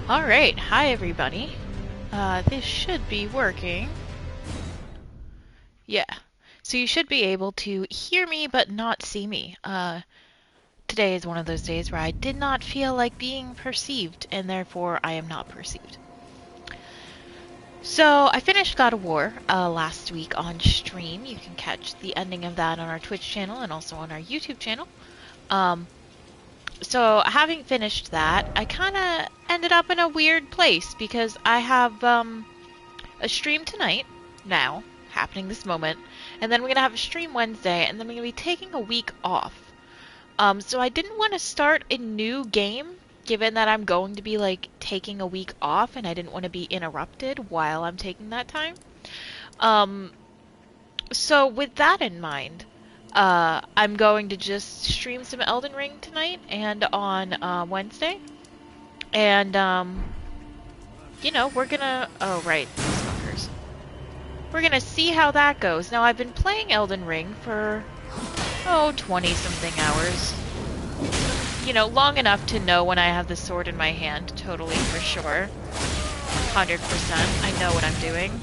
Alright, hi everybody. This should be working. Yeah. So you should be able to hear me but not see me. Today is one of those days where I did not feel like being perceived, and therefore I am not perceived. So I finished God of War last week on stream. You can catch the ending of that on our Twitch channel and also on our YouTube channel. Um, so having finished that, I kind of ended up in a weird place because I have a stream tonight, now, happening this moment, and then we're gonna have a stream Wednesday, and then we're gonna be taking a week off. So I didn't want to start a new game, given that I'm going to be, like, taking a week off, and I didn't want to be interrupted while I'm taking that time. Um, so with that in mind, I'm going to just stream some Elden Ring tonight and on, Wednesday. And, we're gonna... Oh, right, these fuckers. We're gonna see how that goes. Now, I've been playing Elden Ring for, 20-something hours. Long enough to know when I have the sword in my hand, totally, for sure. 100%, I know what I'm doing.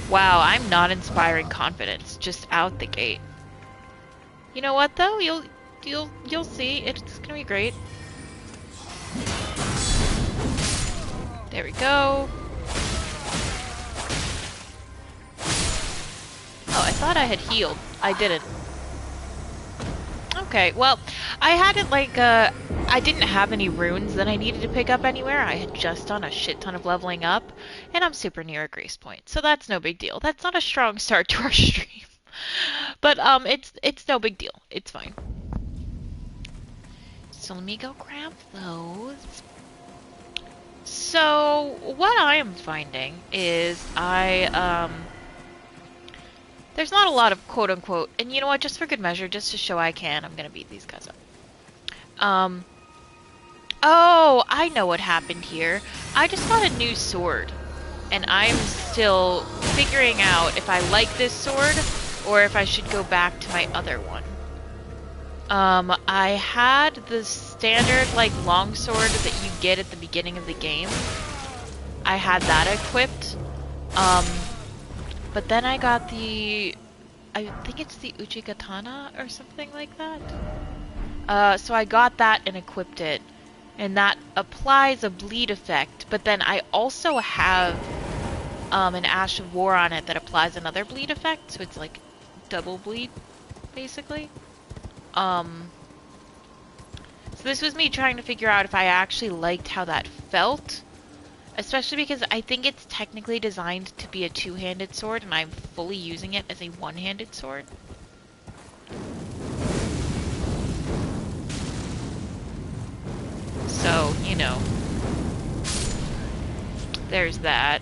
Wow, I'm not inspiring confidence, just out the gate. You know what, though? You'll see. It's gonna be great. There we go. Oh, I thought I had healed. I didn't. Okay, well, I hadn't, I didn't have any runes that I needed to pick up anywhere. I had just done a shit ton of leveling up, and I'm super near a grace point, so that's no big deal. That's not a strong start to our stream. But, it's no big deal. It's fine. So let me go grab those. So, what I am finding is there's not a lot of quote-unquote, and you know what, just for good measure, just to show I can, I'm gonna beat these guys up. Oh, I know what happened here. I just got a new sword, and I'm still figuring out if I like this sword, or if I should go back to my other one. I had the standard, longsword that you get at the beginning of the game. I had that equipped. But then I got I think it's the Uchigatana or something like that. So I got that and equipped it. And that applies a bleed effect, but then I also have an Ash of War on it that applies another bleed effect, so it's like double bleed, basically. So this was me trying to figure out if I actually liked how that felt. Especially because I think it's technically designed to be a two-handed sword, and I'm fully using it as a one-handed sword. So, there's that.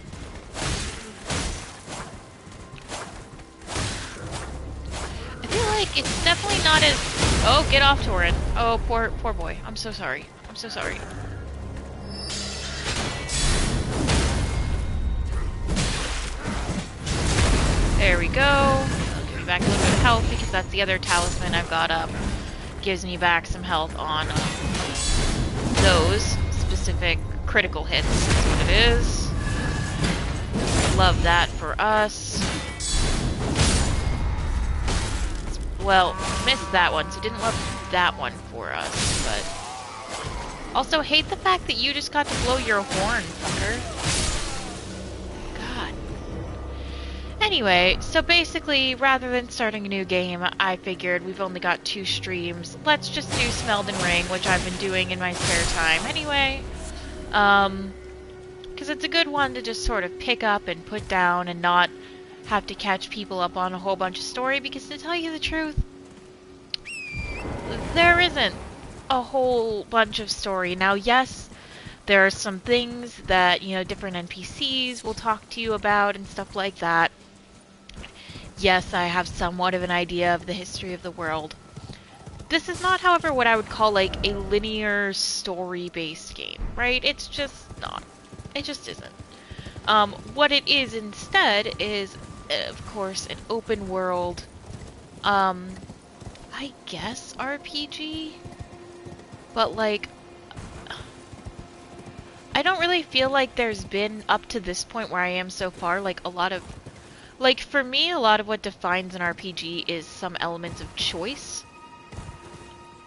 I feel like it's definitely not as... Oh, get off, Torin. Oh, poor boy. I'm so sorry. I'm so sorry. There we go. Give me back a little bit of health because that's the other talisman I've got up. Gives me back some health on those specific critical hits. That's what it is. Love that for us. Well, missed that one, so didn't love that one for us, but... Also, hate the fact that you just got to blow your horn, fucker. God. Anyway, so basically, rather than starting a new game, I figured we've only got 2 streams. Let's just do some Elden Ring, which I've been doing in my spare time anyway. Because it's a good one to just sort of pick up and put down and not have to catch people up on a whole bunch of story, because to tell you the truth, there isn't a whole bunch of story. Now, yes, there are some things that, different NPCs will talk to you about and stuff like that. Yes, I have somewhat of an idea of the history of the world. This is not, however, what I would call, a linear story-based game, right? It's just not. It just isn't. What it is instead is, of course, an open world, I guess RPG? But, I don't really feel like there's been, up to this point where I am so far, like a lot of, like for me, a lot of what defines an RPG is some elements of choice.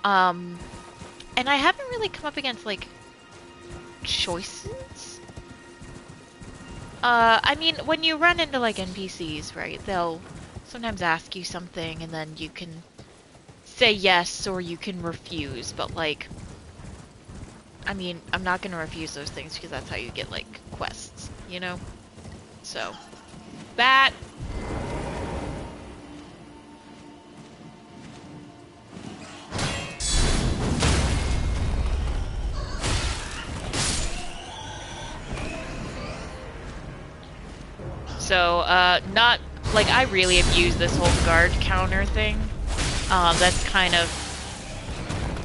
Um, and I haven't really come up against like choices. I mean, when you run into like NPCs, right, they'll sometimes ask you something and then you can say yes or you can refuse, but like, I mean, I'm not gonna refuse those things because that's how you get like quests, you know? So, that. So, not, like, I really abuse this whole guard counter thing. That's kind of,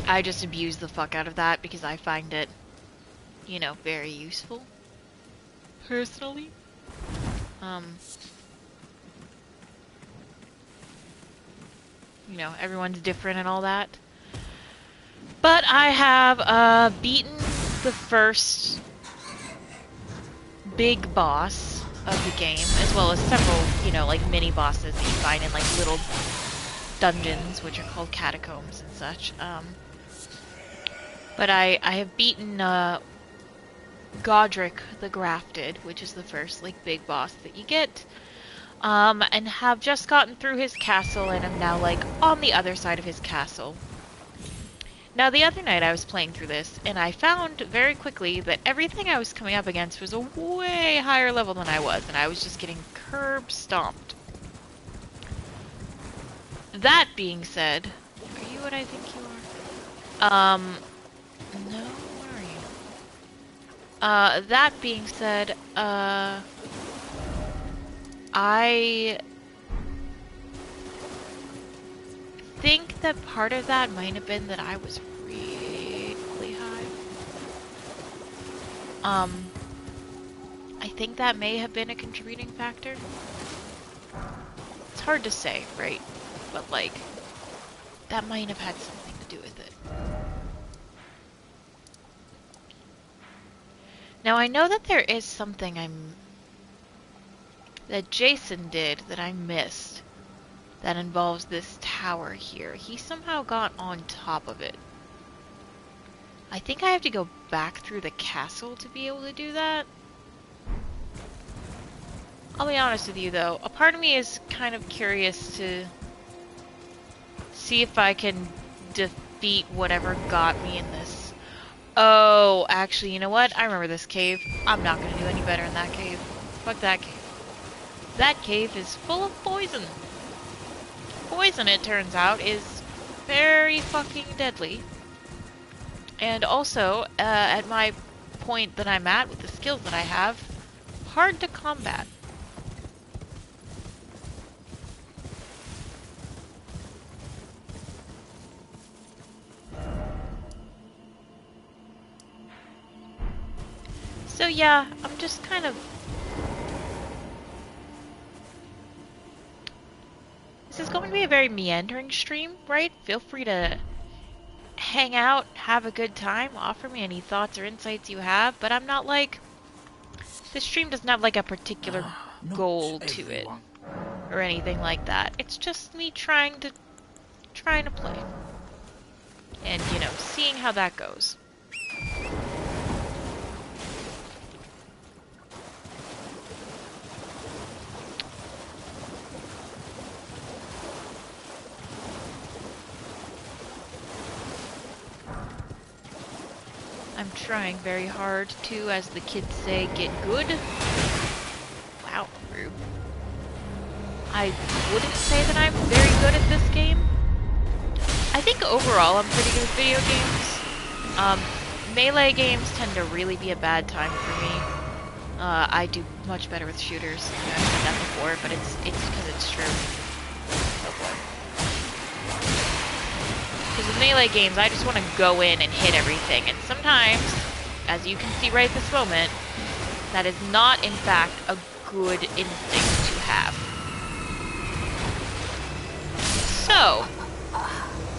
I just abuse the fuck out of that because I find it, you know, very useful. Personally. You know, everyone's different and all that. But I have, beaten the first big boss of the game, as well as several, you know, like mini bosses that you find in like little dungeons, which are called catacombs and such. But I have beaten Godric the Grafted, which is the first like big boss that you get, and have just gotten through his castle and am now like on the other side of his castle. Now, the other night I was playing through this, and I found very quickly that everything I was coming up against was a way higher level than I was, and I was just getting curb stomped. That being said, are you what I think you are? No, what are you? That being said, I think that part of that might have been that I was really high. I think that may have been a contributing factor. It's hard to say, right? But like, that might have had something to do with it. Now I know that there is something that Jason did that I missed that involves this tower here. He somehow got on top of it. I think I have to go back through the castle to be able to do that. I'll be honest with you though, a part of me is kind of curious to see if I can defeat whatever got me in this. Oh, actually, you know what? I remember this cave. I'm not gonna do any better in that cave. Fuck that cave. That cave is full of poison. Poison, it turns out, is very fucking deadly. And also, at my point that I'm at with the skills that I have, hard to combat. So yeah, I'm just kind of... This is going to be a very meandering stream, right? Feel free to hang out, have a good time, offer me any thoughts or insights you have, but I'm not like... This stream doesn't have like a particular goal to it, or anything like that. It's just me trying to play. And, you know, seeing how that goes. I'm trying very hard to, as the kids say, get good. Wow, rude. I wouldn't say that I'm very good at this game. I think overall I'm pretty good at video games. Melee games tend to really be a bad time for me. I do much better with shooters. You know, I've said that before, but it's because it's true. Oh boy. Because with melee games, I just want to go in and hit everything, and sometimes, as you can see right this moment, that is not, in fact, a good instinct to have. So,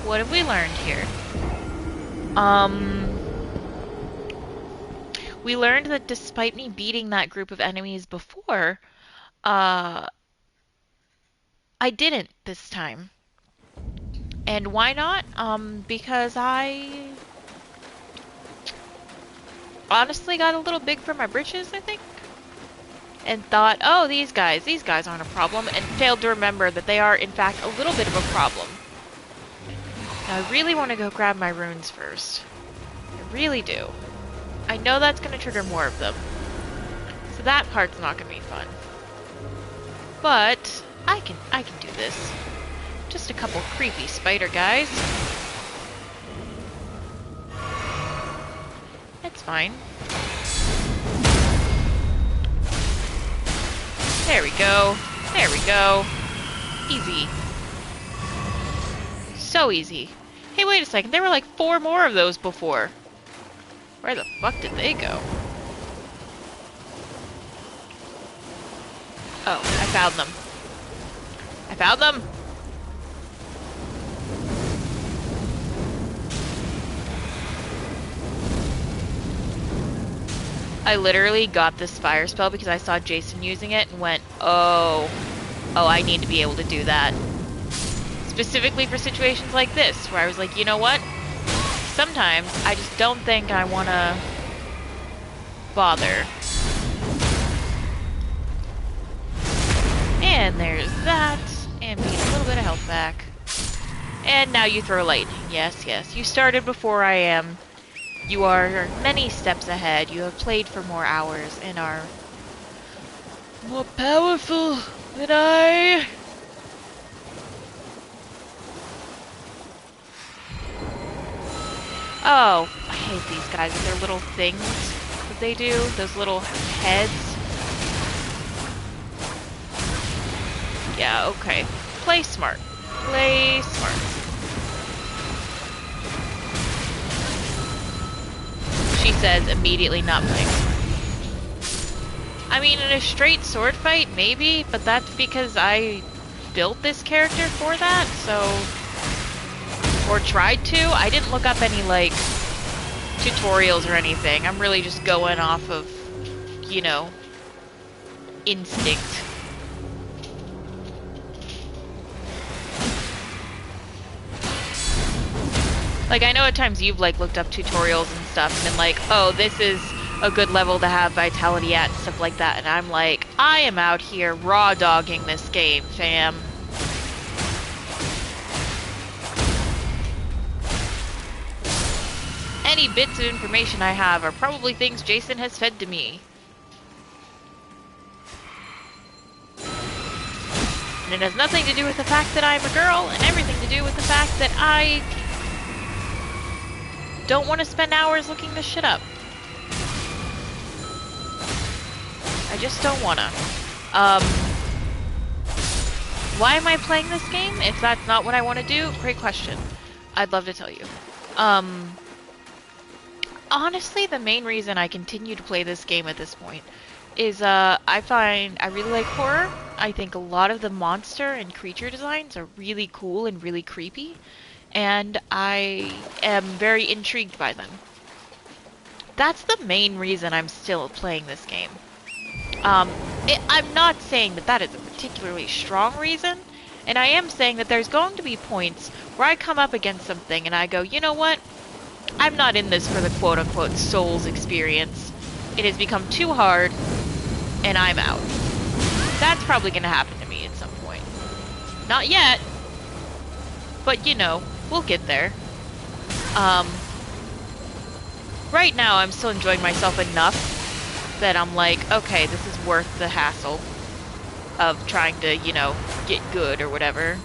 what have we learned here? we learned that despite me beating that group of enemies before, uh, I didn't this time. And why not? Because I honestly got a little big for my britches, I think, and thought, oh, these guys aren't a problem, and failed to remember that they are, in fact, a little bit of a problem. Now, I really want to go grab my runes first. I really do. I know that's going to trigger more of them, so that part's not going to be fun. But I can do this. Just a couple creepy spider guys. It's fine. There we go. There we go. Easy. So easy. Hey, wait a second. There were like 4 more of those before. Where the fuck did they go? Oh, I found them. I found them! I literally got this fire spell because I saw Jason using it and went, oh, I need to be able to do that. Specifically for situations like this, where I was like, you know what? Sometimes I just don't think I want to bother. And there's that, and we get a little bit of health back. And now you throw lightning. Yes, yes. You started before I am. You are many steps ahead. You have played for more hours and are more powerful than I. Oh, I hate these guys with their little things that they do. Those little heads. Yeah, okay. Play smart. Play smart. She says, immediately not playing smart. I mean, in a straight sword fight, maybe, but that's because I built this character for that, so... Or tried to. I didn't look up any, like, tutorials or anything. I'm really just going off of, you know, instinct. Like, I know at times you've, like, looked up tutorials and stuff and been like, oh, this is a good level to have vitality at and stuff like that. And I'm like, I am out here raw dogging this game, fam. Any bits of information I have are probably things Jason has fed to me. And it has nothing to do with the fact that I'm a girl, and everything to do with the fact that I don't want to spend hours looking this shit up. I just don't wanna. Why am I playing this game? If that's not what I want to do, great question. I'd love to tell you. Honestly, the main reason I continue to play this game at this point is I really like horror. I think a lot of the monster and creature designs are really cool and really creepy, and I am very intrigued by them. That's the main reason I'm still playing this game. I'm not saying that that is a particularly strong reason, and I am saying that there's going to be points where I come up against something and I go, you know what? I'm not in this for the quote-unquote Souls experience. It has become too hard, and I'm out. That's probably going to happen to me at some point. Not yet, but you know, we'll get there. Right now I'm still enjoying myself enough that I'm like, okay, this is worth the hassle of trying to, you know, get good or whatever.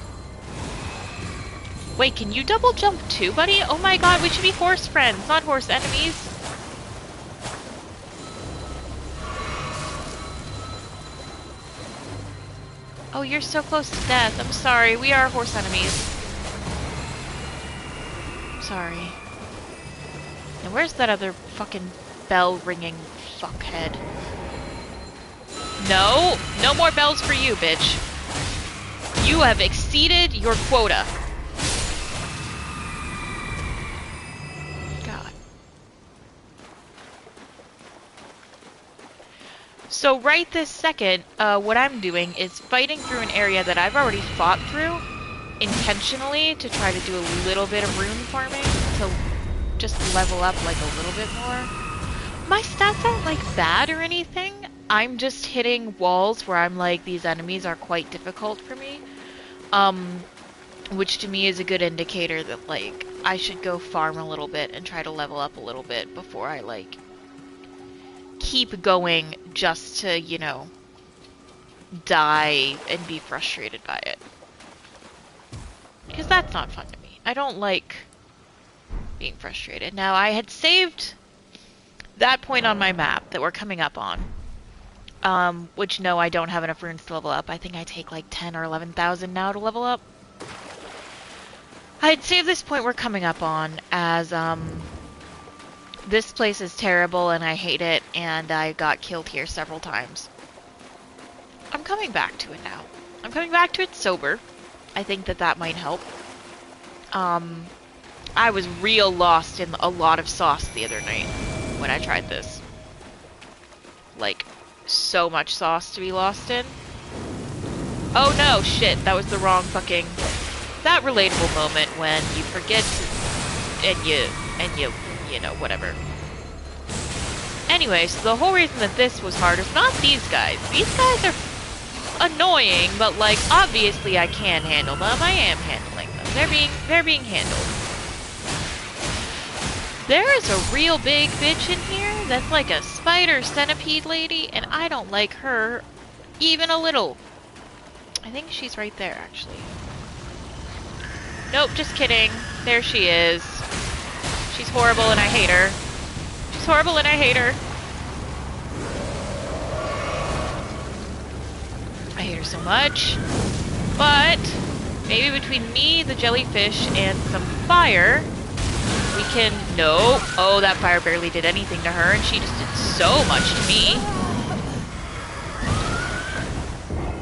Wait, can you double jump too, buddy? Oh my god, we should be horse friends, not horse enemies. Oh, you're so close to death. I'm sorry. We are horse enemies. Sorry. And where's that other fucking bell-ringing fuckhead? No! No more bells for you, bitch. You have exceeded your quota. God. So right this second, what I'm doing is fighting through an area that I've already fought through intentionally to try to do a little bit of rune farming to just level up like a little bit more. My stats aren't like bad or anything. I'm just hitting walls where I'm like, these enemies are quite difficult for me. Which to me is a good indicator that like I should go farm a little bit and try to level up a little bit before I like keep going just to, you know, die and be frustrated by it. Because that's not fun to me. I don't like being frustrated. Now, I had saved that point on my map that we're coming up on. Which, no, I don't have enough runes to level up. I think I take like 10 or 11,000 now to level up. I had saved this point we're coming up on as, this place is terrible and I hate it and I got killed here several times. I'm coming back to it now. I'm coming back to it sober. I think that that might help. I was real lost in a lot of sauce the other night when I tried this. Like, so much sauce to be lost in. Oh no, shit, that was the wrong fucking... That relatable moment when you forget to, and you know, whatever. Anyway, so the whole reason that this was hard is not these guys. These guys are annoying, but like, obviously I can handle them. I am handling them. They're being handled. There is a real big bitch in here that's like a spider centipede lady, and I don't like her even a little. I think she's right there, actually. Nope, just kidding. There she is. She's horrible and I hate her. She's horrible and I hate her. I hate her so much. But maybe between me, the jellyfish, and some fire, we can... No. Oh, that fire barely did anything to her, and she just did so much to me.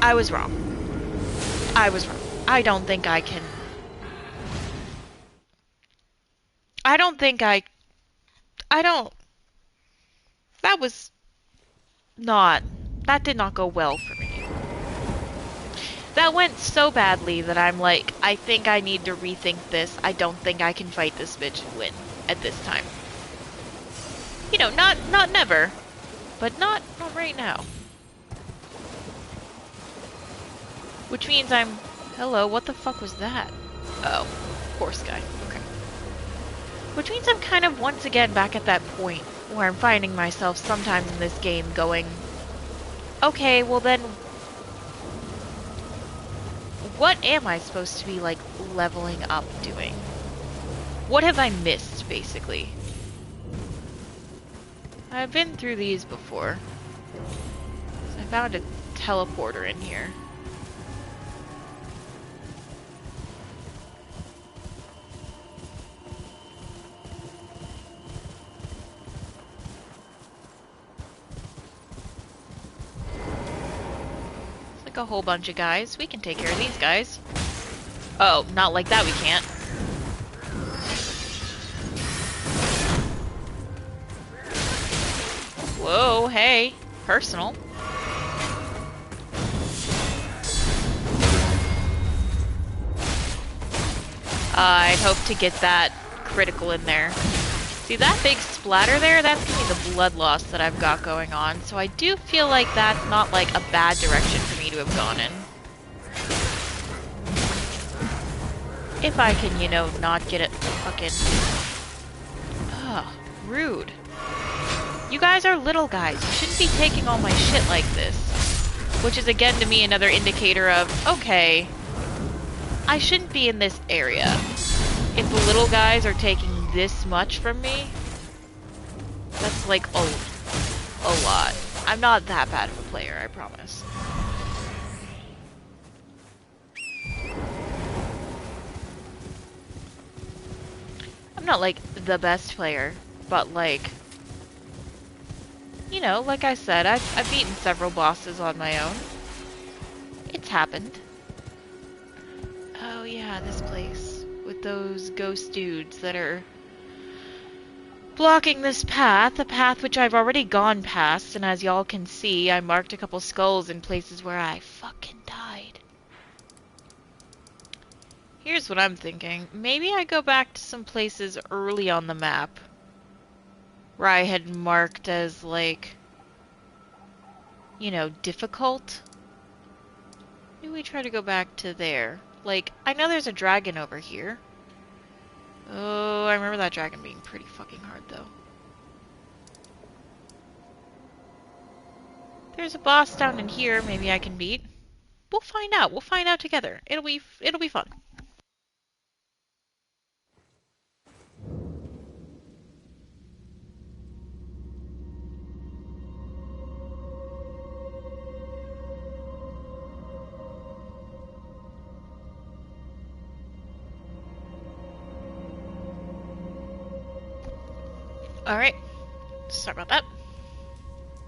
I was wrong. I was wrong. I don't think I can... That was not... That did not go well for me. That went so badly that I'm like, I think I need to rethink this. I don't think I can fight this bitch and win at this time. You know, not never, but not right now. Which means I'm... Hello, what the fuck was that? Oh, horse guy. Okay. Which means I'm kind of once again back at that point where I'm finding myself sometimes in this game going, okay, well then, what am I supposed to be, like, leveling up doing? What have I missed, basically? I've been through these before. I found a teleporter in here. Like a whole bunch of guys. We can take care of these guys. Oh, not like that we can't. Whoa, hey. Personal. I'd hope to get that critical in there. See that big splatter there? That's gonna be the blood loss that I've got going on. So I do feel like that's not like a bad direction for me to have gone in. If I can, you know, not get it fucking... Ugh, rude. You guys are little guys. You shouldn't be taking all my shit like this. Which is again to me another indicator of, okay, I shouldn't be in this area. If the little guys are taking this much from me, that's like a lot. I'm not that bad of a player, I promise. I'm not like the best player, but like, you know, like I said, I've beaten several bosses on my own. It's happened. Oh yeah, this place with those ghost dudes that are blocking this path, a path which I've already gone past, and as y'all can see, I marked a couple skulls in places where I fucking died. Here's what I'm thinking. Maybe I go back to some places early on the map where I had marked as, like, you know, difficult. Maybe we try to go back to there. Like, I know there's a dragon over here. Oh, I remember that dragon being pretty fucking hard, though. There's a boss down in here maybe I can beat. We'll find out. We'll find out together. It'll be fun. Alright. Sorry about that.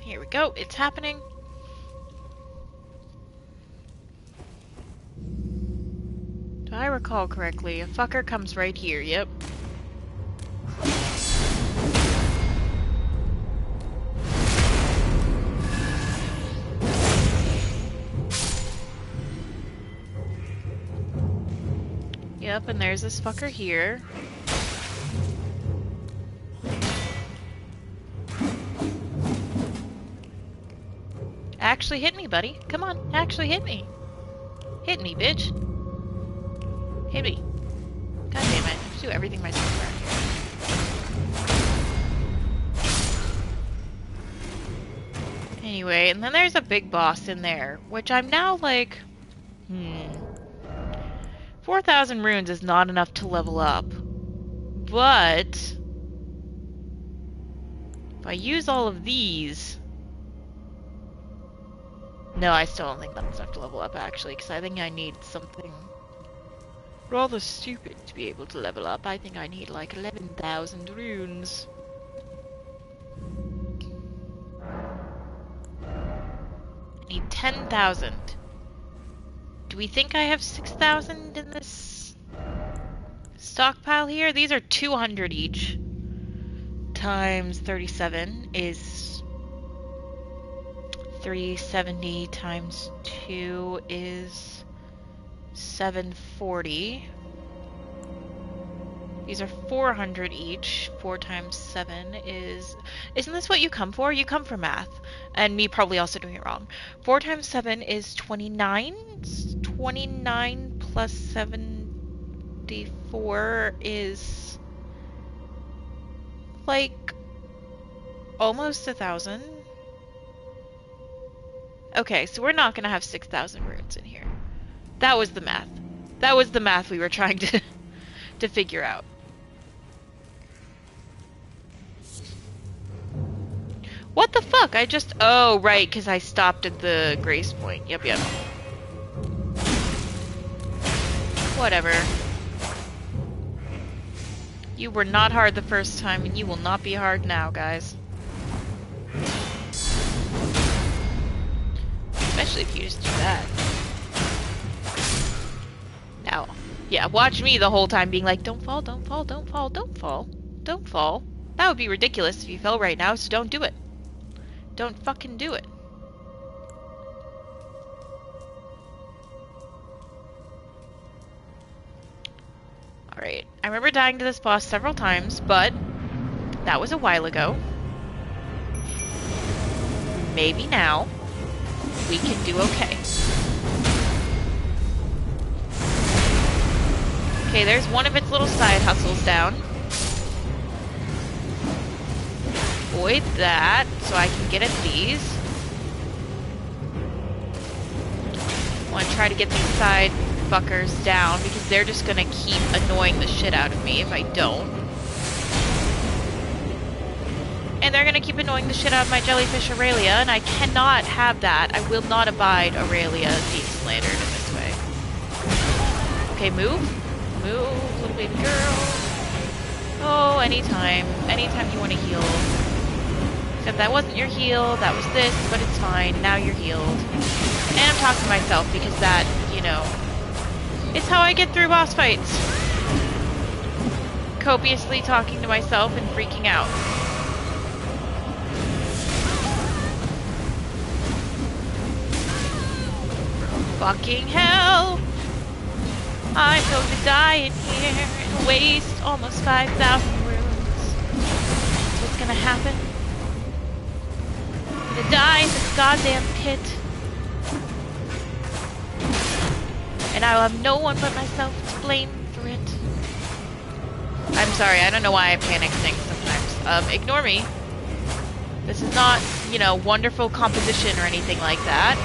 Here we go. It's happening. Do I recall correctly? A fucker comes right here. Yep. Yep, and there's this fucker here. Actually hit me, buddy. Come on, actually hit me. Hit me, bitch. Hit me. God damn it. I have to do everything myself around here. Anyway, and then there's a big boss in there, which I'm now like, 4,000 runes is not enough to level up. But if I use all of these... No, I still don't think that's enough to level up, actually, because I think I need something rather stupid to be able to level up. I think I need like 11,000 runes. I need 10,000. Do we think I have 6,000 in this stockpile here? These are 200 each. Times 37 is 370 times 2 is 740. These are 400 each. 4 times 7 is... Isn't this what you come for? You come for math. And me probably also doing it wrong. 4 times 7 is 29. 29 plus 74 is... like... almost 1,000. Okay, so we're not gonna have 6,000 runes in here. That was the math. That was the math we were trying to to figure out. What the fuck? I just... Oh, right, because I stopped at the grace point. Yep, yep. Whatever. You were not hard the first time, and you will not be hard now, guys. Especially if you just do that. Now, yeah, watch me the whole time being like, don't fall, don't fall, don't fall, don't fall, don't fall. That would be ridiculous if you fell right now, so don't do it. Don't fucking do it. Alright, I remember dying to this boss several times, but that was a while ago. Maybe now we can do okay. Okay, there's one of its little side hustles down. Avoid that, so I can get at these. I want to try to get these side fuckers down, because they're just gonna keep annoying the shit out of me if I don't. And they're gonna keep annoying the shit out of my jellyfish Aurelia, and I cannot have that. I will not abide Aurelia being slandered in this way. Okay, move. Move, little baby girl. Oh, anytime. Anytime you want to heal. Except that wasn't your heal, that was this, but it's fine. Now you're healed. And I'm talking to myself because that, you know, it's how I get through boss fights. copiously talking to myself and freaking out. Fucking hell! I'm going to die in here and waste almost 5,000 runes. That's what's gonna happen. I'm gonna die in this goddamn pit. And I will have no one but myself to blame for it. I'm sorry, I don't know why I panic things sometimes. Ignore me. This is not, you know, wonderful composition or anything like that.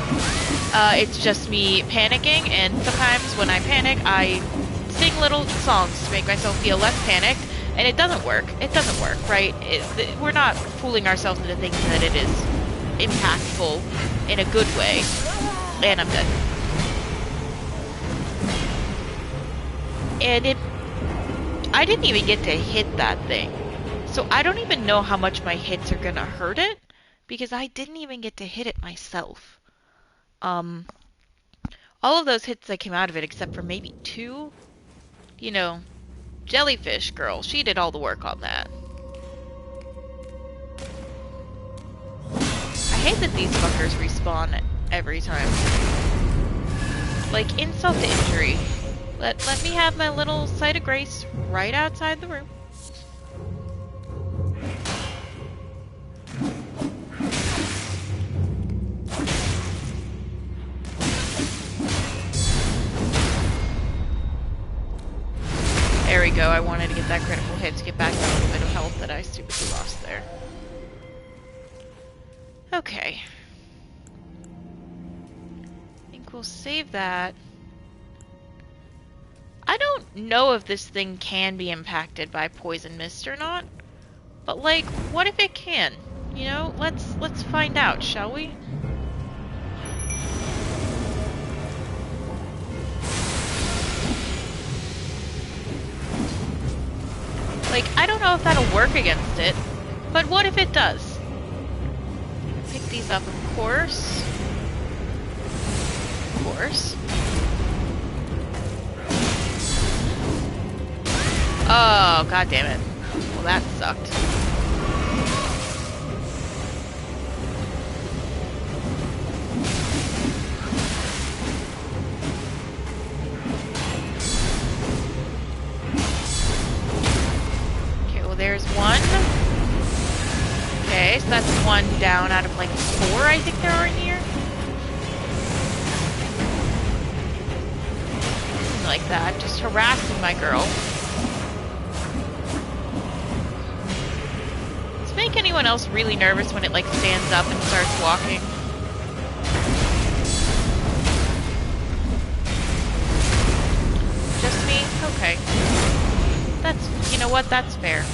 It's just me panicking, and sometimes when I panic, I sing little songs to make myself feel less panicked, and it doesn't work. It doesn't work, right? We're not fooling ourselves into thinking that it is impactful in a good way. And I'm done. And I didn't even get to hit that thing. So I don't even know how much my hits are gonna hurt it, because I didn't even get to hit it myself. All of those hits that came out of it, except for maybe 2, you know, Jellyfish Girl, she did all the work on that. I hate that these fuckers respawn every time. Like, insult to injury. Let me have my little site of grace right outside the room. There we go, I wanted to get that critical hit to get back that little bit of health that I stupidly lost there. Okay. I think we'll save that. I don't know if this thing can be impacted by poison mist or not, but like, what if it can? You know, let's find out, shall we? Like, I don't know if that'll work against it, but what if it does? Pick these up, of course. Of course. Oh, god damn it. Well, that sucked. Okay, well, there's one. Okay, so that's one down out of like 4, I think there are in here. Something like that, just harassing my girl. Make anyone else really nervous when it like stands up and starts walking? Just me? Okay. That's, you know what, that's fair.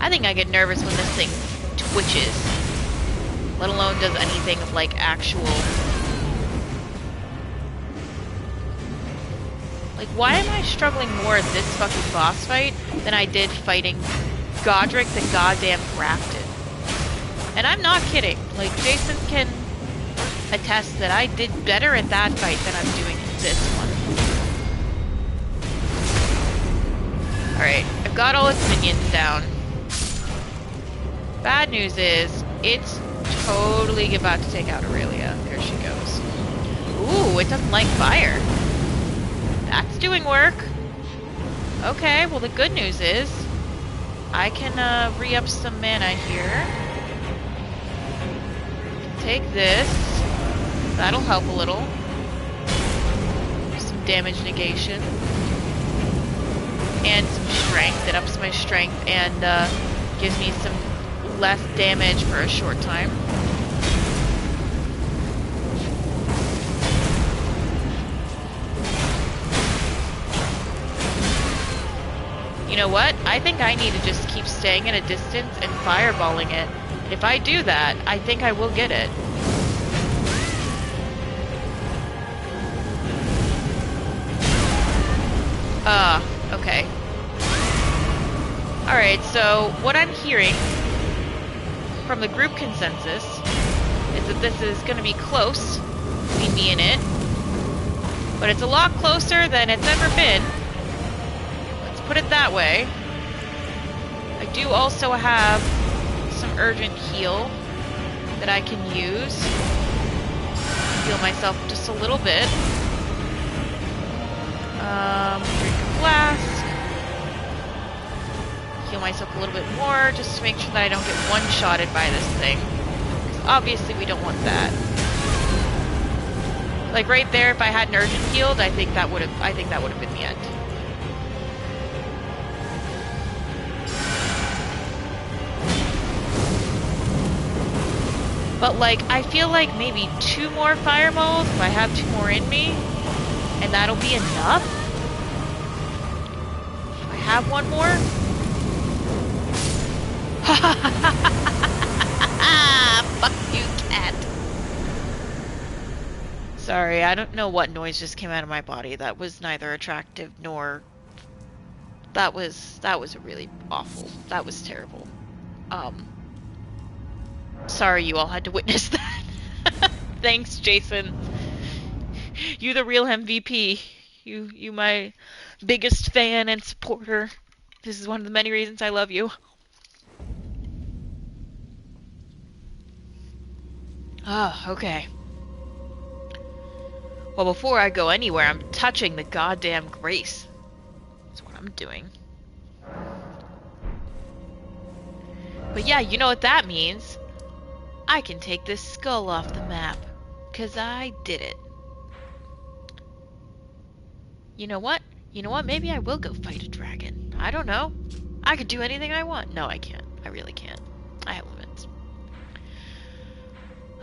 I think I get nervous when this thing twitches, let alone does anything of like actual... Like, why am I struggling more at this fucking boss fight than I did fighting Godric the goddamn Grafted? And I'm not kidding. Like, Jason can attest that I did better at that fight than I'm doing this one. Alright, I've got all its minions down. Bad news is, it's totally about to take out Aurelia. There she goes. Ooh, it doesn't like fire. That's doing work. Okay, well the good news is, I can re-up some mana here. Take this. That'll help a little. Some damage negation. And some strength. It ups my strength and gives me some less damage for a short time. You know what? I think I need to just keep staying at a distance and fireballing it. And if I do that, I think I will get it. Okay. Alright, so what I'm hearing from the group consensus is that this is going to be close between me and it. But it's a lot closer than it's ever been. put it that way. I do also have some urgent heal that I can use. Heal myself just a little bit. Drink a flask. Heal myself a little bit more just to make sure that I don't get one-shotted by this thing. Because obviously we don't want that. Like right there, if I had an urgent healed, I think that would have been the end. But like, I feel like maybe 2 more fireballs if I have 2 more in me, and that'll be enough. If I have 1 more. Fuck you, cat. Sorry, I don't know what noise just came out of my body. That was neither attractive nor... That was really awful. That was terrible. Sorry you all had to witness that. Thanks, Jason. You the real MVP. You my biggest fan and supporter. This is one of the many reasons I love you. Ah, okay. Well, before I go anywhere, I'm touching the goddamn grace. That's what I'm doing. But yeah, you know what that means. I can take this skull off the map. 'Cause I did it. You know what? You know what? Maybe I will go fight a dragon. I don't know. I could do anything I want. No, I can't. I really can't. I have limits.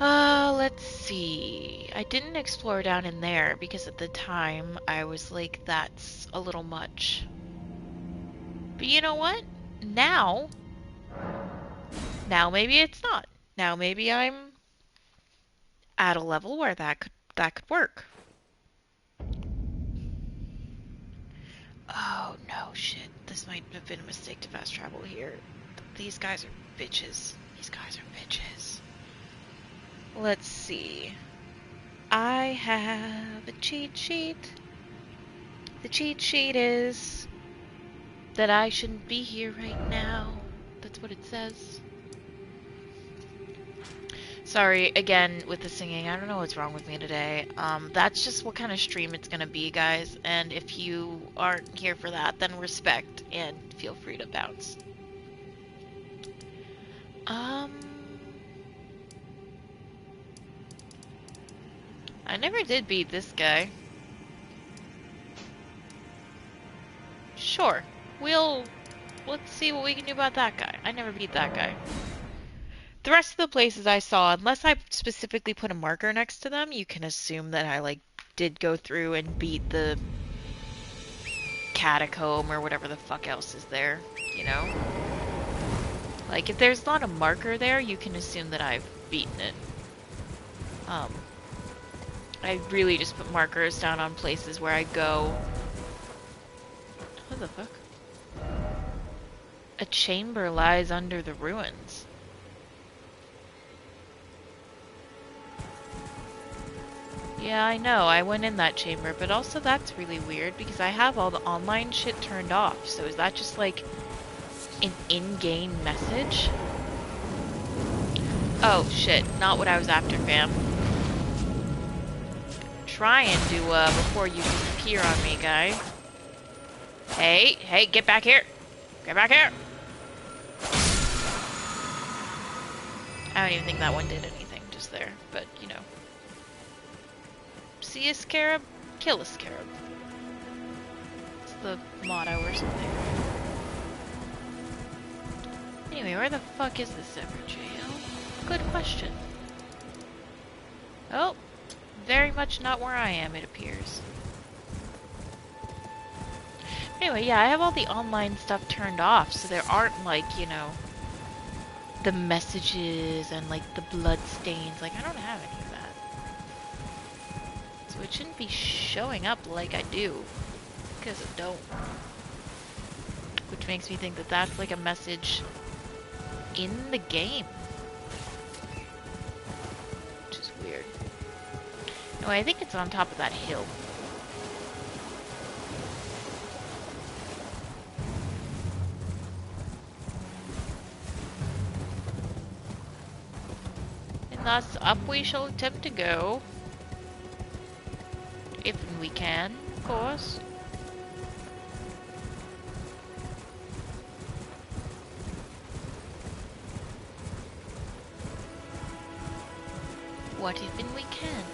Let's see. I didn't explore down in there because at the time I was like, that's a little much. But you know what? Now maybe it's not. Now maybe I'm at a level where that could work. Oh no, shit. This might have been a mistake to fast travel here. These guys are bitches. These guys are bitches. Let's see. I have a cheat sheet. The cheat sheet is that I shouldn't be here right now. That's what it says. Sorry, again, with the singing. I don't know what's wrong with me today. That's just what kind of stream it's gonna be, guys. And if you aren't here for that, then respect and feel free to bounce. I never did beat this guy. Sure. Let's see what we can do about that guy. I never beat that guy. The rest of the places I saw, unless I specifically put a marker next to them, you can assume that I, like, did go through and beat the catacomb or whatever the fuck else is there, you know? Like, if there's not a marker there, you can assume that I've beaten it. I really just put markers down on places where I go. What the fuck? A chamber lies under the ruins. Yeah, I know, I went in that chamber, but also that's really weird because I have all the online shit turned off, so is that just like an in-game message? Oh shit, not what I was after, fam. Trying to, before you disappear on me, guy. Hey, get back here! Get back here! I don't even think that one did anything just there, but, you know. See a scarab? Kill a scarab. It's the motto or something. Anyway, where the fuck is this ever jail? Good question. Oh, very much not where I am, it appears. Anyway, yeah, I have all the online stuff turned off, so there aren't, like, you know, the messages and, like, the blood stains. Like, I don't have any of that. So it shouldn't be showing up like I do, because it don't. Which makes me think that that's, like, a message in the game. Which is weird. Anyway, I think it's on top of that hill. Thus up we shall attempt to go. If we can, of course. What if we can't?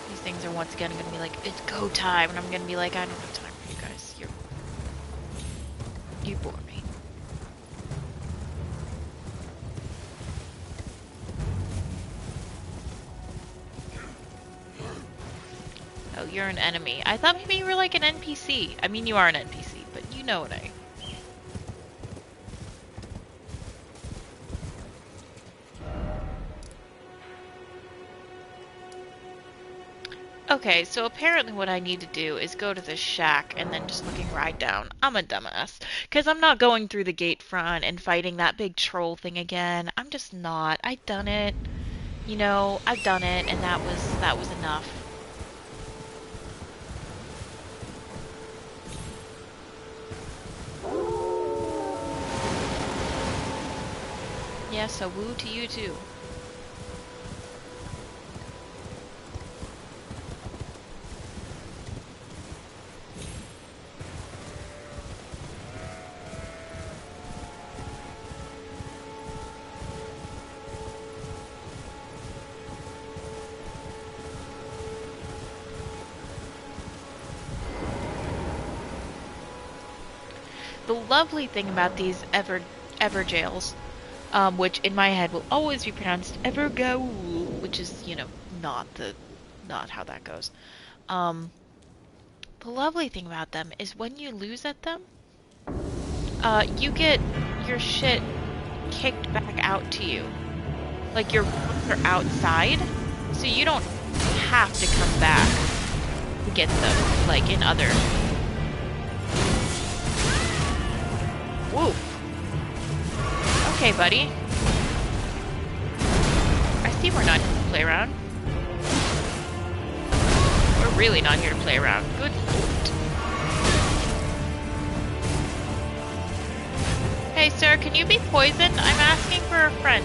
These things are once again gonna be like, it's go time, and I'm gonna be like, I don't have time for you guys. You bore me. Oh, you're an enemy. I thought maybe you were like an NPC. I mean, you are an NPC, but you know what I... Okay, so apparently what I need to do is go to this shack and then just fucking ride down. I'm a dumbass. Because I'm not going through the gate front and fighting that big troll thing again. I'm just not. I've done it. You know, I've done it, and that was enough. Yeah, so woo to you too. The lovely thing about these ever jails, which in my head will always be pronounced Evergo, which is, you know, not how that goes. Um, the lovely thing about them is when you lose at them, you get your shit kicked back out to you. Like your rooms are outside, so you don't have to come back to get them, like in other... Woof. Okay, buddy. I see we're not here to play around. We're really not here to play around. Good lord. Hey, sir, can you be poisoned? I'm asking for a friend.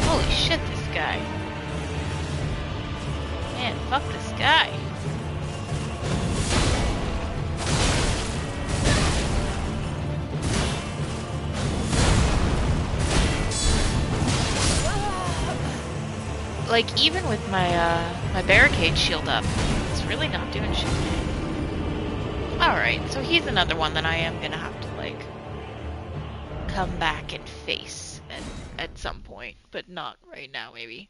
Holy shit, this guy. Man, fuck this guy. Like, even with my, my barricade shield up, it's really not doing shit. Alright, so he's another one that I am gonna have to, like, come back and face at some point, but not right now, maybe.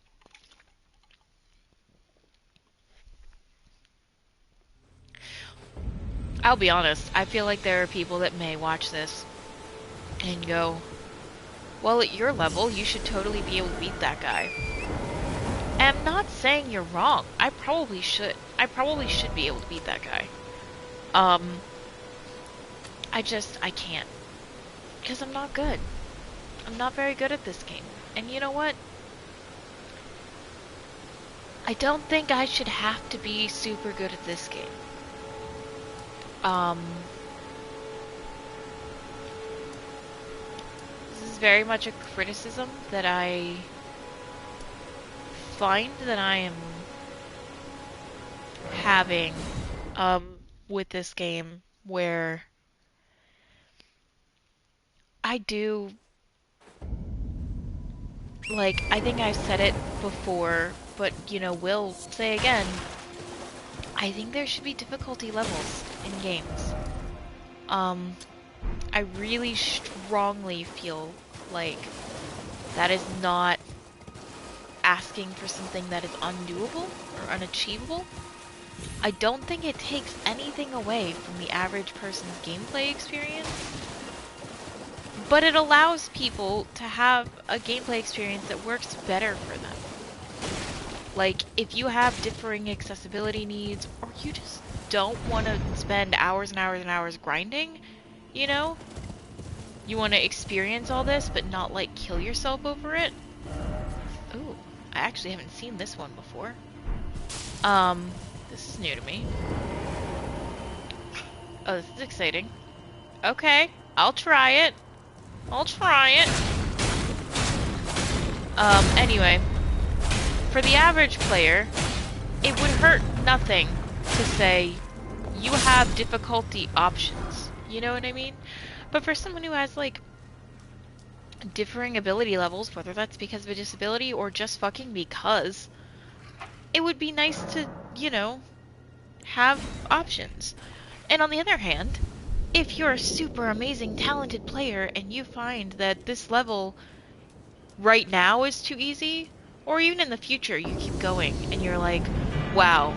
I'll be honest, I feel like there are people that may watch this and go, well, at your level, you should totally be able to beat that guy. And I'm not saying you're wrong. I probably should. I probably should be able to beat that guy. I can't. Because I'm not good. I'm not very good at this game. And you know what? I don't think I should have to be super good at this game. This is very much a criticism that I find that I am having with this game, where I do, like, I think I've said it before, but, you know, will say again, I think there should be difficulty levels in games. I really strongly feel like that is not asking for something that is undoable or unachievable. I don't think it takes anything away from the average person's gameplay experience, but it allows people to have a gameplay experience that works better for them. Like, if you have differing accessibility needs, or you just don't want to spend hours and hours and hours grinding, you know? You want to experience all this, but not, like, kill yourself over it? Ooh, I actually haven't seen this one before. This is new to me. Oh, this is exciting. Okay, I'll try it. I'll try it. Anyway, for the average player, it would hurt nothing to say you have difficulty options. You know what I mean? But for someone who has, like, differing ability levels, whether that's because of a disability or just fucking because, it would be nice to, you know, have options. And on the other hand, if you're a super amazing talented player and you find that this level right now is too easy, or even in the future you keep going and you're like, wow,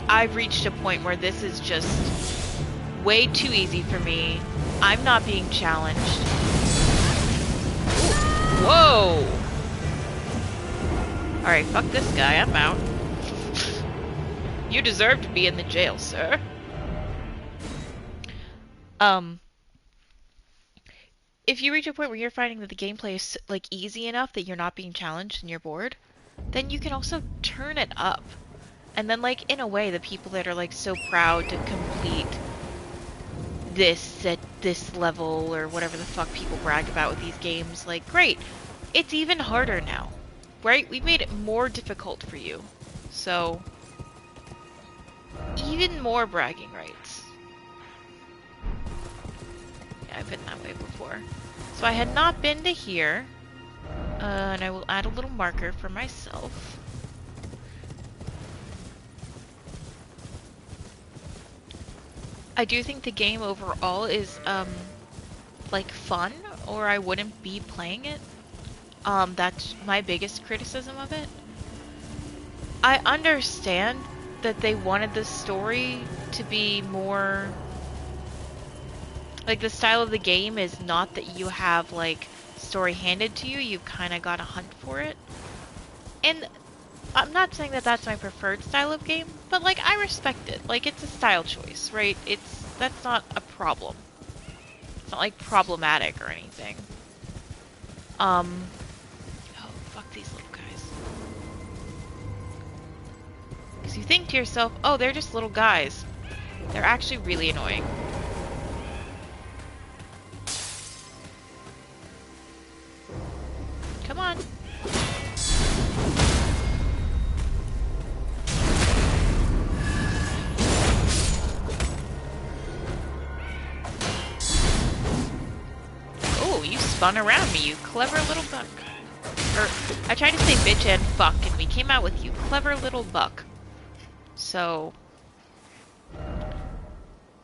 I've reached a point where this is just way too easy for me. I'm not being challenged. Ooh, whoa! Alright, fuck this guy, I'm out. You deserve to be in the jail, sir. If you reach a point where you're finding that the gameplay is, like, easy enough that you're not being challenged and you're bored, then you can also turn it up. And then, like, in a way, the people that are, like, so proud to complete this at this level or whatever the fuck people brag about with these games, like, great, it's even harder now, right? We've made it more difficult for you. So, even more bragging rights. Yeah, I've been that way before. So I had not been to here, and I will add a little marker for myself. I do think the game overall is, like, fun, or I wouldn't be playing it. That's my biggest criticism of it. I understand that they wanted the story to be more... Like, the style of the game is not that you have, like, story handed to you, you've kind of got to hunt for it. And I'm not saying that that's my preferred style of game, but, like, I respect it. Like, it's a style choice, right? That's not a problem. It's not, like, problematic or anything. Oh, fuck these little guys. Because you think to yourself, oh, they're just little guys. They're actually really annoying. Come on. Oh, you spun around me, you clever little buck. Or, I tried to say bitch and fuck, and we came out with you clever little buck. So...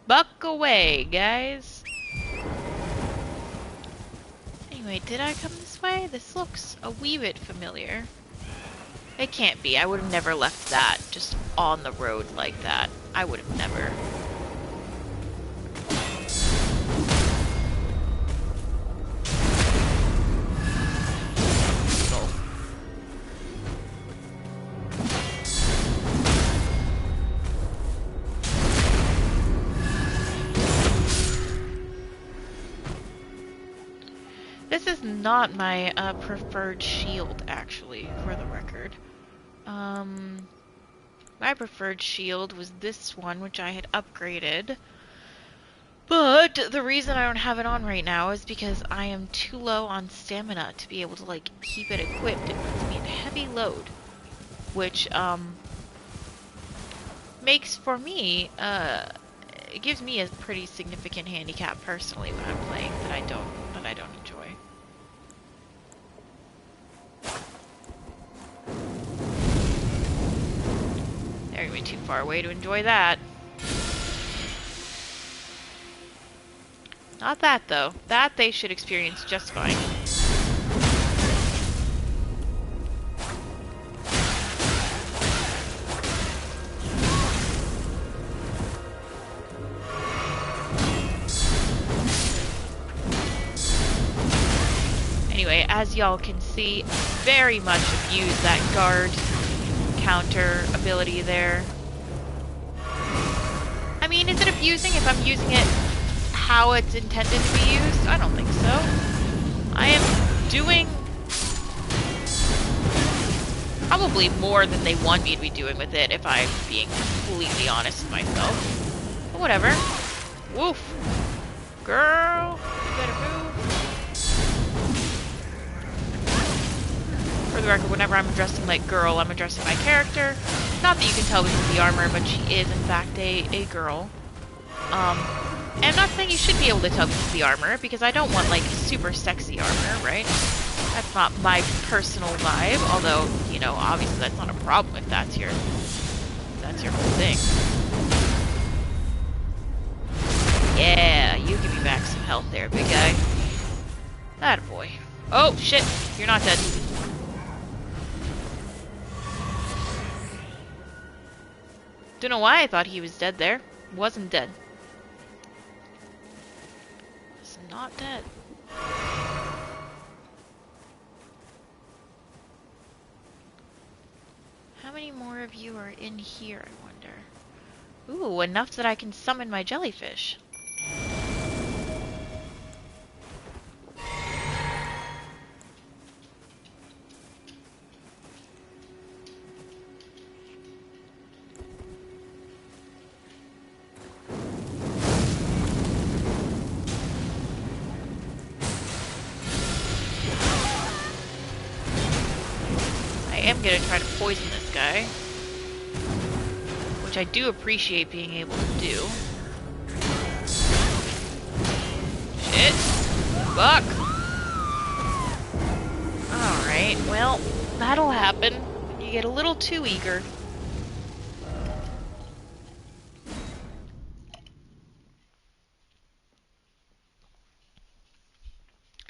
buck away, guys. Anyway, did I come this way? This looks a wee bit familiar. It can't be. I would have never left that just on the road like that. I would have never. This is not my preferred shield, actually, for the record. My preferred shield was this one, which I had upgraded. But the reason I don't have it on right now is because I am too low on stamina to be able to, like, keep it equipped. It puts me in heavy load, which, makes for me, it gives me a pretty significant handicap personally when I'm playing that I don't enjoy. They're gonna be too far away to enjoy that. Not that, though. That they should experience just fine. Anyway, as y'all can see, very much abuse that guard counter ability there. I mean, is it abusing if I'm using it how it's intended to be used? I don't think so. I am doing Probably more than they want me to be doing with it, if I'm being completely honest with myself. But whatever. Woof. Girl, you better move. For the record, whenever I'm addressing, like, girl, I'm addressing my character. Not that you can tell because of the armor, but she is, in fact, a girl. And I'm not saying you should be able to tell because of the armor, because I don't want, like, super sexy armor, right? That's not my personal vibe, although, you know, obviously that's not a problem if that's your whole thing. Yeah, you give me back some health there, big guy. Attaboy. Oh, shit, you're not dead. Don't know why I thought he was dead there. Wasn't dead. Was not dead. How many more of you are in here, I wonder? Ooh, enough that I can summon my jellyfish. I am gonna try to poison this guy, which I do appreciate being able to do. Shit. Fuck. Alright, well, that'll happen when you get a little too eager.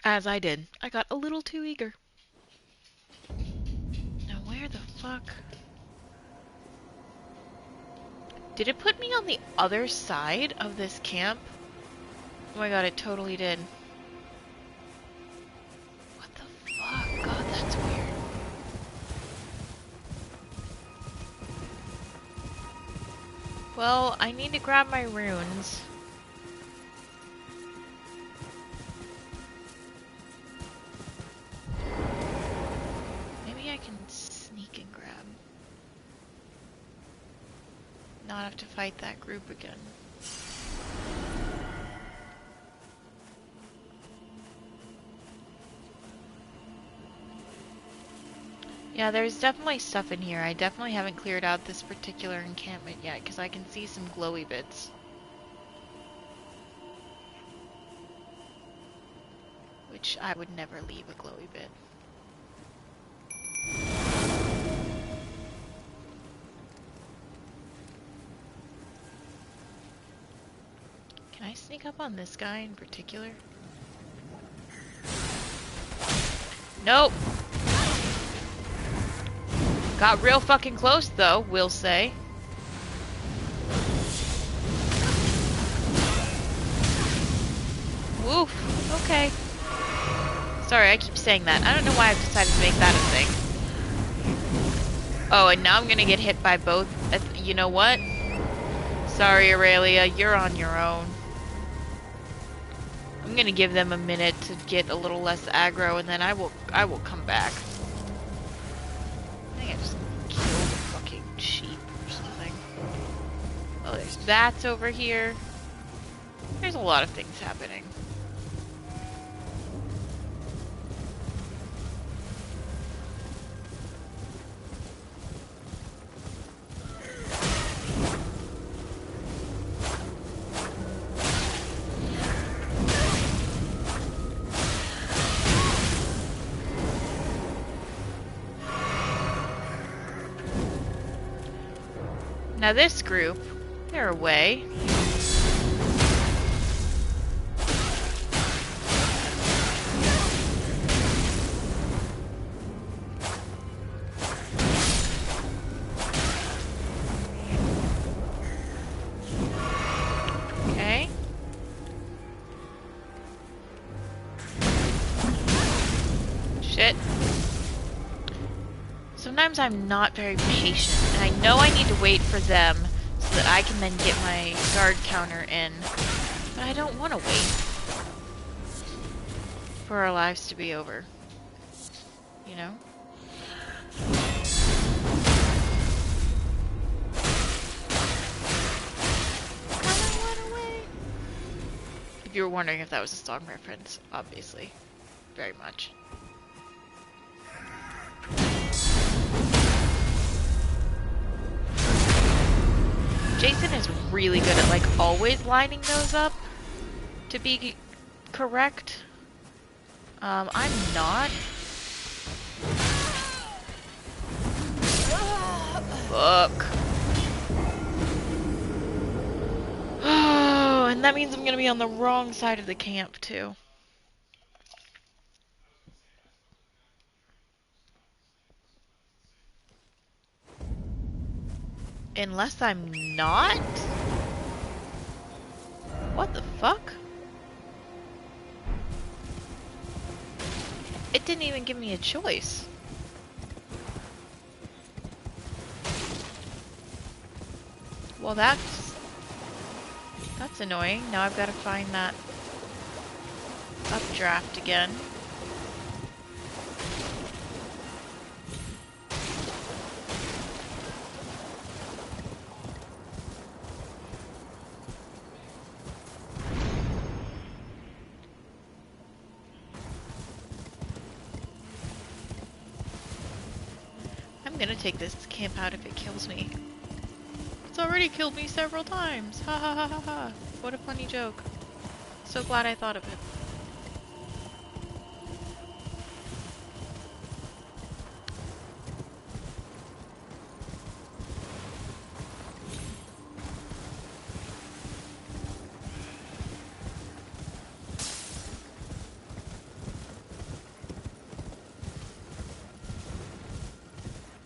As I did. I got a little too eager. Now where the fuck? Did it put me on the other side of this camp? Oh my god, it totally did. What the fuck? God, that's weird. Well, I need to grab my runes. Maybe I can sneak and grab. Not have to fight that group again. Yeah, there's definitely stuff in here. I definitely haven't cleared out this particular encampment yet, because I can see some glowy bits. Which I would never leave a glowy bit. Can I sneak up on this guy in particular? Nope! Got real fucking close though, we'll say. Woof, okay. Sorry, I keep saying that. I don't know why I've decided to make that a thing. Oh, and now I'm gonna get hit by both. You know what? Sorry, Aurelia, you're on your own. I'm gonna give them a minute to get a little less aggro, and then I will come back. I think I just killed a fucking sheep or something. Oh, there's bats over here. There's a lot of things happening. Now this group, they're away. Okay. Shit. Sometimes I'm not very patient, and I know I need to wait for them so that I can then get my guard counter in. But I don't want to wait for our lives to be over. You know? If you were wondering if that was a song reference, obviously. Very much. Jason is really good at, like, always lining those up to be correct. I'm not. Fuck. Oh, and that means I'm gonna be on the wrong side of the camp, too. Unless I'm not? What the fuck? It didn't even give me a choice. Well, that's annoying. Now I've got to find that updraft again. I'm gonna take this camp out if it kills me. It's already killed me several times. Ha ha ha ha ha. What a funny joke. So glad I thought of it.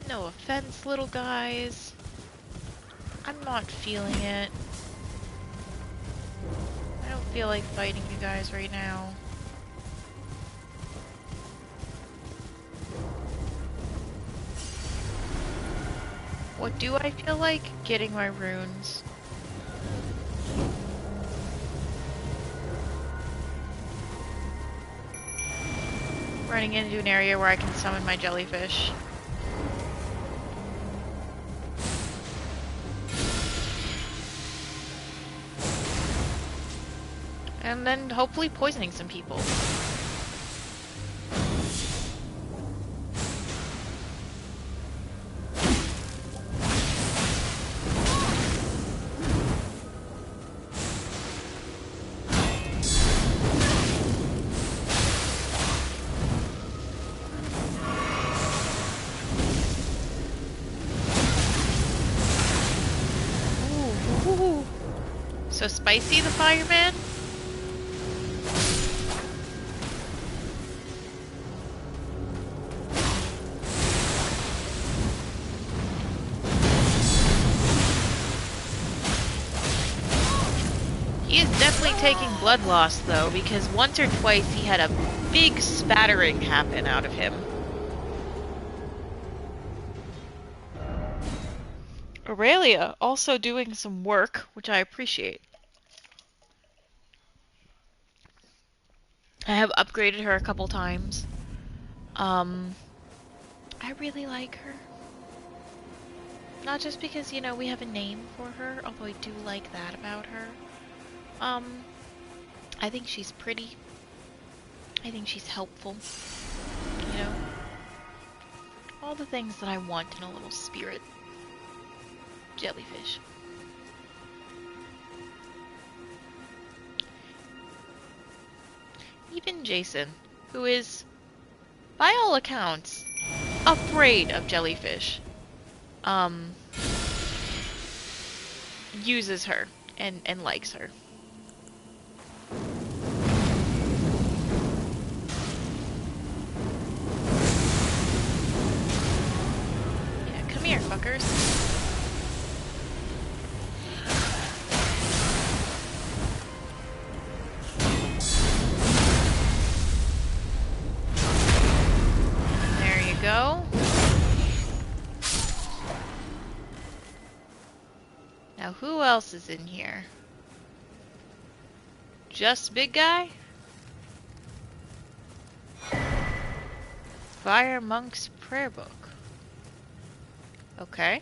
No offense, little guys. I'm not feeling it. I don't feel like fighting you guys right now. What do I feel like? Getting my runes. Running into an area where I can summon my jellyfish. And then hopefully poisoning some people. Ooh. So Spicy the fireman? He is definitely taking blood loss, though, because once or twice he had a big spattering happen out of him. Aurelia also doing some work, which I appreciate. I have upgraded her a couple times. I really like her. Not just because, you know, we have a name for her, although I do like that about her. I think she's pretty. I think she's helpful. You know? All the things that I want in a little spirit jellyfish. Even Jason, who is, by all accounts, afraid of jellyfish, uses her and likes her. Yeah, come here, fuckers. Go. Now who else is in here? Just big guy? Fire Monk's prayer book. Okay.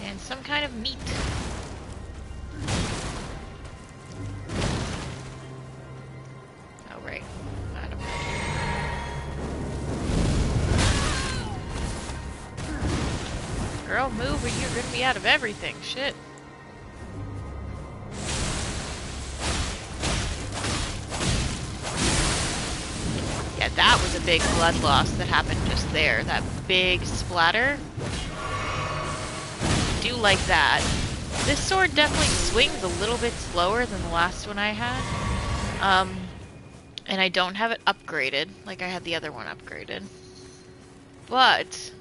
And some kind of meat. Oh, right. I don't know. Girl, move or you're gonna be out of everything. Shit. Yeah, that was a big blood loss that happened just there. That big splatter. I do like that. This sword definitely swings a little bit slower than the last one I had. And I don't have it upgraded, like I had the other one upgraded. But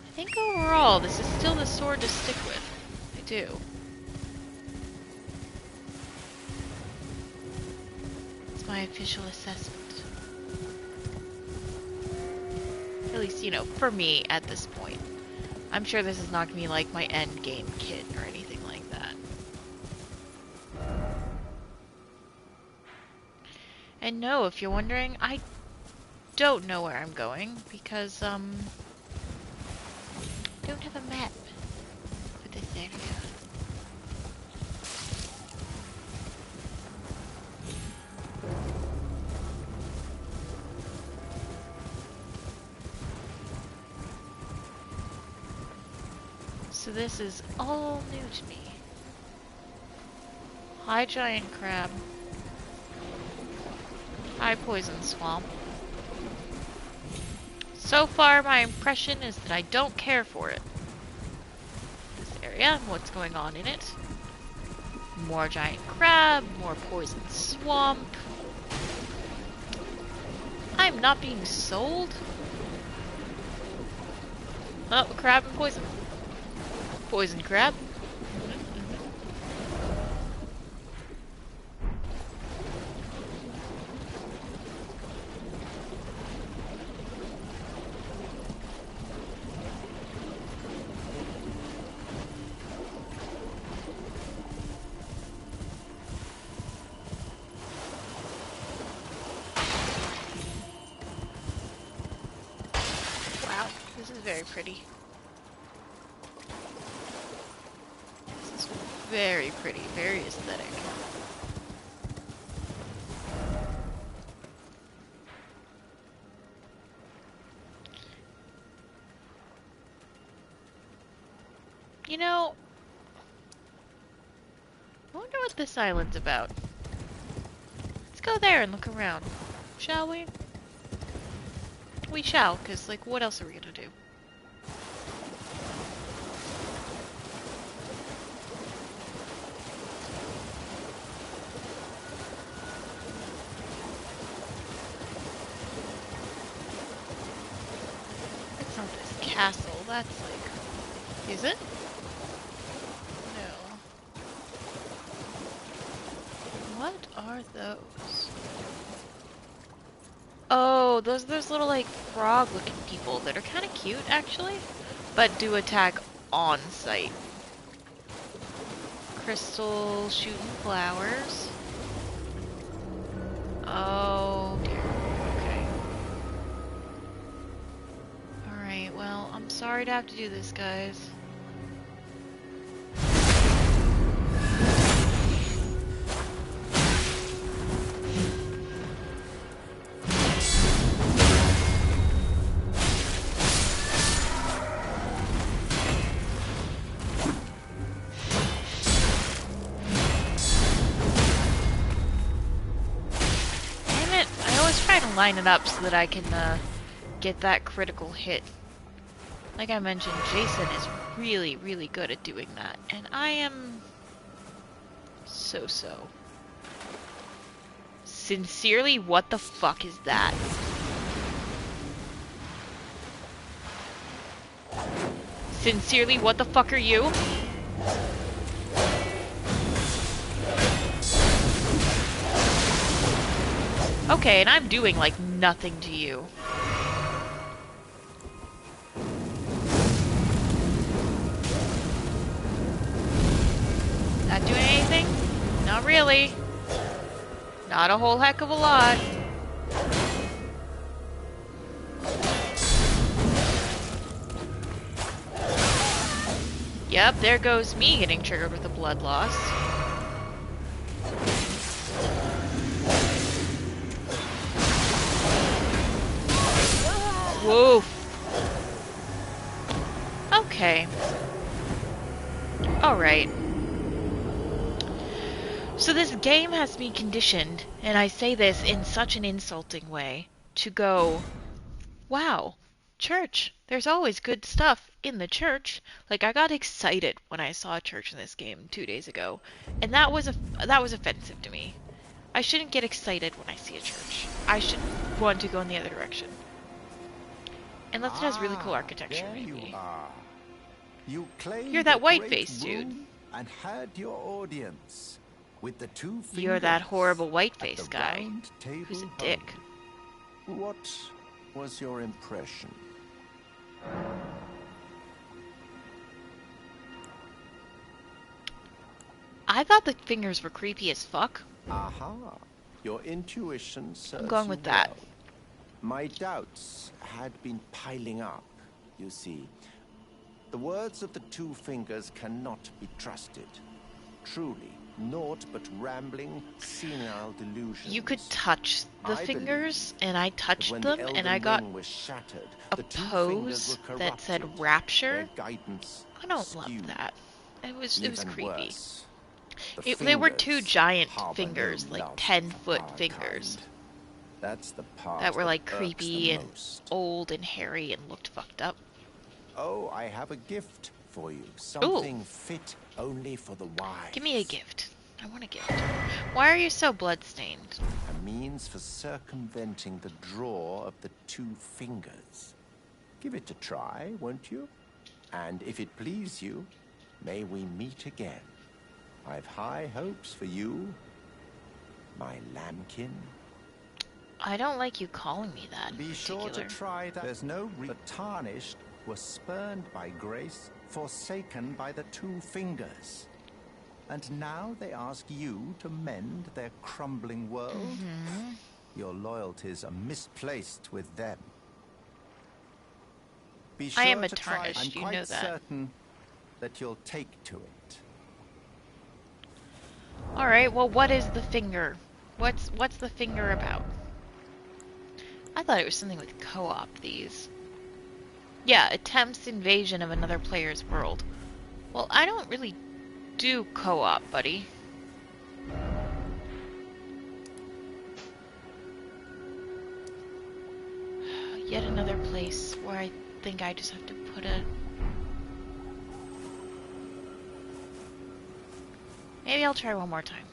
I think overall, this is still the sword to stick with. I do. It's my official assessment. At least, you know, for me at this point. I'm sure this is not going to be like my end game kit or anything like that. And no, if you're wondering, I don't know where I'm going because, don't have a map for this area. So this is all new to me. High giant crab. High poison swamp. So far, my impression is that I don't care for it. This area, what's going on in it. More giant crab, more poison swamp. I'm not being sold. Oh, crab and poison. Poison crab. Wow, this is very pretty. This is very pretty, very aesthetic. You know, I wonder what this island's about. Let's go there and look around, shall we? We shall, because, like, what else are we gonna do? It's not this castle, that's like... Is it? No. What are those? Oh, those are those little, like, frog-looking people that are kind of cute, actually, but do attack on sight. Crystal shooting flowers. Oh, dear. Okay. Alright, well, I'm sorry to have to do this, guys. Line it up so that I can get that critical hit. Like I mentioned, Jason is really, really good at doing that, and I am so-so. Sincerely, what the fuck is that? Sincerely, what the fuck are you? Okay, and I'm doing, like, nothing to you. Not doing anything? Not really. Not a whole heck of a lot. Yep, there goes me getting triggered with a blood loss. Whoa. Okay. Alright. So this game has me conditioned, and I say this in such an insulting way, to go, wow, church. There's always good stuff in the church. Like, I got excited when I saw a church in this game 2 days ago, and that was offensive to me. I shouldn't get excited when I see a church. I should want to go in the other direction. Unless it has really cool architecture, there maybe. You are. You claimed You're that a white great face dude. room and had your audience with the two fingers. You're that horrible white at face the guy round table who's a home. dick. What was your impression? I thought the fingers were creepy as fuck. Aha. Your intuition serves I'm going you with that. well. My doubts had been piling up, you see. The words of the two fingers cannot be trusted. Truly, naught but rambling, senile delusions. You could touch the I fingers, and I touched when them, the and Elden I got Ring was shattered, a the two pose fingers were that said corrupted, rapture. their guidance I don't skewed. love that. It was Even creepy. worse, They were two fingers giant harbor fingers, no like love 10-foot for our fingers, kind. That's the part that were like irks the creepy and most. old and hairy and looked fucked up. Oh, I have a gift for you. Something fit only for the wise. Give me a gift. I want a gift. Why are you so bloodstained? A means for circumventing the draw of the two fingers. Give it a try, won't you? And if it please you, may we meet again. I've high hopes for you, my lambkin. I don't like you calling me that. Be in sure particular. to try that. There's no the tarnished were spurned by grace, forsaken by the two fingers. And now they ask you to mend their crumbling world? Your loyalties are misplaced with them. Be sure I am a to try. tarnished, I'm you quite know that. certain that you'll take to it. Alright, well what is the finger? What's the finger about? I thought it was something with co-op, these. Yeah, attempts invasion of another player's world. Well, I don't really do co-op, buddy. Yet another place where I think I just have to put a... Maybe I'll try one more time.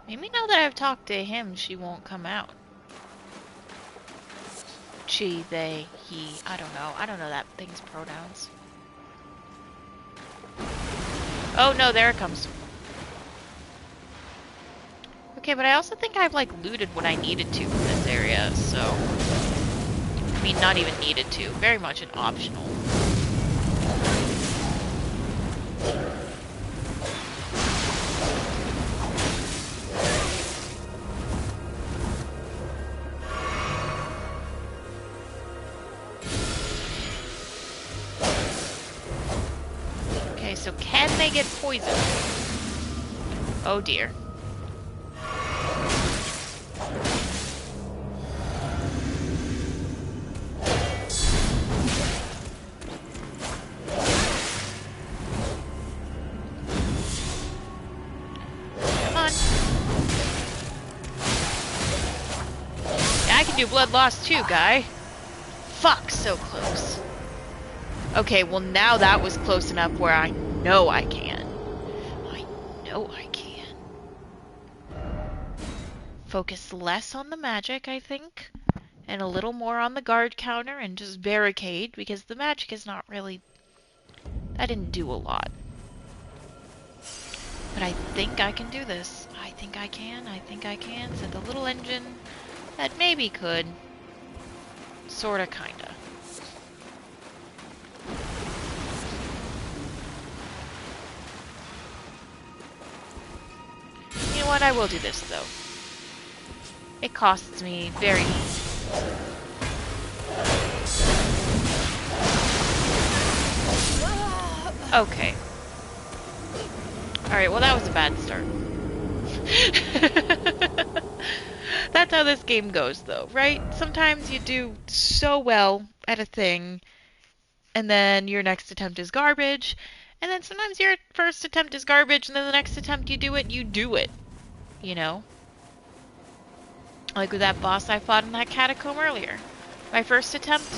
Maybe now that I've talked to him, she won't come out. She, they, he, I don't know. I don't know that thing's pronouns. Oh no, there it comes. Okay, but I also think I've like looted what I needed to from this area, so... I mean, not even needed to. Very much an optional. Okay, so can they get poisoned? Oh dear. Come on. Yeah, I can do blood loss too, guy. Fuck, so close. Okay, well now that was close enough where I know I can. I know I can. Focus less on the magic, I think, and a little more on the guard counter and just barricade, because the magic is not really... That didn't do a lot. But I think I can do this. I think I can. I think I can. Said the little engine that maybe could. Sorta, kinda. what? I will do this, though. It costs me very... Okay. Alright, well that was a bad start. That's how this game goes, though, right? Sometimes you do so well at a thing, and then your next attempt is garbage, and then sometimes your first attempt is garbage, and then the next attempt you do it. You know? Like with that boss I fought in that catacomb earlier. My first attempt,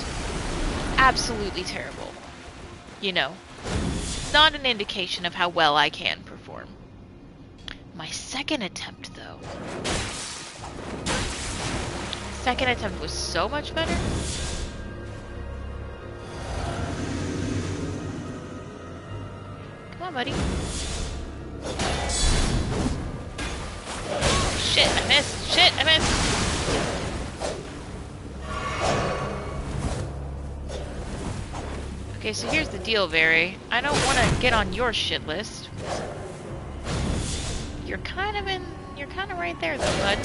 absolutely terrible. You know? Not an indication of how well I can perform. My second attempt, though. Second attempt was so much better. Come on, buddy. Shit, I missed. Shit, I missed. Okay, so here's the deal, Very. I don't want to get on your shit list. You're kind of right there, though, bud.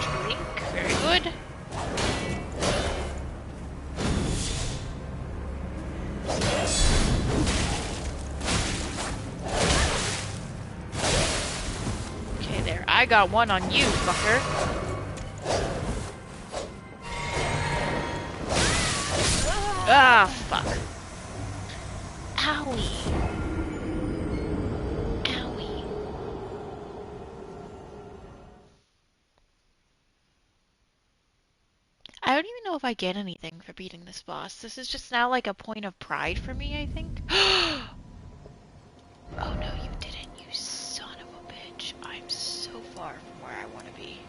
Drink, very good. Okay, there. I got one on you, fucker. Ah, fuck. Owie. Owie. I don't even know if I get anything for beating this boss. This is just now like a point of pride for me, I think. Oh no, you didn't, you son of a bitch. I'm so far from where I want to be.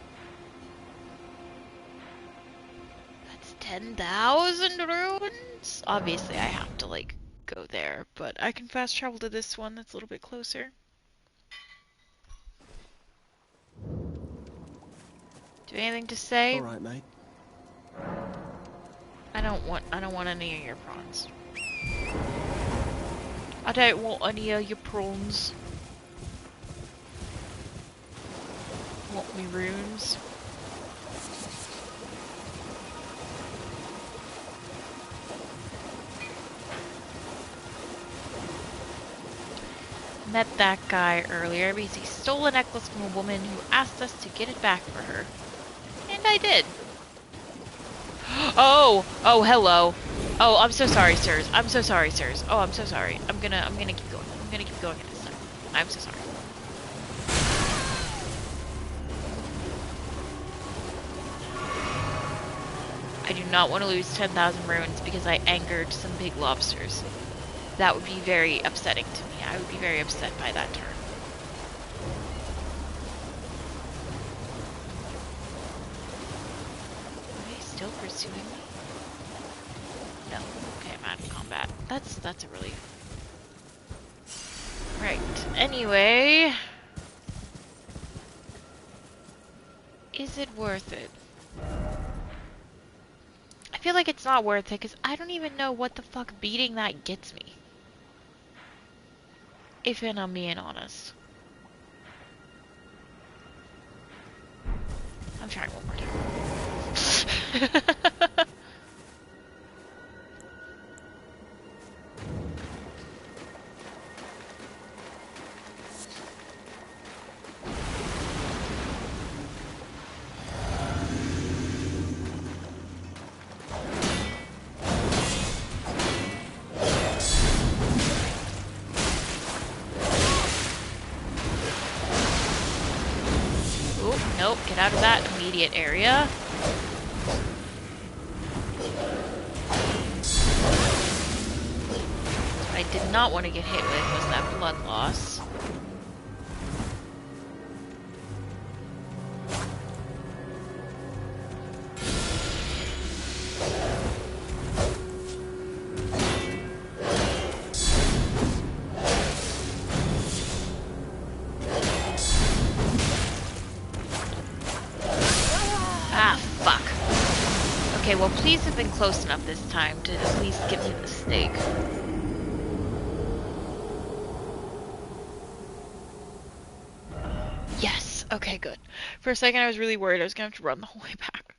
That's 10,000 runes? Obviously I have to like go there, but I can fast travel to this one that's a little bit closer. Do you have anything to say? All right, mate. I don't want any of your prawns. I don't want any of your prawns. Want me runes? Met that guy earlier because he stole a necklace from a woman who asked us to get it back for her. And I did. Oh, hello. Oh, I'm so sorry, sirs. I'm so sorry, sirs. Oh, I'm so sorry. I'm gonna keep going. I'm gonna keep going at this time. I'm so sorry. I do not want to lose 10,000 runes because I angered some big lobsters. That would be very upsetting to me. I would be very upset by that turn. Are they still pursuing me? No. Okay, I'm out of combat. That's a relief. Right. Anyway. Is it worth it? I feel like it's not worth it because I don't even know what the fuck beating that gets me. If I'm being honest. I'm trying one more time. Nope, get out of that immediate area. What I did not want to get hit with was that blood loss. Okay, well, please have been close enough this time to at least give me the steak. Yes! Okay, good. For a second, I was really worried I was gonna have to run the whole way back.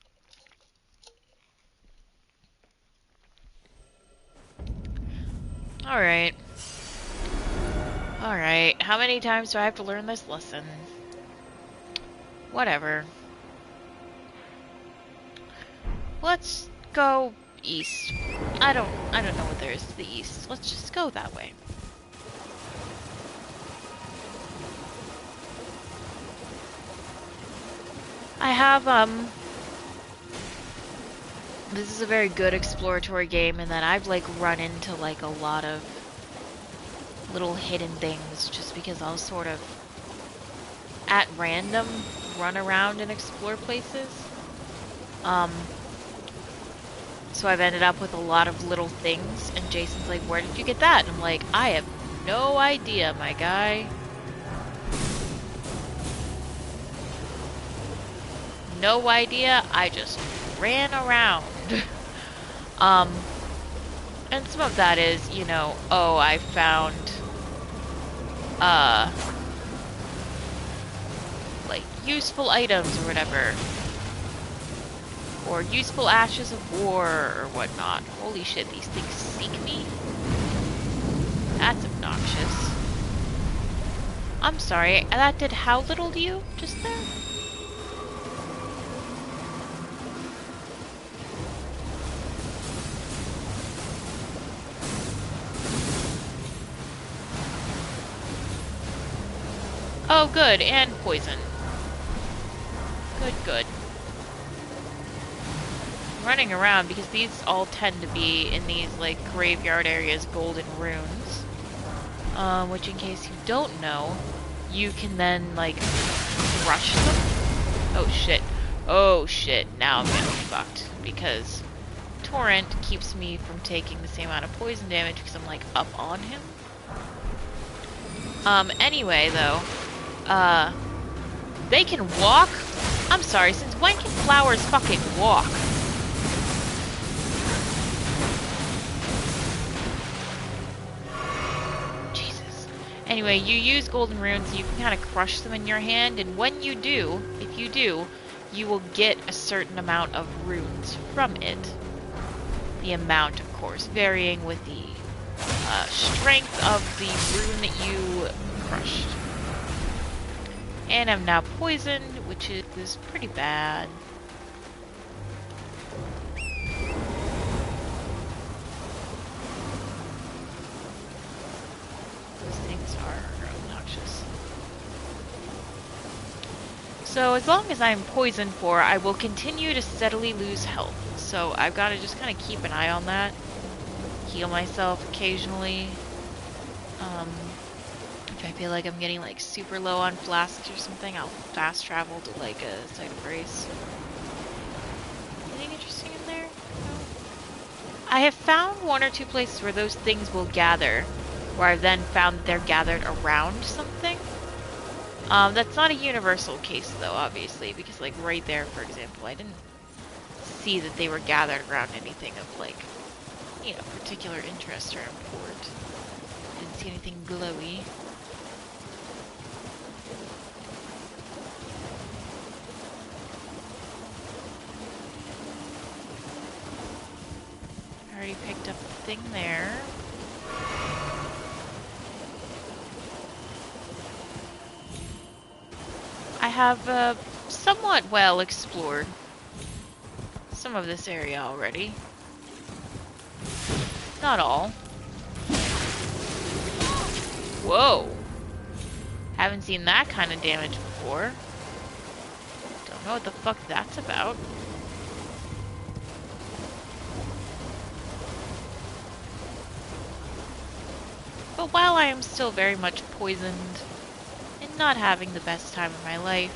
Alright. Alright, how many times do I have to learn this lesson? Whatever. Let's go east. I don't know what there is to the east. Let's just go that way. I have, this is a very good exploratory game in that I've, like, run into, like, a lot of little hidden things just because I'll sort of, at random, run around and explore places. So I've ended up with a lot of little things, and Jason's like, where did you get that? And I'm like, I have no idea, my guy. No idea, I just ran around. And some of that is, you know, oh, I found, like, useful items or whatever. Or useful ashes of war or whatnot. Holy shit, these things seek me? That's obnoxious. I'm sorry, that did how little to you just there? Oh, good, and poison. Good, good. Running around because these all tend to be in these, like, graveyard areas, golden runes. Which, in case you don't know, you can then, like, crush them. Oh shit. Oh shit, now I'm getting fucked. Because Torrent keeps me from taking the same amount of poison damage because I'm, like, up on him. Anyway, though, they can walk? I'm sorry, since when can flowers fucking walk? Jesus. Anyway, you use golden runes, you can kind of crush them in your hand, and when you do, if you do, you will get a certain amount of runes from it. The amount, of course, varying with the strength of the rune that you crushed. And I'm now poisoned, which is pretty bad. Those things are obnoxious. So as long as I'm poisoned for, I will continue to steadily lose health. So I've got to just kind of keep an eye on that. Heal myself occasionally. If I feel like I'm getting like super low on flasks or something, I'll fast travel to like a site of grace. Anything interesting in there? No. I have found one or two places where those things will gather, where I've then found that they're gathered around something. That's not a universal case though, obviously, because like right there, for example, I didn't see that they were gathered around anything of like, you know, particular interest or import. Didn't see anything glowy. Already picked up the thing there. I have somewhat well explored some of this area already. Not all. Whoa. Haven't seen that kind of damage before. Don't know what the fuck that's about. But while I am still very much poisoned and not having the best time of my life,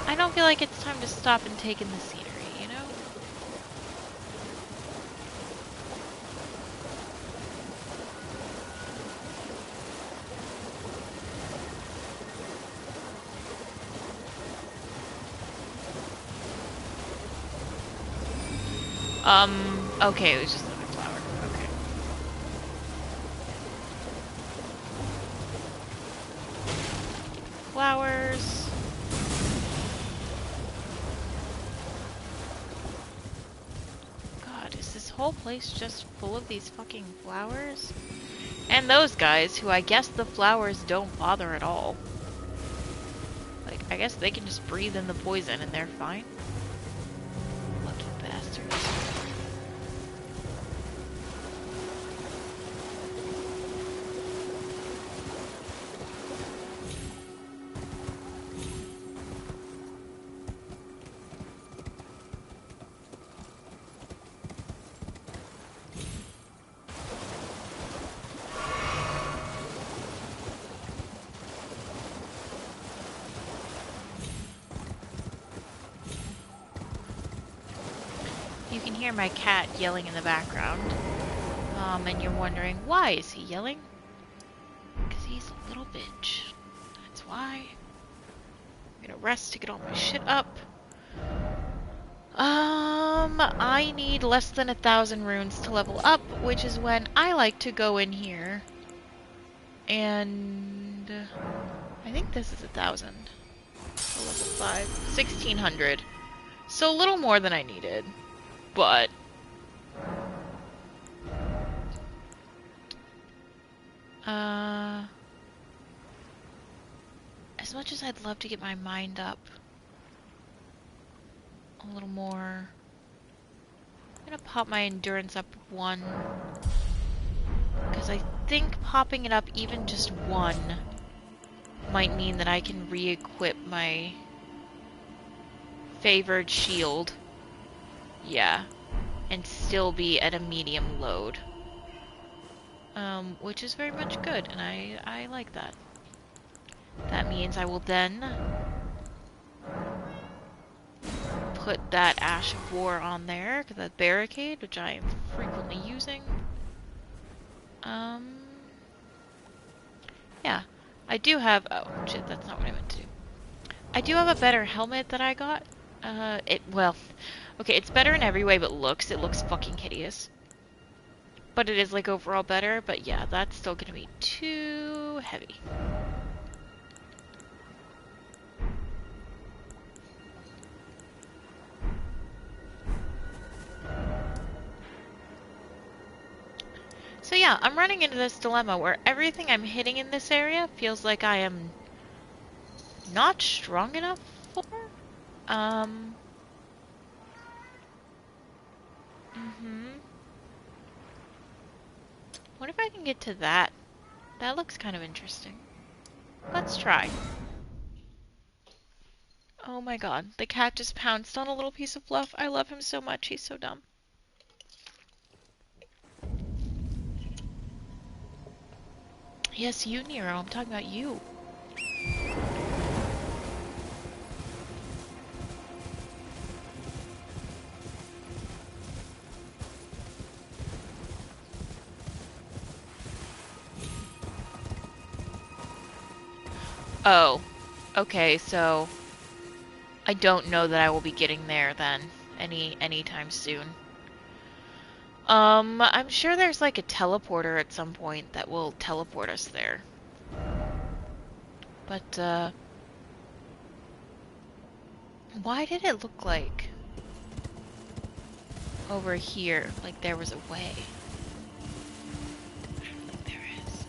I don't feel like it's time to stop and take in the scenery, you know? Okay, it was just another flower. Okay. Flowers. God, is this whole place just full of these fucking flowers? And those guys, who I guess the flowers don't bother at all. Like, I guess they can just breathe in the poison and they're fine. Lucky bastards. You can hear my cat yelling in the background. And you're wondering, why is he yelling? Because he's a little bitch. That's why. I'm gonna rest to get all my shit up. I need less than 1,000 runes to level up, which is when I like to go in here. And I think this is 1,000. So level 5. 1,600. So a little more than I needed. But as much as I'd love to get my mind up a little more, I'm gonna pop my endurance up 1. Because I think popping it up even just 1 might mean that I can re-equip my favored shield. Yeah. And still be at a medium load. Which is very much good, and I like that. That means I will then put that Ash of War on there, that barricade, which I am frequently using. Yeah. I do have, oh, shit, that's not what I meant to do. I do have a better helmet that I got. Well, okay, it's better in every way but looks. It looks fucking hideous. But it is, like, overall better, but yeah, that's still gonna be too heavy. So yeah, I'm running into this dilemma where everything I'm hitting in this area feels like I am not strong enough for. Um. What if I can get to that? That looks kind of interesting. Let's try. Oh my god, the cat just pounced on a little piece of fluff. I love him so much, he's so dumb. Yes, you, Nero, I'm talking about you. Oh, okay, so I don't know that I will be getting there then anytime soon. I'm sure there's like a teleporter at some point that will teleport us there. But, why did it look like over here, like there was a way? I don't think there is.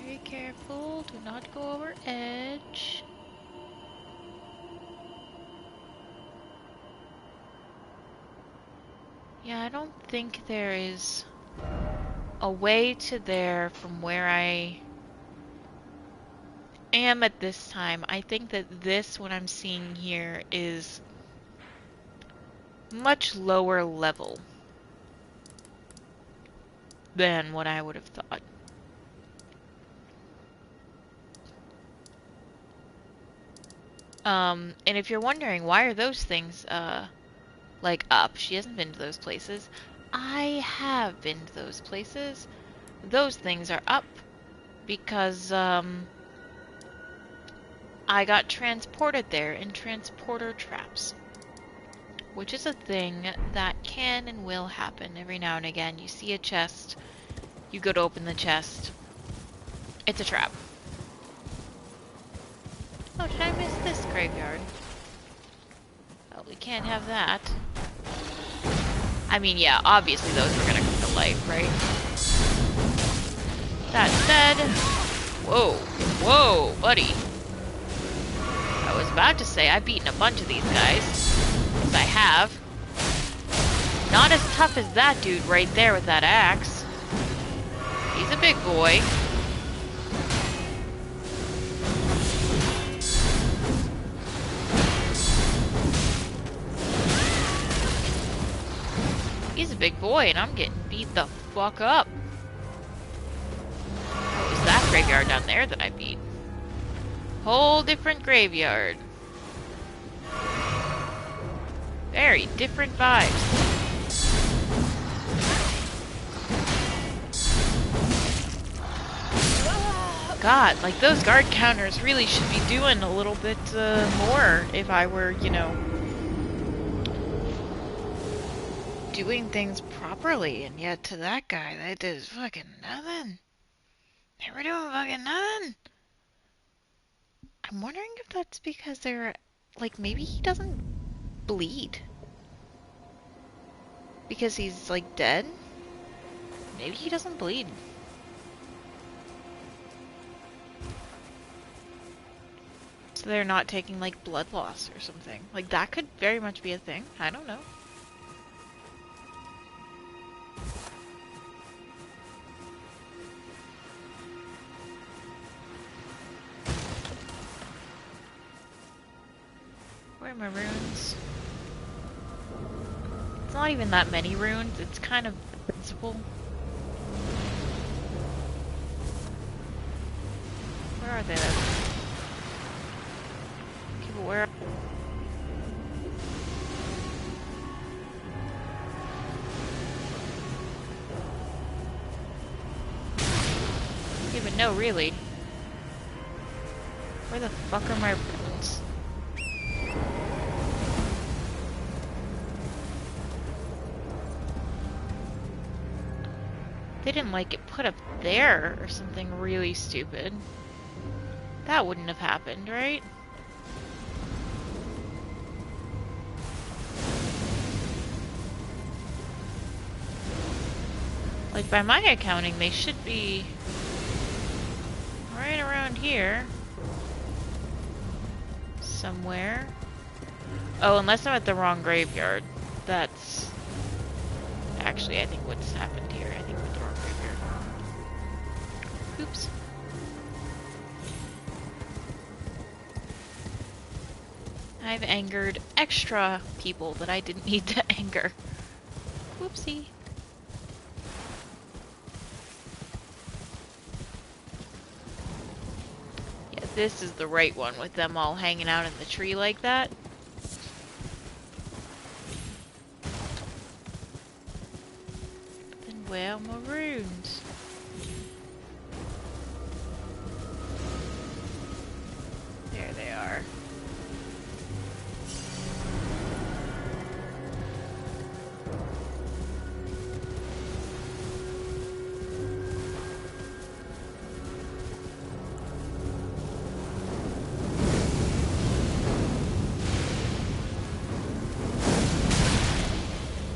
Very careful, do not go over edge. Yeah, I don't think there is a way to there from where I am at this time. I think that this, what I'm seeing here, is much lower level than what I would have thought. And if you're wondering, why are those things, like up? She hasn't been to those places. I have been to those places. Those things are up because, I got transported there in transporter traps. which is a thing that can and will happen every now and again. You see a chest, you go to open the chest, it's a trap. Oh, did I miss this graveyard? Well, we can't have that. I mean, yeah, obviously those are gonna come to life, right? That said... Whoa. Whoa, buddy. I was about to say I've beaten a bunch of these guys. Yes, I have. Not as tough as that dude right there with that axe. He's a big boy. He's a big boy, and I'm getting beat the fuck up. What was that graveyard down there that I beat? Whole different graveyard. Very different vibes. God, like those guard counters really should be doing a little bit more if I were, you know, doing things properly, and yet to that guy, they did fucking nothing. They were doing fucking nothing. I'm wondering if that's because they're, like, maybe he doesn't bleed. Because he's, like, dead? Maybe he doesn't bleed. So they're not taking, like, blood loss or something. Like, that could very much be a thing. I don't know. Where are my runes? It's not even that many runes, it's kind of the principle. Where are they though? Okay, but where? Okay, but no, really. Where the fuck are my runes? They didn't like it put up there or something really stupid. That wouldn't have happened, right? Like, by my accounting, they should be right around here. Somewhere. Oh, unless I'm at the wrong graveyard. That's... Actually, I think what's happened here. I think I'm at the wrong graveyard. Oops. I've angered extra people that I didn't need to anger. Whoopsie. Yeah, this is the right one with them all hanging out in the tree like that. Then where are my runes? There they are.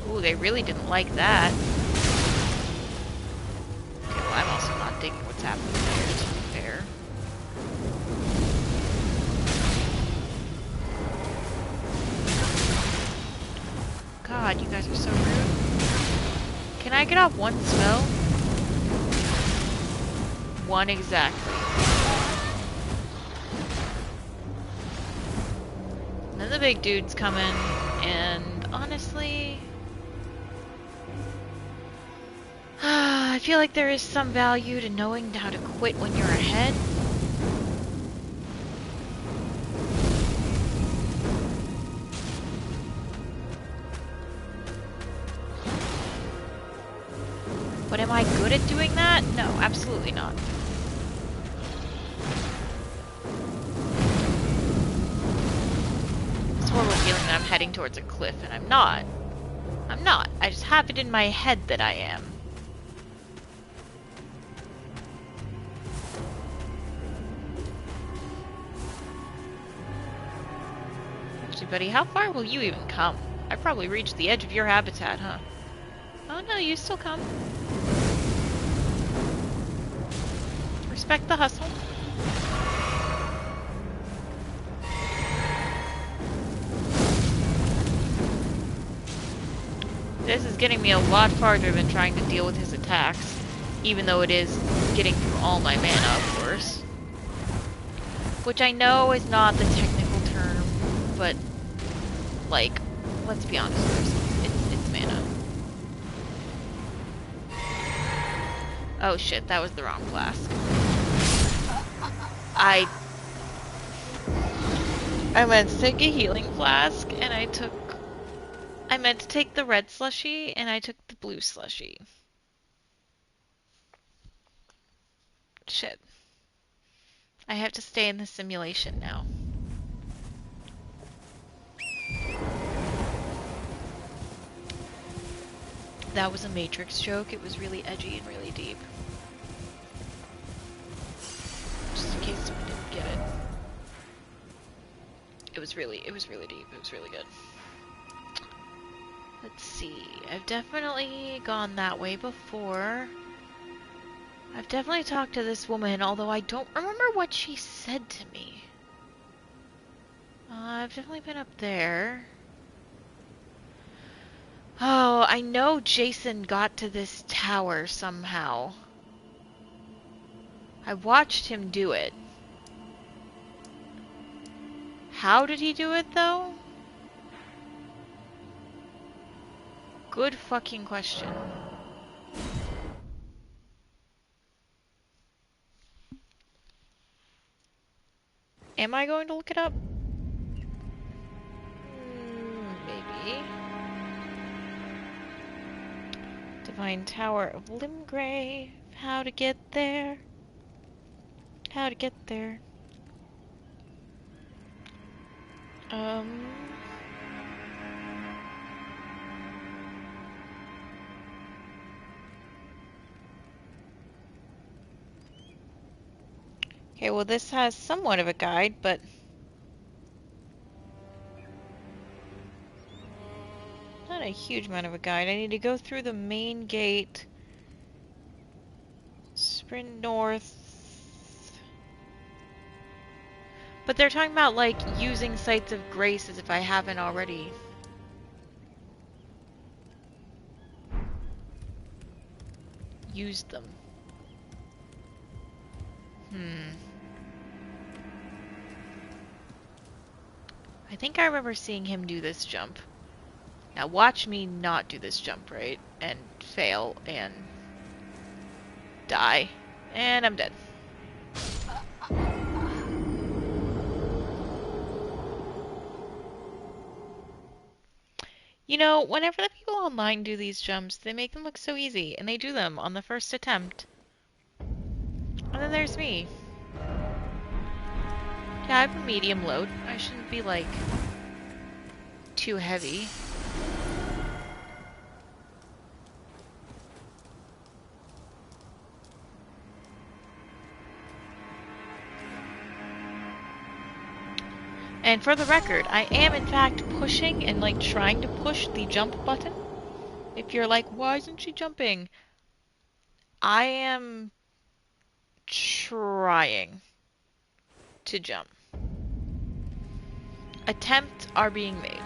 Ooh, they really didn't like that. Okay, well, I'm also not digging what's happening there, to be fair. God, you guys are so rude. Can I get off one spell? One exactly. And then the big dude's coming, and honestly... I feel like there is some value to knowing how to quit when you're ahead. But am I good at doing that? No, absolutely not. That's horrible feeling that I'm heading towards a cliff, and I'm not. I'm not. I just have it in my head that I am. Actually, buddy, how far will you even come? I've probably reached the edge of your habitat, huh? Oh no, you still come. Respect the hustle. This is getting me a lot farther than trying to deal with his attacks, even though it is getting through all my mana, of course. Which I know is not the technical term, but, like, let's be honest, it's mana. Oh shit, that was the wrong flask. I meant to take a healing flask, and I meant to take the red slushy, and I took the blue slushy. Shit. I have to stay in the simulation now. That was a Matrix joke. It was really edgy and really deep. Just in case someone didn't get it. It was really deep. It was really good. Let's see. I've definitely gone that way before. I've definitely talked to this woman, although I don't remember what she said to me. I've definitely been up there. Oh, I know Jason got to this tower somehow. I watched him do it. How did he do it, though? Good fucking question. Am I going to look it up? Maybe. Divine Tower of Limgrave. How to get there. How to get there. Okay, well this has somewhat of a guide, but not a huge amount of a guide. I need to go through the main gate, sprint north. But they're talking about, like, using Sites of Grace as if I haven't already. Used them. I think I remember seeing him do this jump. Now watch me not do this jump right, and fail, and die. And I'm dead. You know, whenever the people online do these jumps, they make them look so easy, and they do them on the first attempt. And then there's me. Yeah, I have a medium load. I shouldn't be, like, too heavy. And for the record, I am in fact pushing and, like, trying to push the jump button. If you're like, why isn't she jumping? I am trying to jump. Attempts are being made.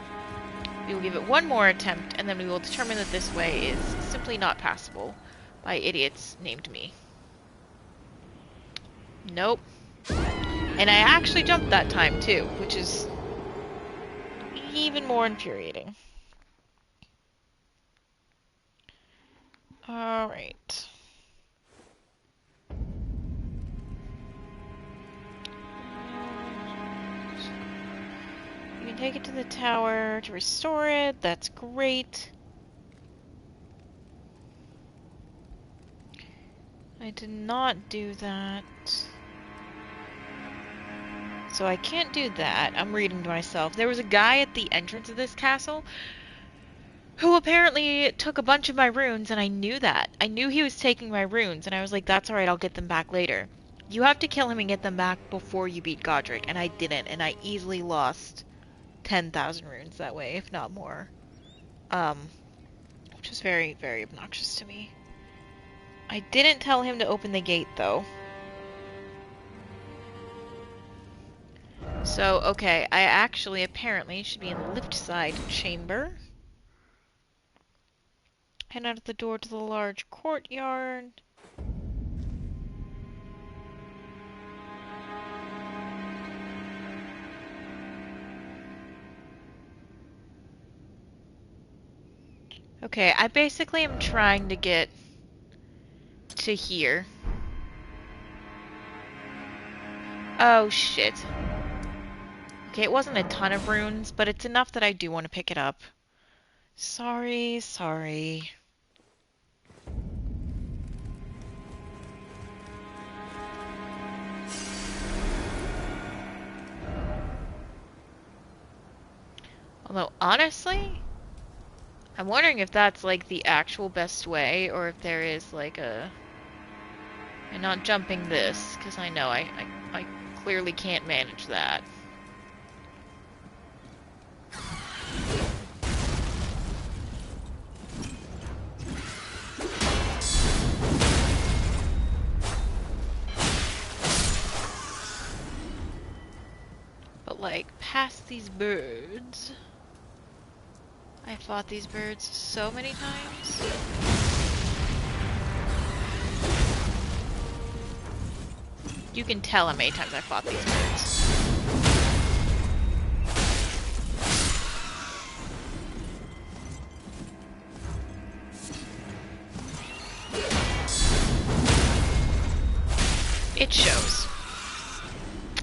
We will give it one more attempt, and then we will determine that this way is simply not passable by idiots named me. Nope. And I actually jumped that time, too, which is even more infuriating. Alright. You can take it to the tower to restore it. That's great. I did not do that. So I can't do that. I'm reading to myself. There was a guy at the entrance of this castle who apparently took a bunch of my runes, and I knew that. I knew he was taking my runes, and I was like, that's alright, I'll get them back later. You have to kill him and get them back before you beat Godric, and I didn't, and I easily lost 10,000 runes that way, if not more. Which was very, very obnoxious to me. I didn't tell him to open the gate, though. So, okay, I actually apparently should be in the lift side chamber. Head out of the door to the large courtyard. Okay, I basically am trying to get to here. Oh, shit. Okay, it wasn't a ton of runes, but it's enough that I do want to pick it up. Sorry, sorry. Although, honestly, I'm wondering if that's, like, the actual best way, or if there is, like, a... I'm not jumping this, because I know I clearly can't manage that. But, like, past these birds... I fought these birds so many times. You can tell how many times I fought these birds. It shows.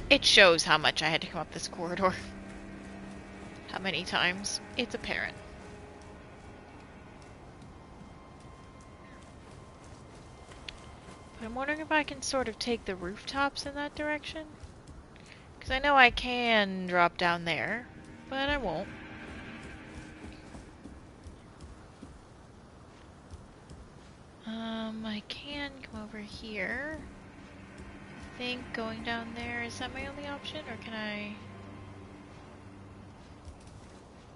It shows how much I had to come up this corridor. How many times. It's apparent. But I'm wondering if I can sort of take the rooftops in that direction. Because I know I can drop down there, but I won't. I can come over here. I think going down there, is that my only option, or can I...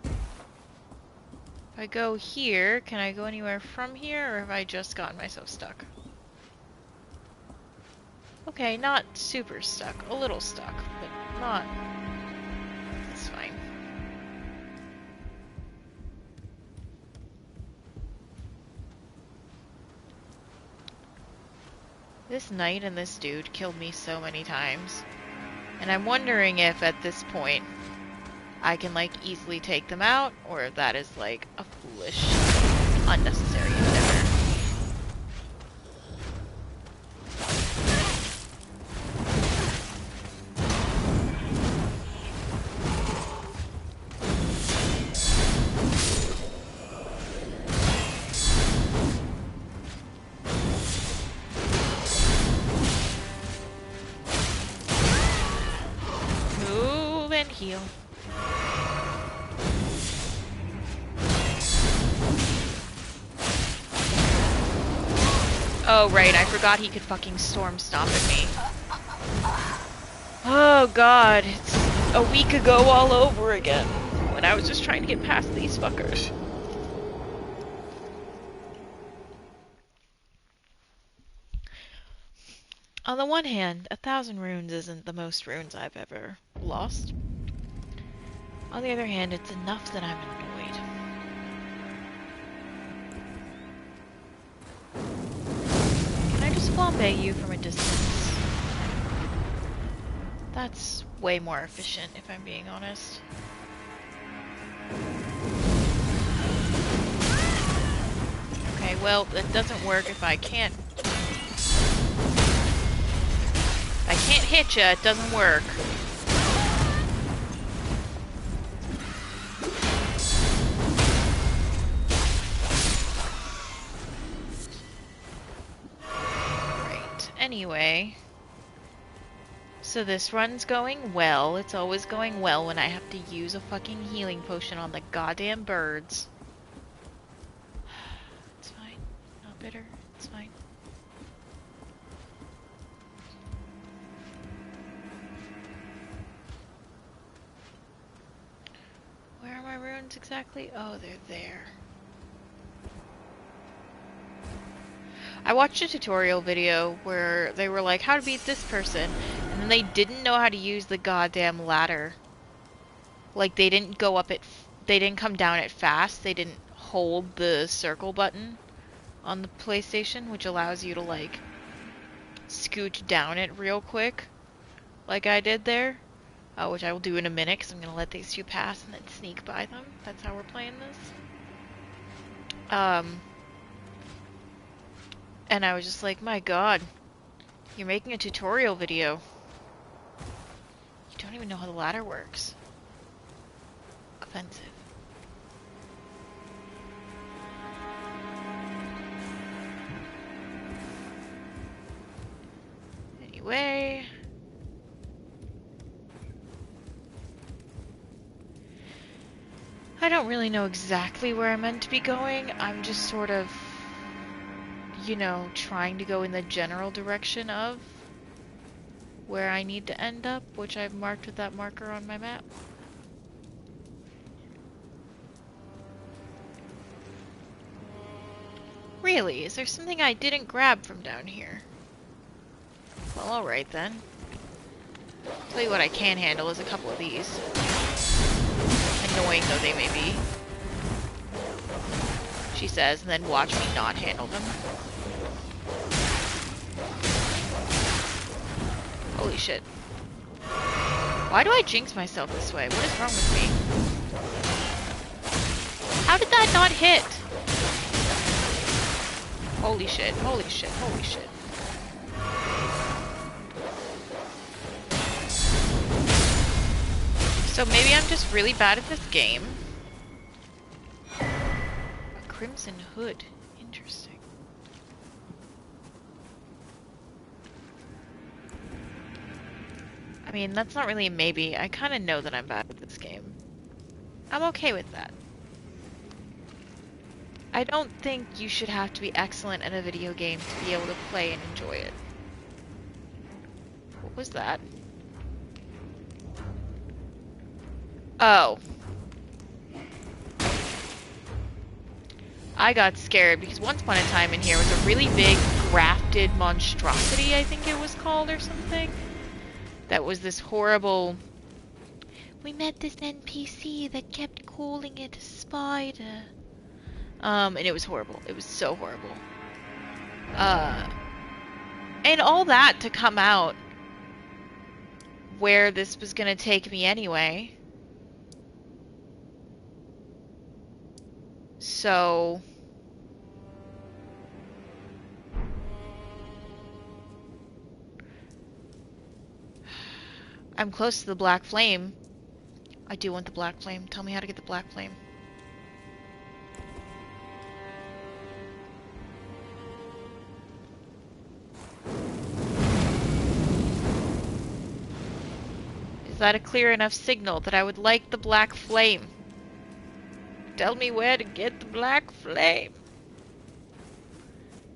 If I go here, can I go anywhere from here, or have I just gotten myself stuck? Okay, not super stuck. A little stuck, but not... It's fine. This knight and this dude killed me so many times. And I'm wondering if at this point I can like easily take them out, or if that is like a foolish, unnecessary endeavor. Move and heal. Oh, right, I forgot he could fucking storm stomp at me. Oh god, it's a week ago all over again, when I was just trying to get past these fuckers. On the one hand, 1,000 runes isn't the most runes I've ever lost. On the other hand, it's enough that I'm annoyed. Can I just flambe you from a distance? That's way more efficient, if I'm being honest. Okay, well, that doesn't work if I can't... If I can't hit ya, it doesn't work. Anyway, So this run's going well. It's always going well when I have to use a fucking healing potion on the goddamn birds. It's fine. Not bitter. It's fine. Where are my runes exactly? Oh, they're there. I watched a tutorial video where they were like, how to beat this person, and then they didn't know how to use the goddamn ladder. Like, they didn't go up it, they didn't come down it fast, they didn't hold the circle button on the PlayStation, which allows you to, like, scoot down it real quick, like I did there. Which I will do in a minute, because I'm going to let these two pass and then sneak by them. That's how we're playing this. And I was just like, my god, you're making a tutorial video. You don't even know how the ladder works. Offensive. Anyway. I don't really know exactly where I'm meant to be going. I'm just sort of, you know, trying to go in the general direction of where I need to end up, which I've marked with that marker on my map. Really? Is there something I didn't grab from down here? Well, alright then. Tell you what I can handle is a couple of these. Annoying though they may be. She says, and then watch me not handle them. Holy shit. Why do I jinx myself this way? What is wrong with me? How did that not hit? Holy shit, holy shit, holy shit. So maybe I'm just really bad at this game. A crimson hood. Interesting. I mean, that's not really a maybe. I kind of know that I'm bad at this game. I'm okay with that. I don't think you should have to be excellent at a video game to be able to play and enjoy it. What was that? Oh. I got scared because once upon a time in here was a really big grafted monstrosity, I think it was called or something. That was this horrible... We met this NPC that kept calling it a spider. And it was horrible. It was so horrible. And all that to come out where this was gonna take me anyway. So... I'm close to the black flame. I do want the black flame. Tell me how to get the black flame. Is that a clear enough signal that I would like the black flame? Tell me where to get the black flame.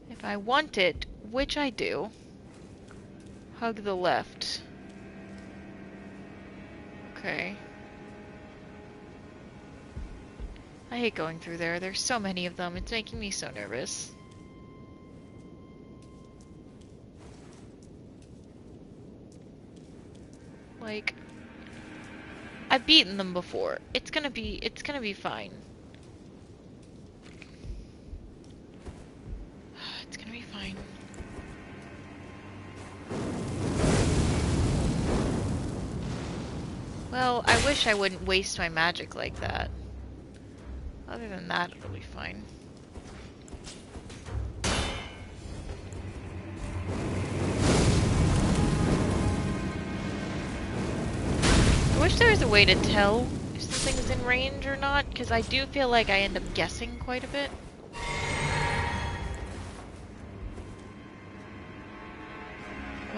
If I want it, which I do, hug the left. Okay. I hate going through there. There's so many of them. It's making me so nervous. Like, I've beaten them before. It's gonna be fine. It's gonna be fine. Well, I wish I wouldn't waste my magic like that. Other than that, it'll be fine. I wish there was a way to tell if something's in range or not, because I do feel like I end up guessing quite a bit.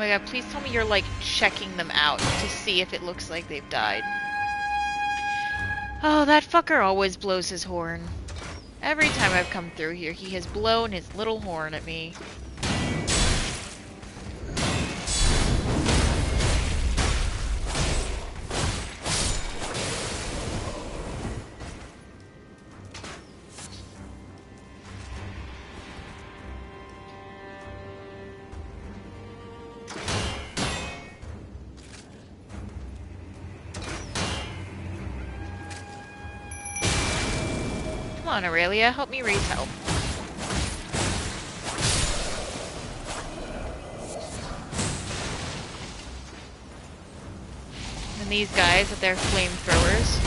my god, please tell me you're like checking them out to see if it looks like they've died. Oh, that fucker always blows his horn. Every time I've come through here, he has blown his little horn at me. Come on, Aurelia, help me raise help. And these guys with their flamethrowers.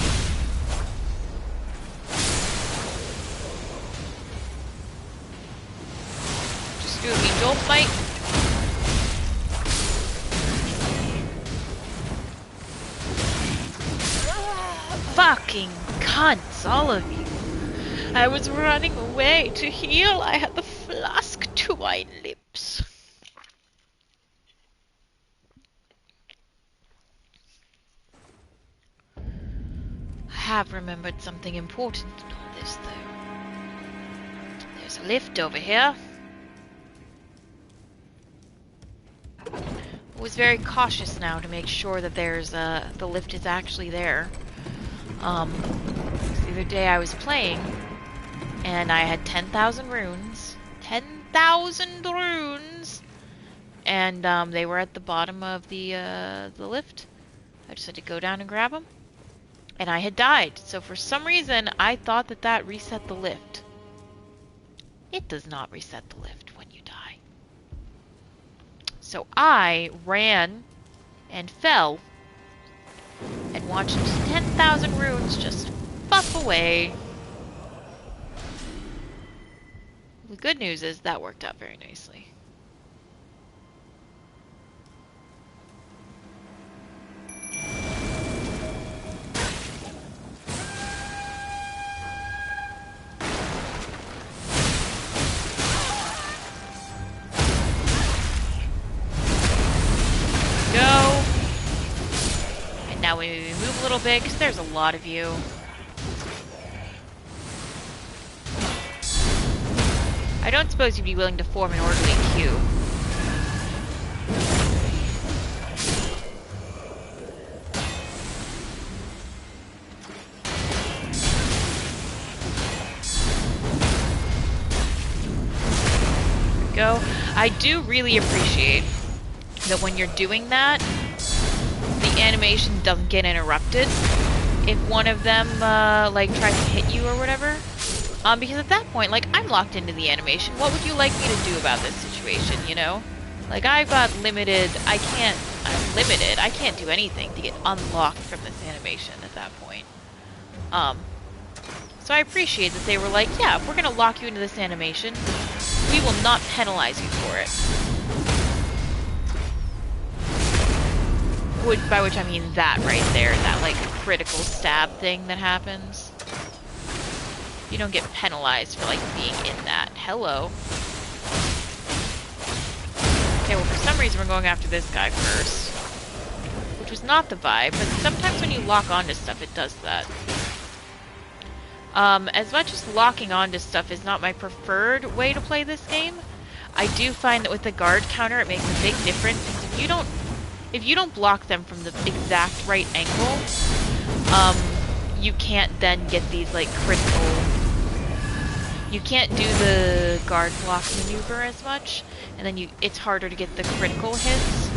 Just do me jolt fight. Fucking cunts, all of you. I was running away to heal. I had the flask to my lips. I have remembered something important in all this, though. There's a lift over here. I was very cautious now to make sure that there's the lift is actually there. The other day I was playing, and I had 10,000 runes. 10,000 runes! And they were at the bottom of the lift. I just had to go down and grab them. And I had died. So for some reason, I thought that that reset the lift. It does not reset the lift when you die. So I ran and fell and watched 10,000 runes just buff away. The good news is that worked out very nicely. Go. And now we move a little bit because there's a lot of you. I don't suppose you'd be willing to form an orderly queue. There we go. I do really appreciate that when you're doing that, the animation doesn't get interrupted if one of them like tries to hit you or whatever. Because at that point, like, I'm locked into the animation. What would you like me to do about this situation, you know? Like, I've got limited, I'm limited. I can't do anything to get unlocked from this animation at that point. So I appreciate that they were like, yeah, if we're gonna lock you into this animation, we will not penalize you for it. By which I mean that right there, that, like, critical stab thing that happens. You don't get penalized for, like, being in that. Hello. Okay, well, for some reason we're going after this guy first. Which was not the vibe, but sometimes when you lock onto stuff, it does that. As much as locking onto stuff is not my preferred way to play this game, I do find that with the guard counter, it makes a big difference, because if you don't block them from the exact right angle, you can't then get these, like, critical... You can't do the guard block maneuver as much, and then it's harder to get the critical hits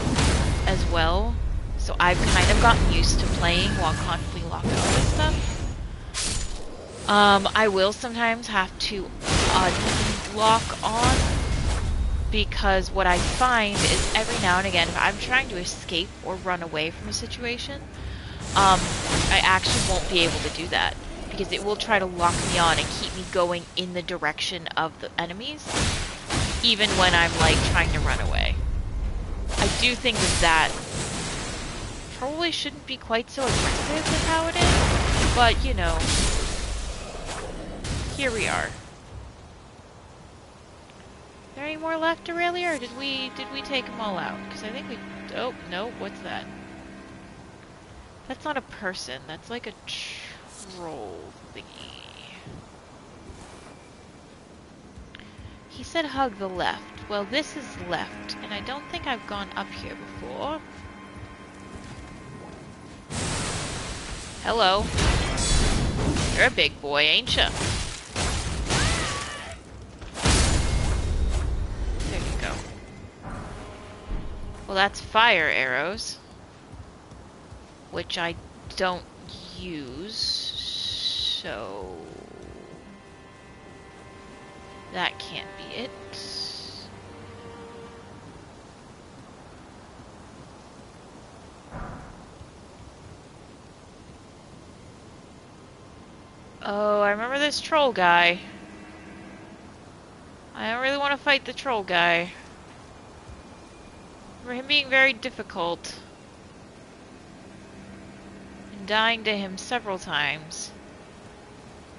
as well. So I've kind of gotten used to playing while constantly locking all this stuff. I will sometimes have to unlock on, because what I find is every now and again, if I'm trying to escape or run away from a situation, I actually won't be able to do that, because it will try to lock me on and keep me going in the direction of the enemies, even when I'm, like, trying to run away. I do think that probably shouldn't be quite so aggressive with how it is, but, you know, here we are. there any more left, Aurelia, or did we take them all out? Because I think we... Oh, no, what's that? That's not a person. That's like a troll thingy. He said hug the left. Well, this is left, and I don't think I've gone up here before. Hello. You're a big boy, ain't ya? There you go. Well, that's fire arrows, which I don't use, so that can't be it. Oh, I remember this troll guy. I don't really want to fight the troll guy. For him being very difficult. And dying to him several times.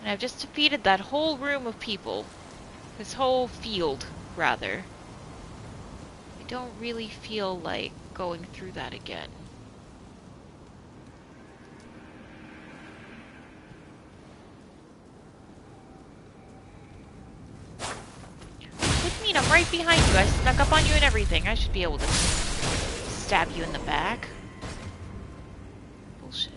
And I've just defeated that whole room of people. This whole field, rather. I don't really feel like going through that again. What do you mean? I'm right behind you. I snuck up on you and everything. I should be able to stab you in the back. Bullshit.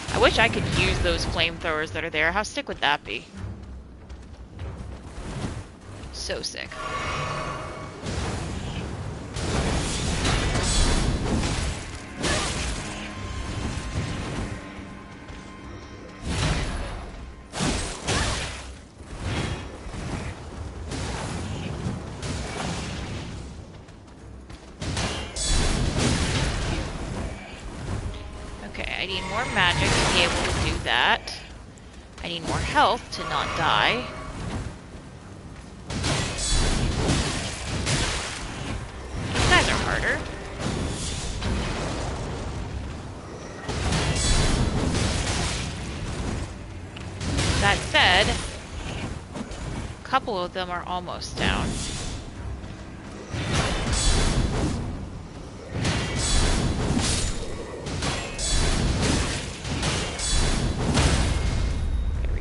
I wish I could use those flamethrowers that are there. How sick would that be? So sick. I need more magic to be able to do that. I need more health to not die. These guys are harder. That said, a couple of them are almost down.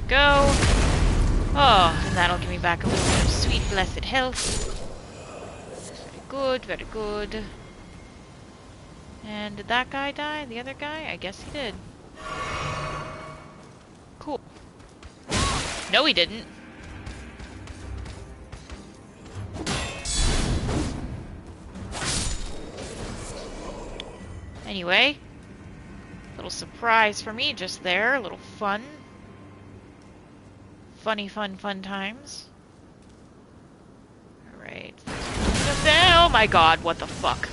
Go. Oh, and that'll give me back a little bit of sweet, blessed health. Very good, very good. And did that guy die? The other guy? I guess he did. Cool. No, he didn't. Anyway, little surprise for me just there. A little fun. Funny, fun times. Alright. Oh my god, what the fuck?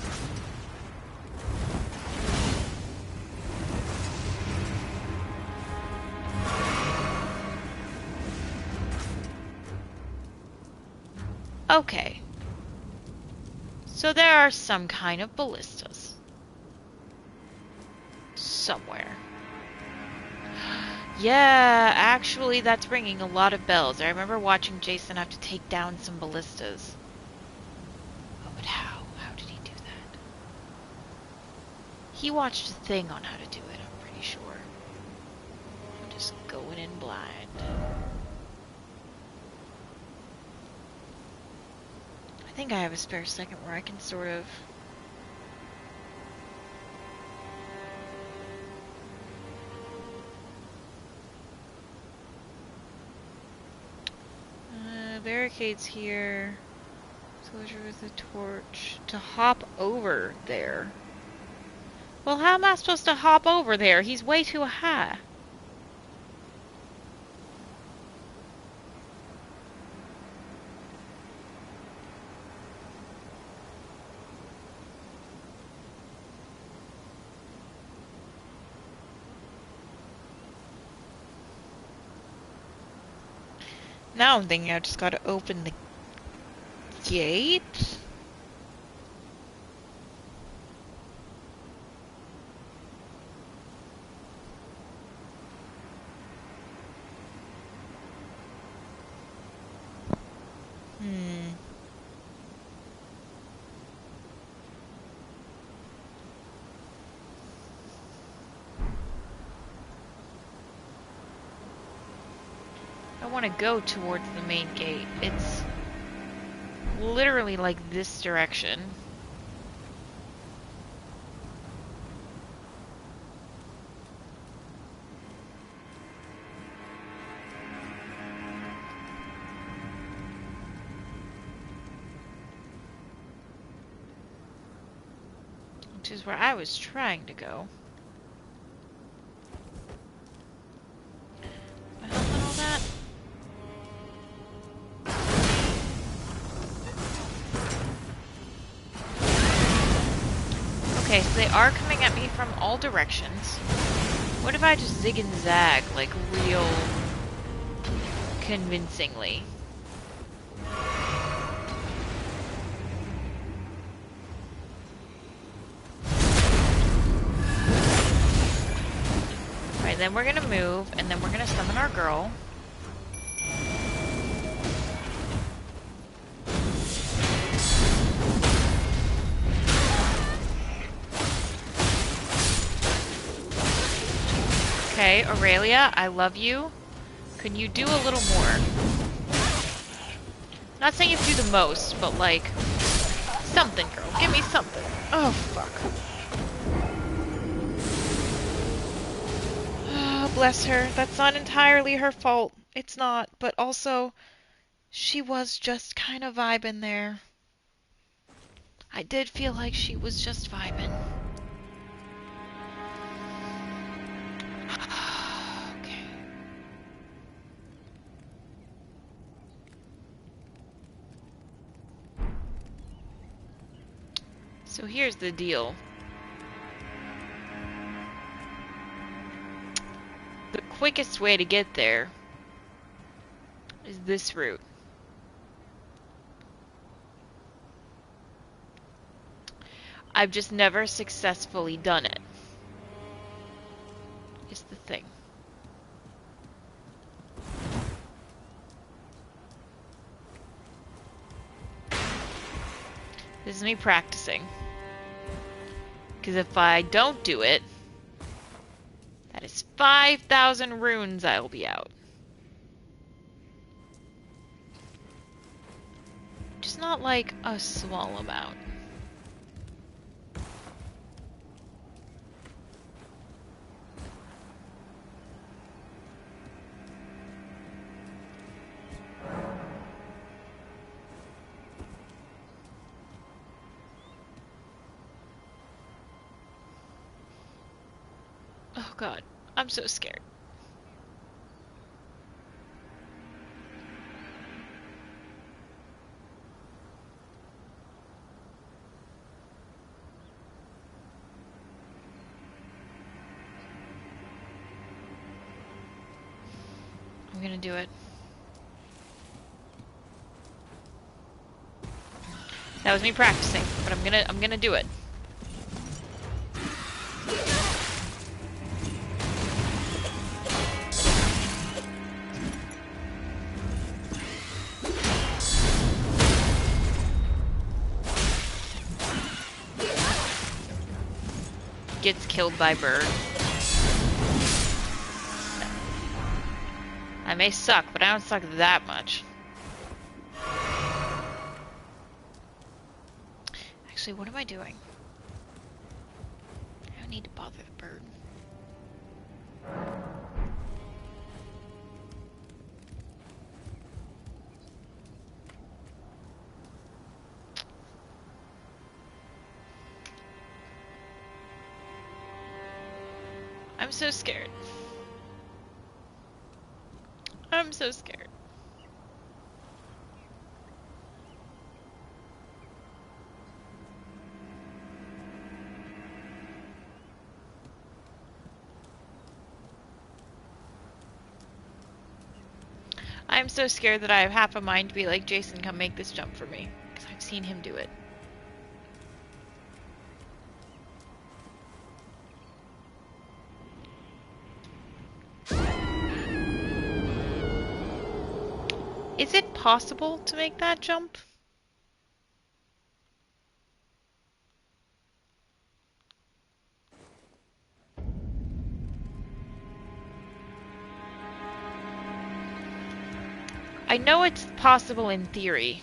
Okay. So there are some kind of ballistas. Somewhere. Yeah, actually, that's ringing a lot of bells. I remember watching Jason have to take down some ballistas. Oh, but how? How did he do that? He watched a thing on how to do it, I'm pretty sure. I'm just going in blind. I think I have a spare second where I can sort of... barricades here. Soldier with a torch. To hop over there. Well, how am I supposed to hop over there? He's way too high. Now I'm thinking I just gotta open the gate? want to go towards the main gate. It's literally like this direction. Which is where I was trying to go. My health and all that. Okay, so they are coming at me from all directions. What if I just zig and zag, like, real convincingly? Alright, then we're gonna move, and then we're gonna summon our girl. Okay, Aurelia, I love you. Can you do a little more? Not saying you have to do the most, but like, something, girl. Give me something. Oh, fuck. Oh, bless her. That's not entirely her fault. It's not, but also, she was just kind of vibing there. I did feel like she was just vibing. Okay. So here's the deal. The quickest way to get there is this route. I've just never successfully done it. Is the thing. This is me practicing. Because if I don't do it, that is 5,000 runes I'll be out. Just not like a small amount. Oh god, I'm so scared. I'm gonna do it. That was me practicing, but I'm gonna do it. Gets killed by bird. I may suck, but I don't suck that much. Actually, what am I doing? I don't need to bother the bird. I'm so scared. I'm so scared. I'm so scared that I have half a mind to be like, Jason, come make this jump for me. Because I've seen him do it. Is it possible to make that jump? I know it's possible in theory.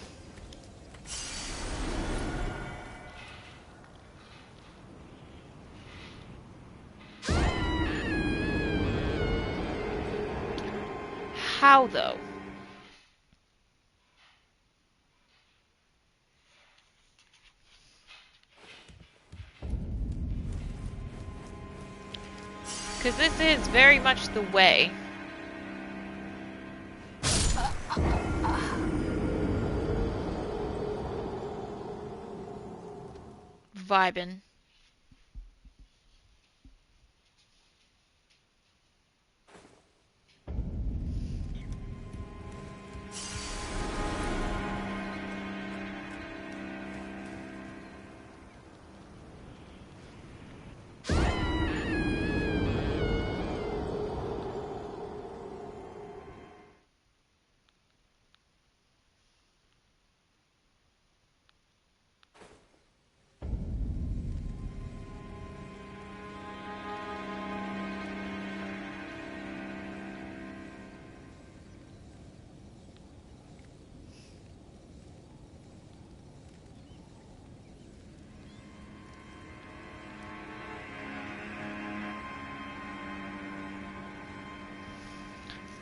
How, though? Because this is very much the way. Vibin'.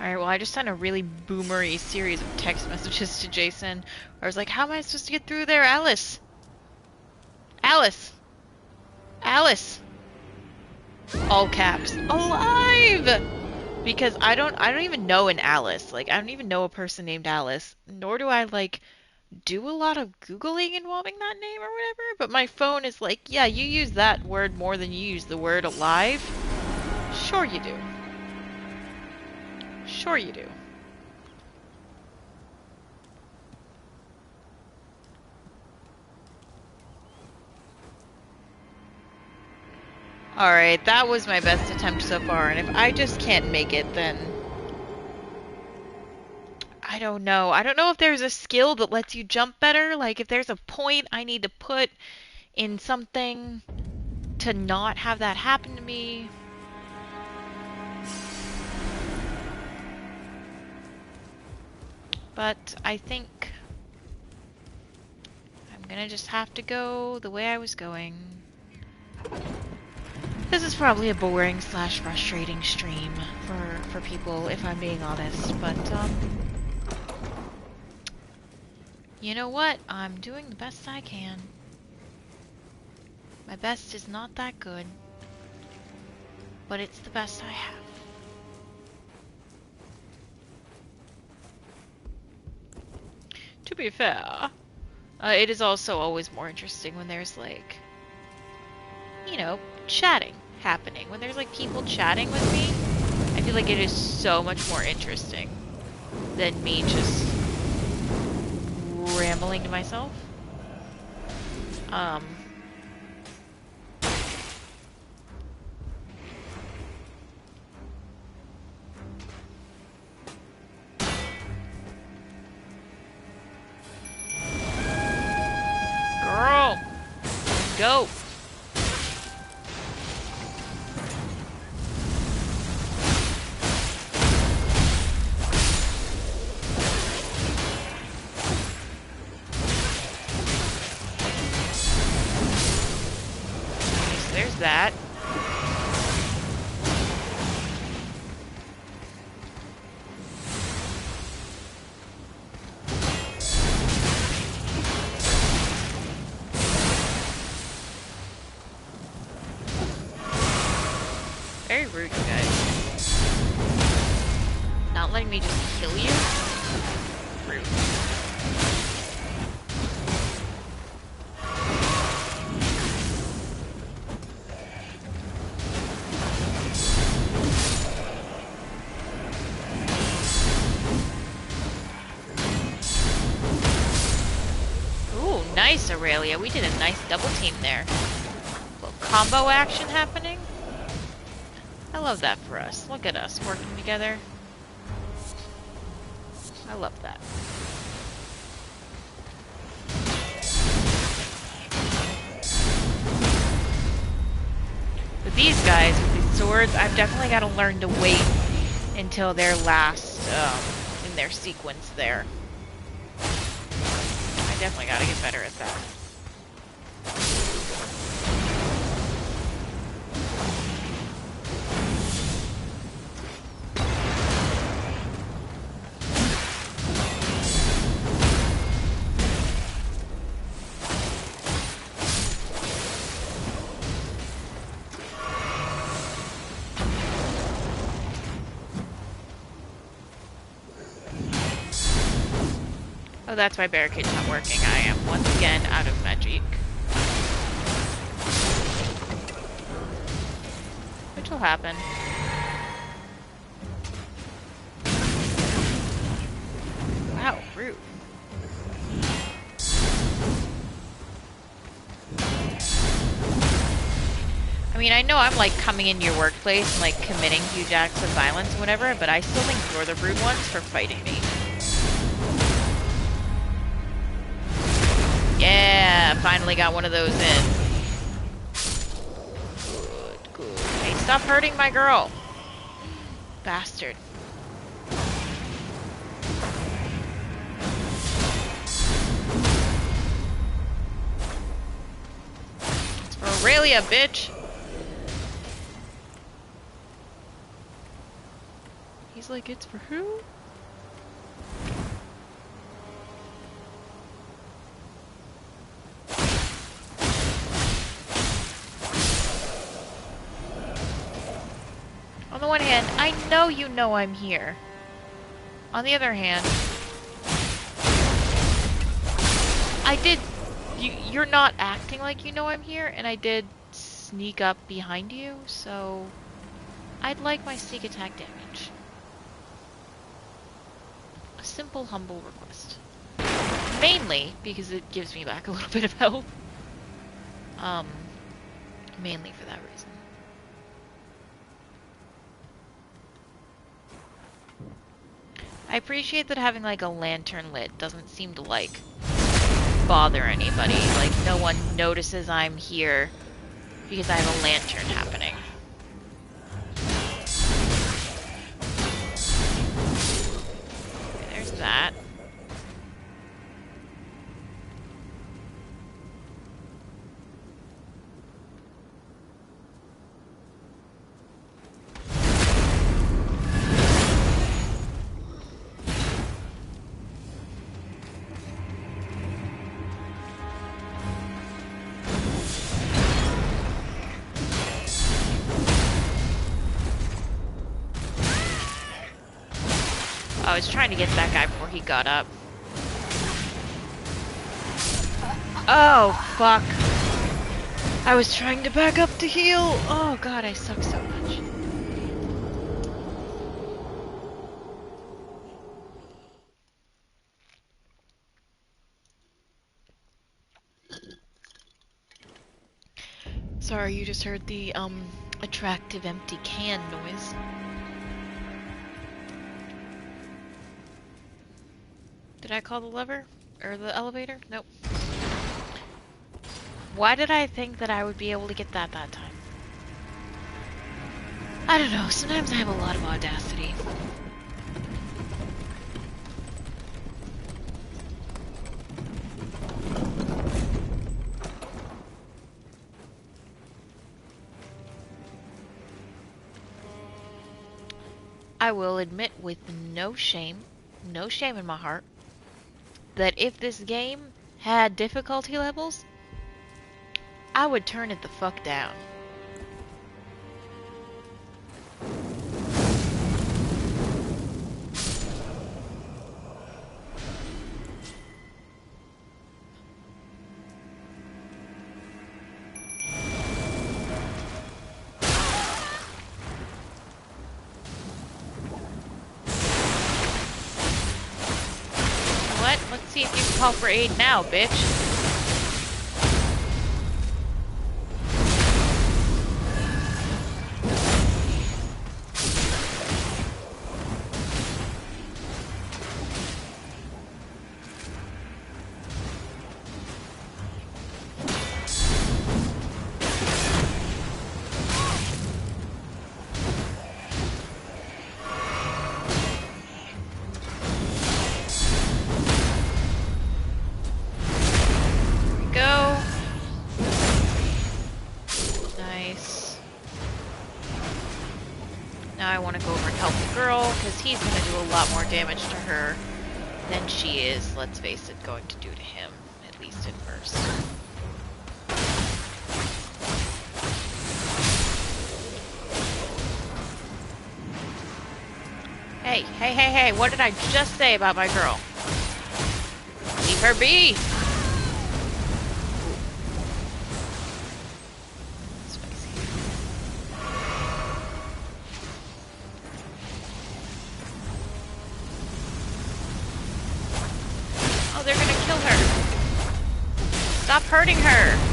Alright, well, I just sent a really boomery series of text messages to Jason where I was like, how am I supposed to get through there, Alice? Alice! Alice! All caps. Alive! Because I don't even know an Alice. Like, I don't even know a person named Alice. Nor do I, like, do a lot of Googling involving that name or whatever. But my phone is like, yeah, you use that word more than you use the word alive. Sure you do. Sure you do. Alright, that was my best attempt so far, and if I just can't make it, then... I don't know. I don't know if there's a skill that lets you jump better, like if there's a point I need to put in something to not have that happen to me. But I think I'm gonna just have to go the way I was going. This is probably a boring / frustrating stream for people, if I'm being honest, but you know what? I'm doing the best I can. My best is not that good, but it's the best I have. To be fair, it is also always more interesting when there's like, you know, chatting happening. When there's like people chatting with me, I feel like it is so much more interesting than me just rambling to myself. Girl, go. There's that. Very rude, you guys. Not letting me just kill you? Rude. Nice, Aurelia. We did a nice double team there. Little combo action happening. I love that for us. Look at us working together. I love that. With these guys, with these swords, I've definitely got to learn to wait until their last in their sequence there. I definitely gotta get better at that. Oh, that's why barricade's not working. I am once again out of magic. Which will happen. Wow, rude. I mean, I know I'm like coming into your workplace and like committing huge acts of violence and whatever, but I still think you're the rude ones for fighting me. Yeah, finally got one of those in. Good, good. Hey, stop hurting my girl. Bastard. It's for Aurelia, bitch. He's like, it's for who? On the one hand, I know you know I'm here. On the other hand, I did... You're not acting like you know I'm here, and I did sneak up behind you, so... I'd like my sneak attack damage. A simple, humble request. Mainly because it gives me back a little bit of health. Mainly for that reason. I appreciate that having like a lantern lit doesn't seem to like bother anybody. Like no one notices I'm here because I have a lantern happening. Okay, there's that. I was trying to get to that guy before he got up. Oh, fuck. I was trying to back up to heal. Oh, God, I suck so much. Sorry, you just heard the, attractive empty can noise. Did I call the lever? Or the elevator? Nope. Why did I think that I would be able to get that time? I don't know, sometimes I have a lot of audacity. I will admit with no shame in my heart, that if this game had difficulty levels, I would turn it the fuck down. What? Let's see if you can call for aid now, bitch. he's gonna do a lot more damage to her than she is, let's face it, going to do to him, at least at first. Hey, hey, hey, hey, what did I just say about my girl? Leave her be! Spicy. Oh, they're gonna kill her. Stop hurting her!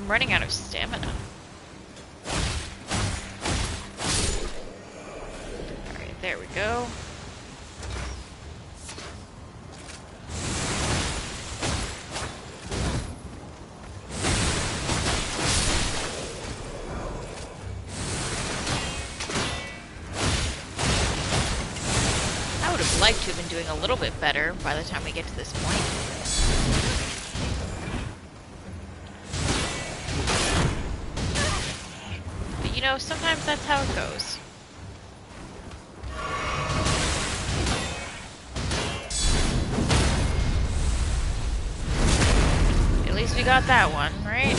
Running out of stamina. Alright, there we go. I would have liked to have been doing a little bit better by the time we get to this point. You know, sometimes that's how it goes. At least we got that one, right?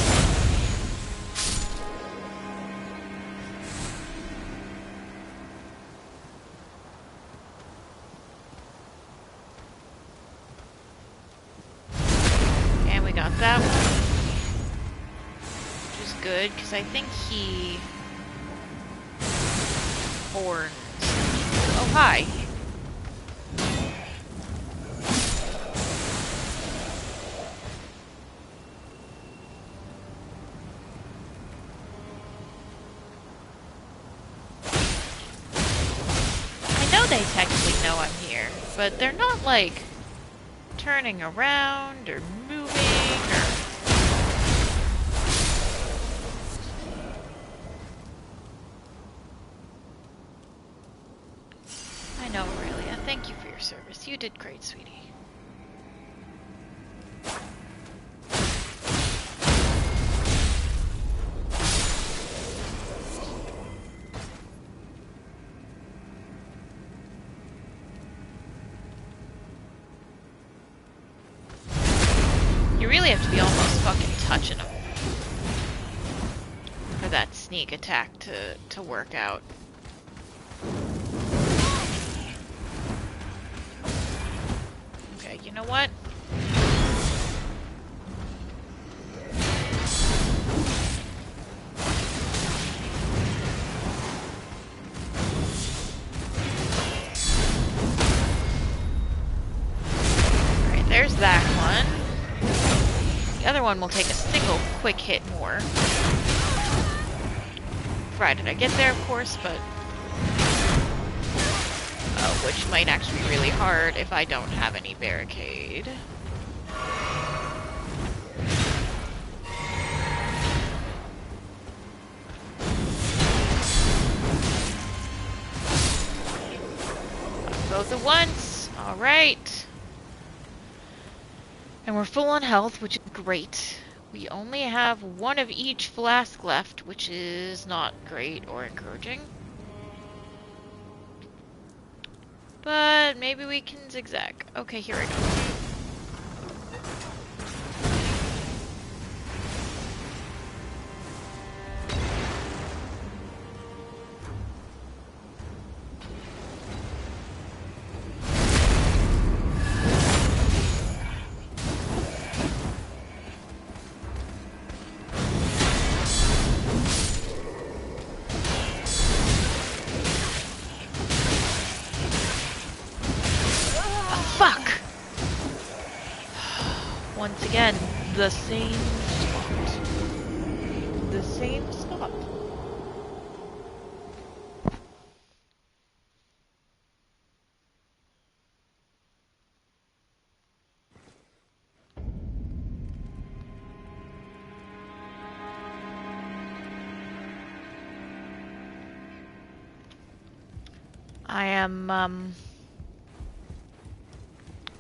And we got that one. Which is good, because I think he... horns. Oh, hi. I know they technically know I'm here, but they're not, like, turning around or moving or... I know, Aurelia. Thank you for your service. You did great, sweetie. You really have to be almost fucking touching them for that sneak attack to work out. Okay, you know what? Alright, there's that one. The other one will take a single quick hit more. Provided I get there, of course, but... which might actually be really hard if I don't have any barricade. Both at once. Alright. And we're full on health, which is great. We only have one of each flask left, which is not great or encouraging. But maybe we can zigzag. Okay, here we go. Once again, the same spot. The same spot. I am,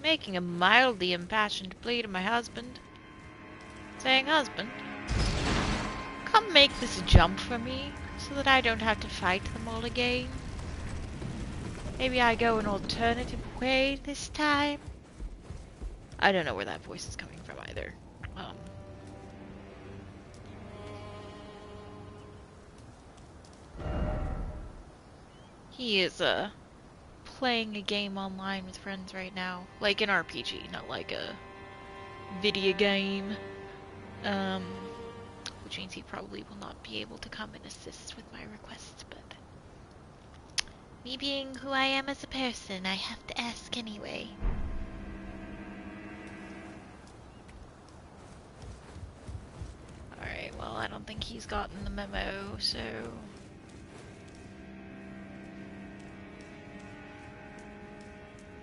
making a mildly impassioned plea to my husband, saying, "Husband, come make this jump for me, so that I don't have to fight them all again. Maybe I go an alternative way this time." I don't know where that voice is coming from either. He is, playing a game online with friends right now. Like an RPG, not like a video game. Um, which means he probably will not be able to come and assist with my request, but me being who I am as a person, I have to ask anyway. Alright, well, I don't think he's gotten the memo, so...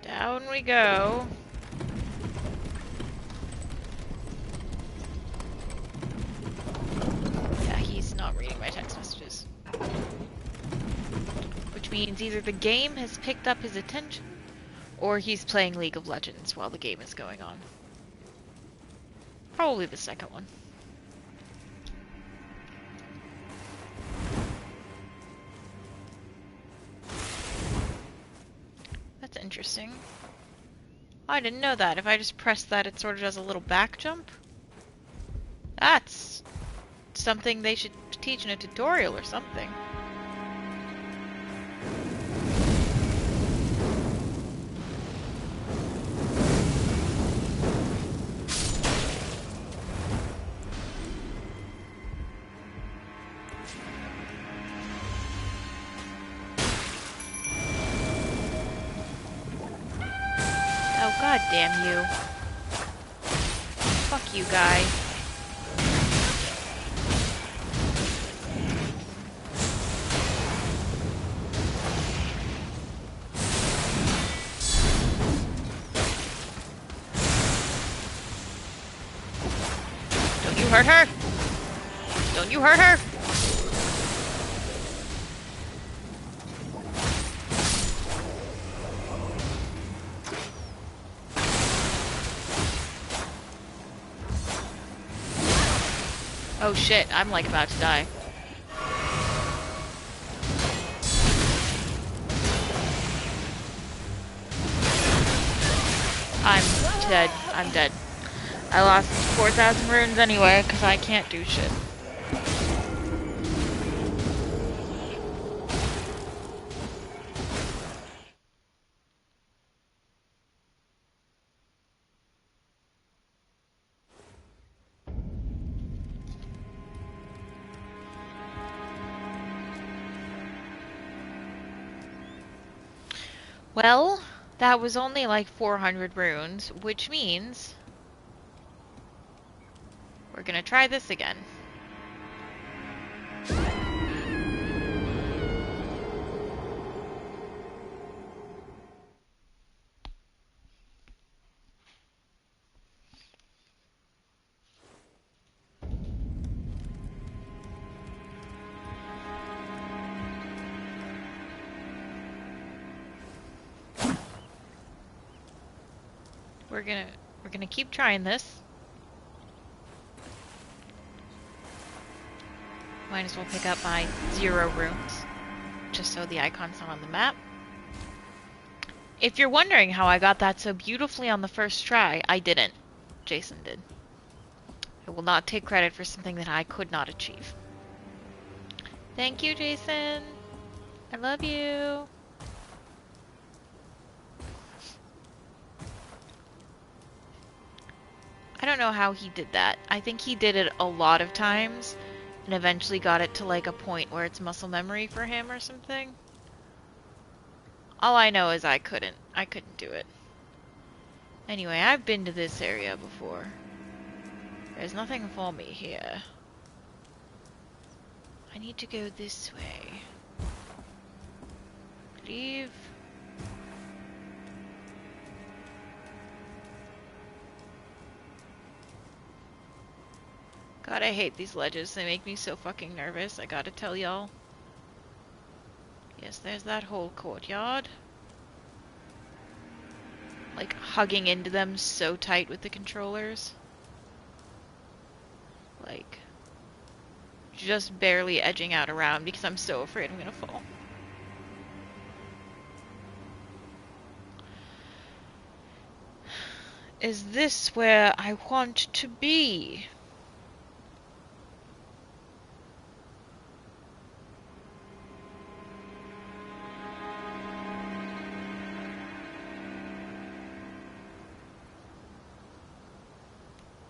down we go. Yeah, he's not reading my text messages. Which means either the game has picked up his attention, or he's playing League of Legends while the game is going on. Probably the second one. That's interesting. Oh, I didn't know that. If I just press that, it sort of does a little back jump. That's something they should teach in a tutorial or something. Oh, god damn you. Fuck you, guy. Don't you hurt her! Don't you hurt her! Oh shit, I'm like about to die. I'm dead. I'm dead. I lost 4,000 runes anyway, because I can't do shit. Well, that was only like 400 runes, which means we're gonna try this again. We're gonna keep trying this. Might as well pick up my 0 runes, just so the icon's not on the map. If you're wondering how I got that so beautifully on the first try, I didn't. Jason did. I will not take credit for something that I could not achieve. Thank you, Jason. I love you. I don't know how he did that. I think he did it a lot of times and eventually got it to like a point where it's muscle memory for him or something. All I know is I couldn't do it. Anyway, I've been to this area before. There's nothing for me here. I need to go this way. Leave. God, I hate these ledges. They make me so fucking nervous, I gotta tell y'all. Yes, there's that whole courtyard. Like, hugging into them so tight with the controllers. Like, just barely edging out around because I'm so afraid I'm gonna fall. Is this where I want to be?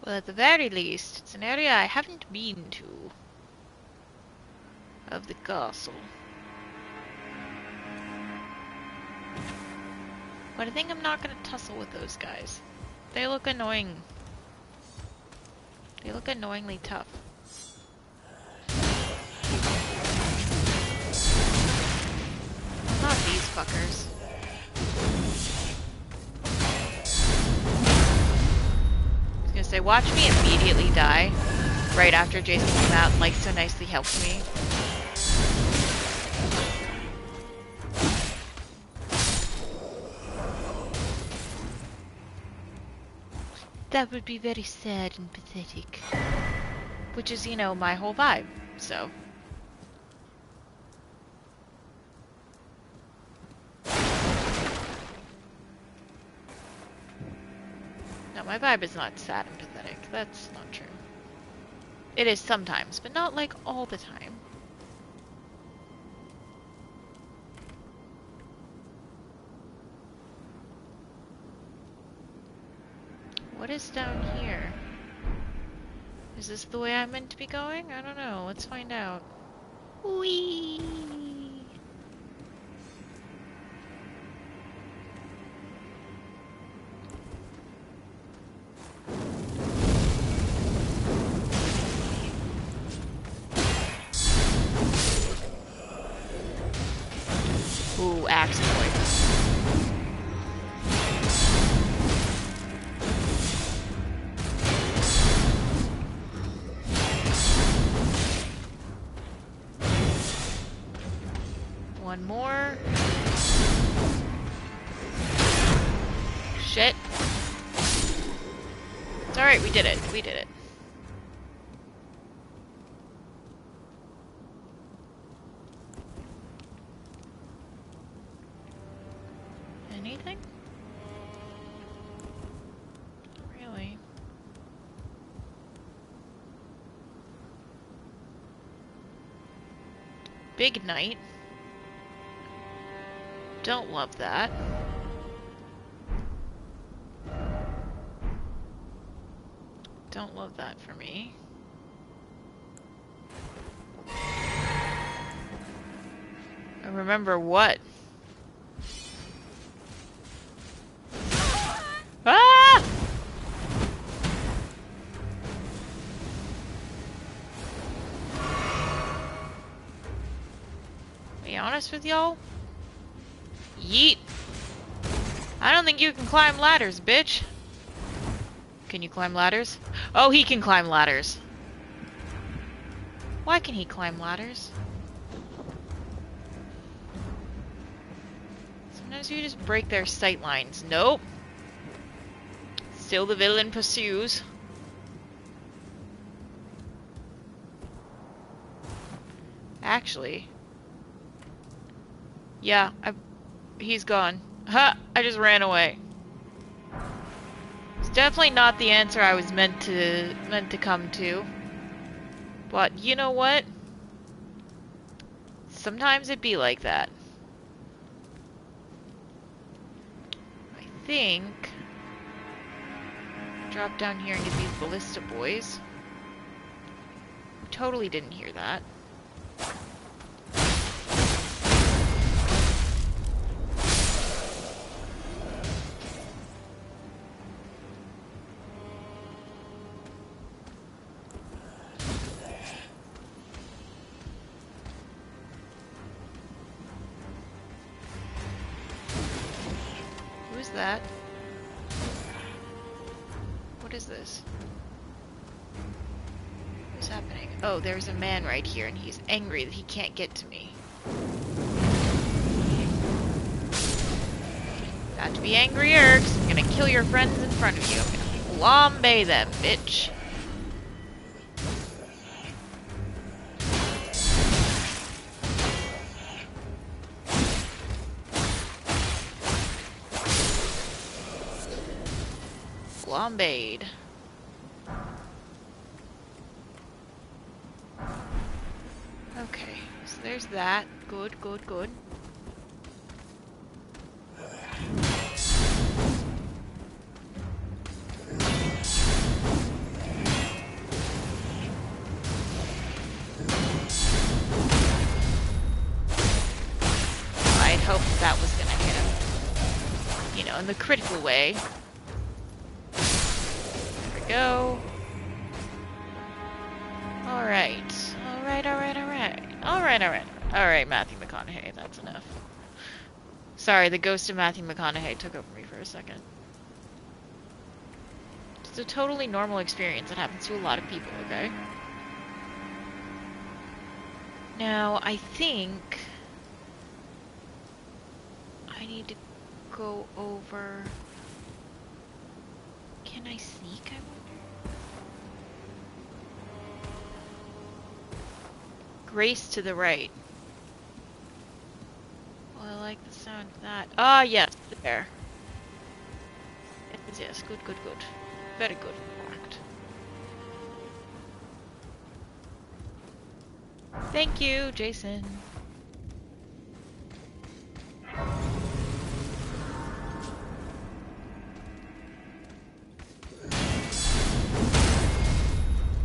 Well, at the very least, it's an area I haven't been to. Of the castle. But I think I'm not gonna tussle with those guys. They look annoying. They look annoyingly tough. Not these fuckers. I was gonna say, watch me immediately die right after Jason came out and like so nicely helped me. That would be very sad and pathetic. Which is, you know, my whole vibe, so. No, my vibe is not sad and pathetic. That's not true. It is sometimes, but not like all the time. What is down here? Is this the way I'm meant to be going? I don't know. Let's find out. Whee! Ooh, axe boy. One more. Shit. It's alright, we did it. We did it. Anything? Not really. Big night. Don't love that. Don't love that for me. I remember what? Ah! Be honest with y'all? Yeet. I don't think you can climb ladders, bitch. Can you climb ladders? Oh, he can climb ladders. Why can he climb ladders? Sometimes you just break their sight lines. Nope. Still the villain pursues. Actually. Yeah, he's gone. Ha! I just ran away. It's definitely not the answer I was meant to come to. But you know what? Sometimes it be like that. I think drop down here and get these ballista boys. Totally didn't hear that. Who's that? What is this? What's happening? Oh, there's a man right here, and he's angry that he can't get to me. Got to be angrier, because I'm gonna kill your friends in front of you. I'm gonna flambe them, bitch. Flambéed. Okay, so there's that. Good, good, good. I'd hoped that was gonna hit him. You know, in the critical way. There we go. Alright. Alright, alright, alright. Alright, alright. Alright, Matthew McConaughey, that's enough. Sorry, the ghost of Matthew McConaughey took over me for a second. It's a totally normal experience. It happens to a lot of people, okay? Now, I think I need to go over... Can I sneak, I wonder? Grace to the right. Well, I like the sound of that. Ah, yes, there. Yes, yes, good, good, good. Very good, in fact. Thank you, Jason.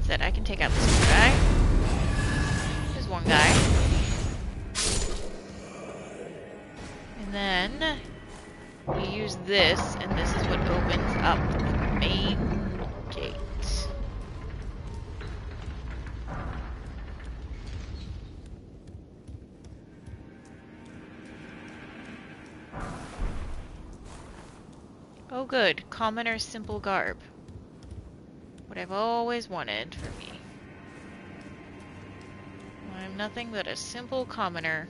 Said I can take out this one guy. There's one guy. And then we use this, and this is what opens up the main gate. Oh good, commoner simple garb. What I've always wanted for me. I'm nothing but a simple commoner.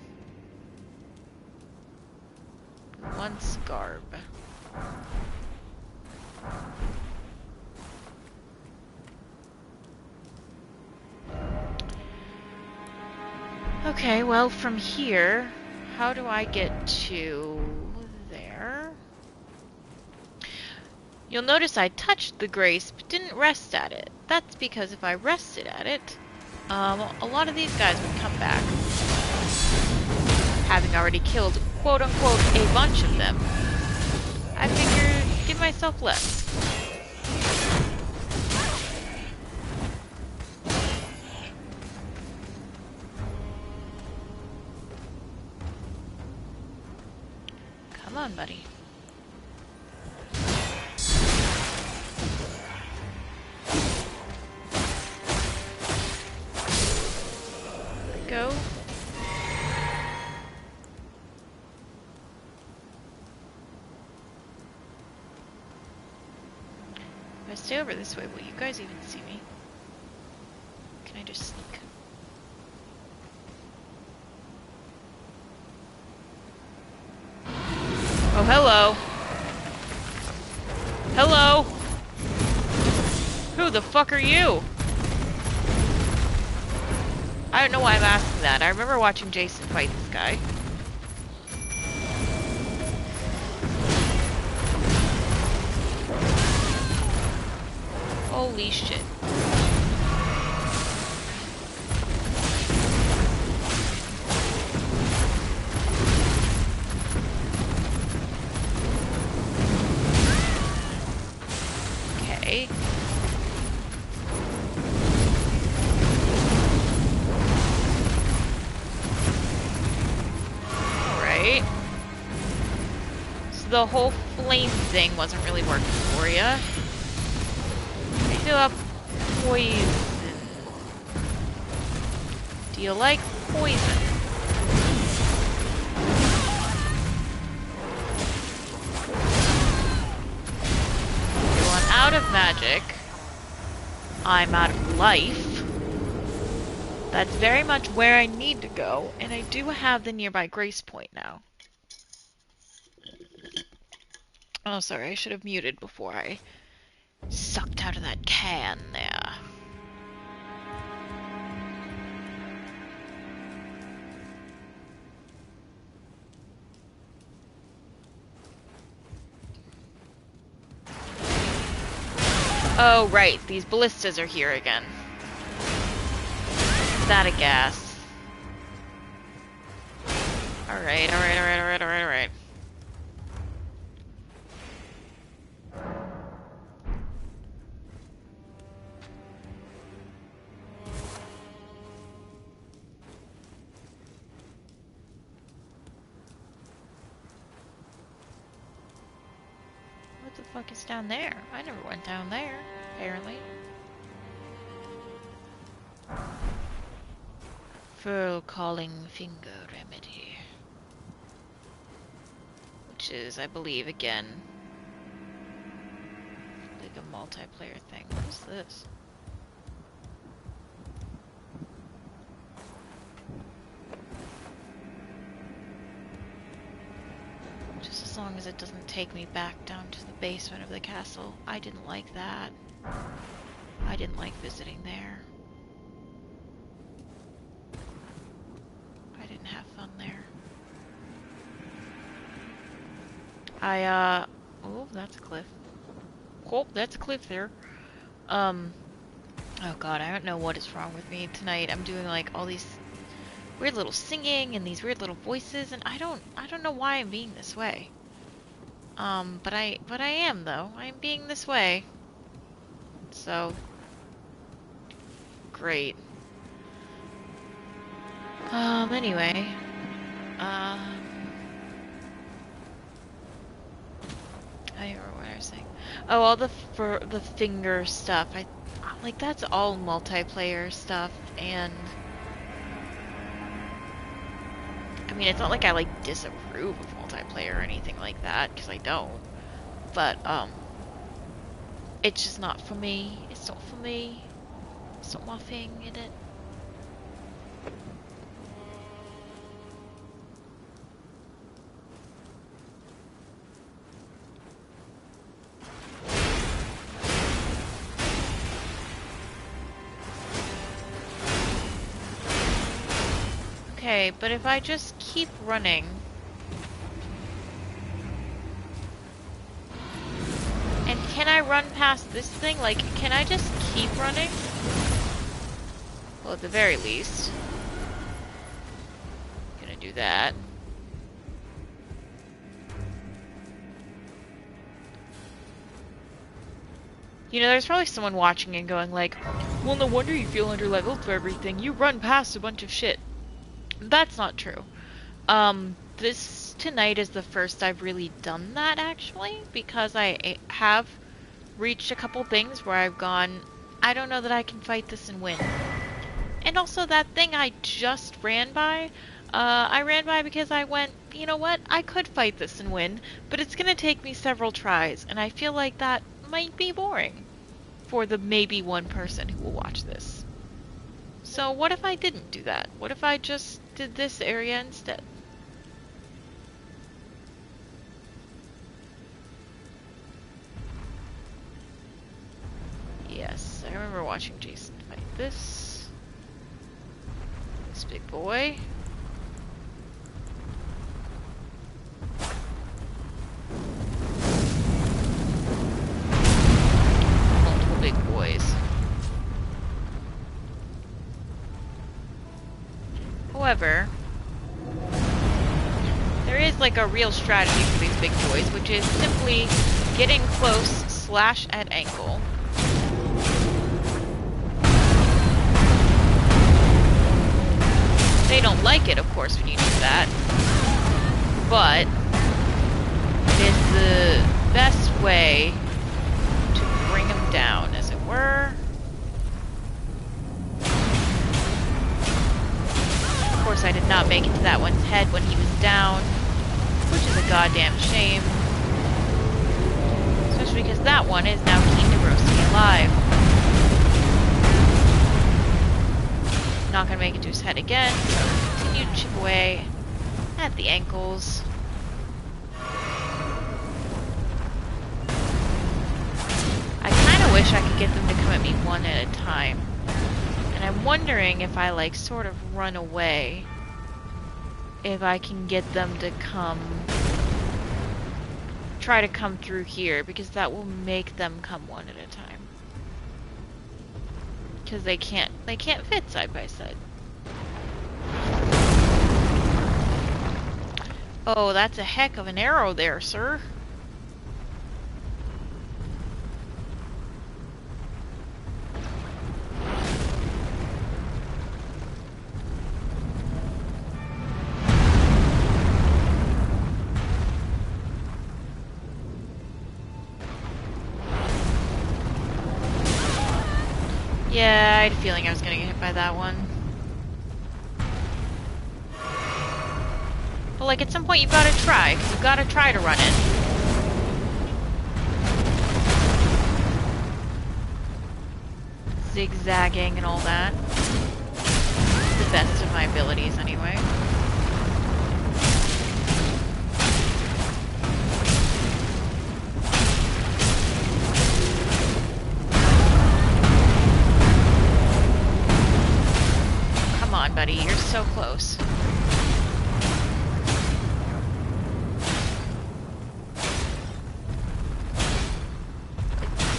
Once garb. Okay, well from here, how do I get to there? You'll notice I touched the Grace, but didn't rest at it. That's because if I rested at it, a lot of these guys would come back. Having already killed, quote-unquote, a bunch of them, I figured give myself less. Come on, buddy. Go. If I stay over this way, will you guys even see me? Can I just sneak? Oh, hello. Hello. Who the fuck are you? I don't know why I'm asking that. I remember watching Jason fight this guy. Holy shit. Okay. Alright. So the whole flame thing wasn't really working for ya. I feel up poison. Do you like poison? Well, I'm out of magic. I'm out of life. That's very much where I need to go, and I do have the nearby grace point now. Oh, sorry, I should have muted before I sucked out of that can there. Oh, right, these ballistas are here again. Is that a gas? Alright, alright, alright, alright, alright, alright. What the fuck is down there? I never went down there, apparently. Furl calling finger remedy. Which is, I believe, again, like a multiplayer thing. What is this? Just as long as it doesn't take me back down to the basement of the castle. I didn't like that. I didn't like visiting there. I didn't have fun there. Oh, that's a cliff. Oh, that's a cliff there. Oh god, I don't know what is wrong with me tonight. I'm doing like all these weird little singing and these weird little voices, and I don't know why I'm being this way. But I am though. I am being this way. So great. Anyway. I don't remember what I was saying. Oh, all the finger stuff. Like that's all multiplayer stuff, and I mean it's not like I like disapprove of multiplayer or anything like that, because I don't. But it's just not for me. It's not for me. It's not my thing, is it? Okay, but if I just keep running... And can I run past this thing? Like, can I just keep running? Well, at the very least. I'm gonna do that. You know, there's probably someone watching and going like, well, no wonder you feel underleveled for everything. You run past a bunch of shit. That's not true. This tonight is the first I've really done that, actually, because I have reached a couple things where I've gone, I don't know that I can fight this and win. And also that thing I just ran by, I ran by because I went, you know what, I could fight this and win, but it's gonna take me several tries, and I feel like that might be boring for the maybe one person who will watch this. So what if I didn't do that? What if I just did this area instead? Yes, I remember watching Jason fight this big boy. Multiple big boys. However, there is like a real strategy for these big boys, which is simply getting close, slash at ankle. They don't like it, of course, when you do that, but it is the best way to bring them down, as it were. Of course, I did not make it to that one's head when he was down, which is a goddamn shame. Especially because that one is now keen to roast me alive. Not gonna make it to his head again, so continue to chip away at the ankles. wish I could get them to come at me one at a time. And I'm wondering if I, like, sort of run away, if I can get them to try to come through here, because that will make them come one at a time. Because they can't fit side by side. Oh, that's a heck of an arrow there, sir. Yeah, I had a feeling I was gonna get hit by that one. But like, at some point you've gotta try, because you've gotta try to run it. Zigzagging and all that. The best of my abilities, anyway. Come on, buddy, you're so close.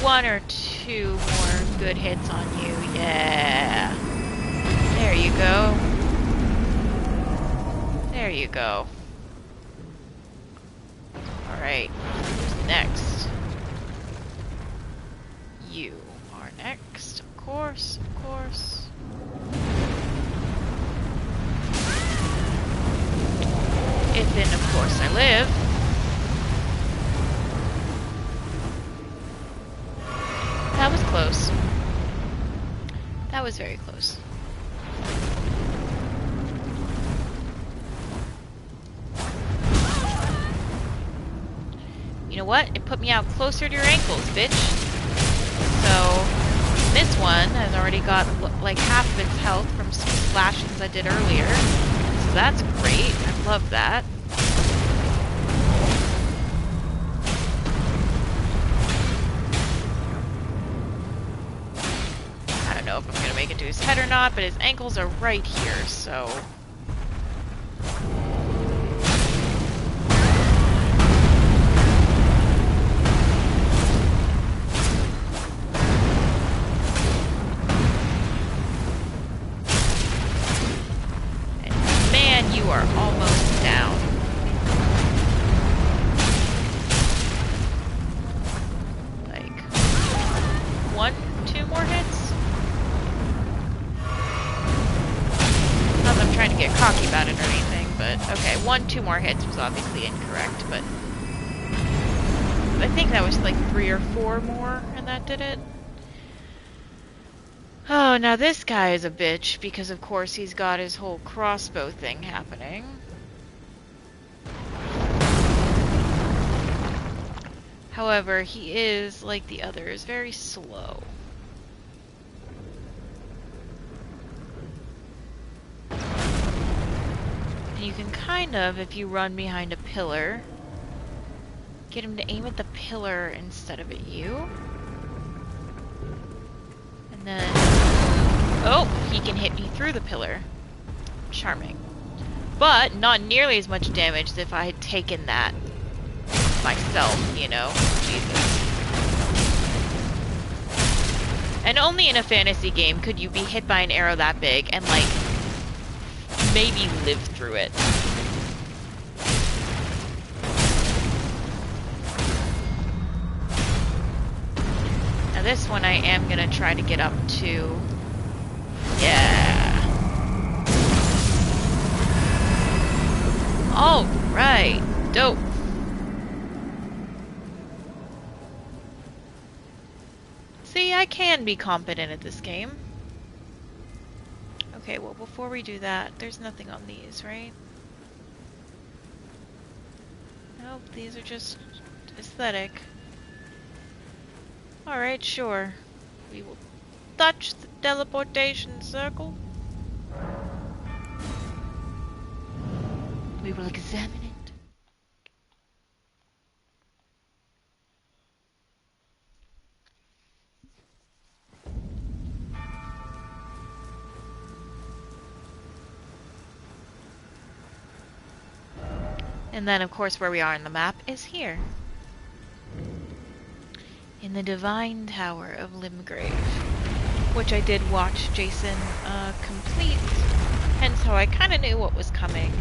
One or two more good hits on you, yeah. There you go. There you go. Alright, who's next? You are next, of course, of course. If and of course I live. That was close. That was very close. You know what? It put me out closer to your ankles, bitch. So, this one has already got like half of its health from some slashings I did earlier. So that's great. I love that. I don't know if I'm gonna make it to his head or not, but his ankles are right here, so... You are almost down. Like, 2 more hits? Not that I'm trying to get cocky about it or anything, but okay, 2 more hits was obviously incorrect, but I think that was like 3 or 4 more, and that did it. Oh, now this guy is a bitch, because of course he's got his whole crossbow thing happening. However, he is, like the others, very slow. And you can kind of, if you run behind a pillar, get him to aim at the pillar instead of at you. And then... oh, he can hit me through the pillar. Charming. But not nearly as much damage as if I had taken that myself, you know? Jesus. And only in a fantasy game could you be hit by an arrow that big and, like, maybe live through it. Now this one I am gonna try to get up to... yeah. Alright. Dope. See, I can be competent at this game. Okay, well, before we do that, there's nothing on these, right? Nope, these are just aesthetic. Alright, sure. We will touch the teleportation circle. We will examine it. And then, of course, where we are in the map is here. In the Divine Tower of Limgrave. Which I did watch Jason complete. Hence how I kind of knew what was coming.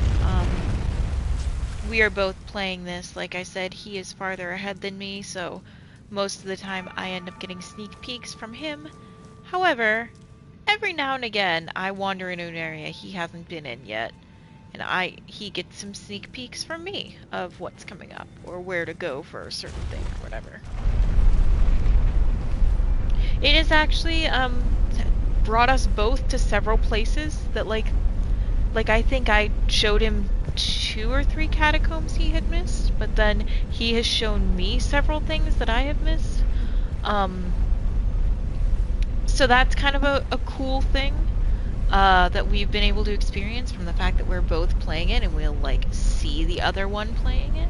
We are both playing this. Like I said, he is farther ahead than me, so most of the time I end up getting sneak peeks from him. However, every now and again I wander into an area he hasn't been in yet, and he gets some sneak peeks from me of what's coming up, or where to go for a certain thing, or whatever. It has actually brought us both to several places that like I think I showed him 2 or 3 catacombs he had missed, but then he has shown me several things that I have missed. So that's kind of a cool thing that we've been able to experience from the fact that we're both playing it and we'll like see the other one playing it.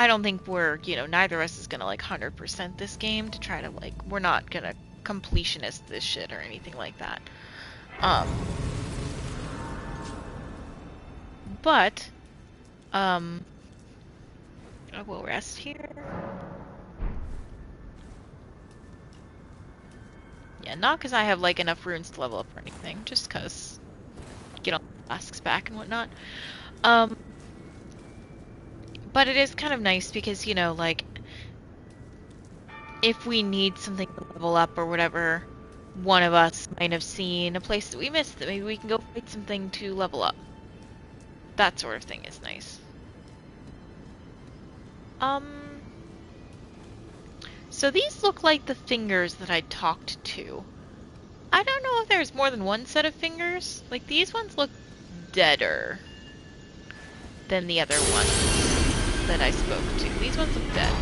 I don't think we're, neither of us is gonna like 100% this game to try to like, we're not gonna completionist this shit or anything like that. But I will rest here. Yeah, not because I have like enough runes to level up or anything, just because get all the flasks back and whatnot. But it is kind of nice because, like, if we need something to level up or whatever, one of us might have seen a place that we missed that maybe we can go fight something to level up. That sort of thing is nice. So these look like the fingers that I talked to. I don't know if there's more than one set of fingers. Like, these ones look deader than the other ones that I spoke to. These ones look dead.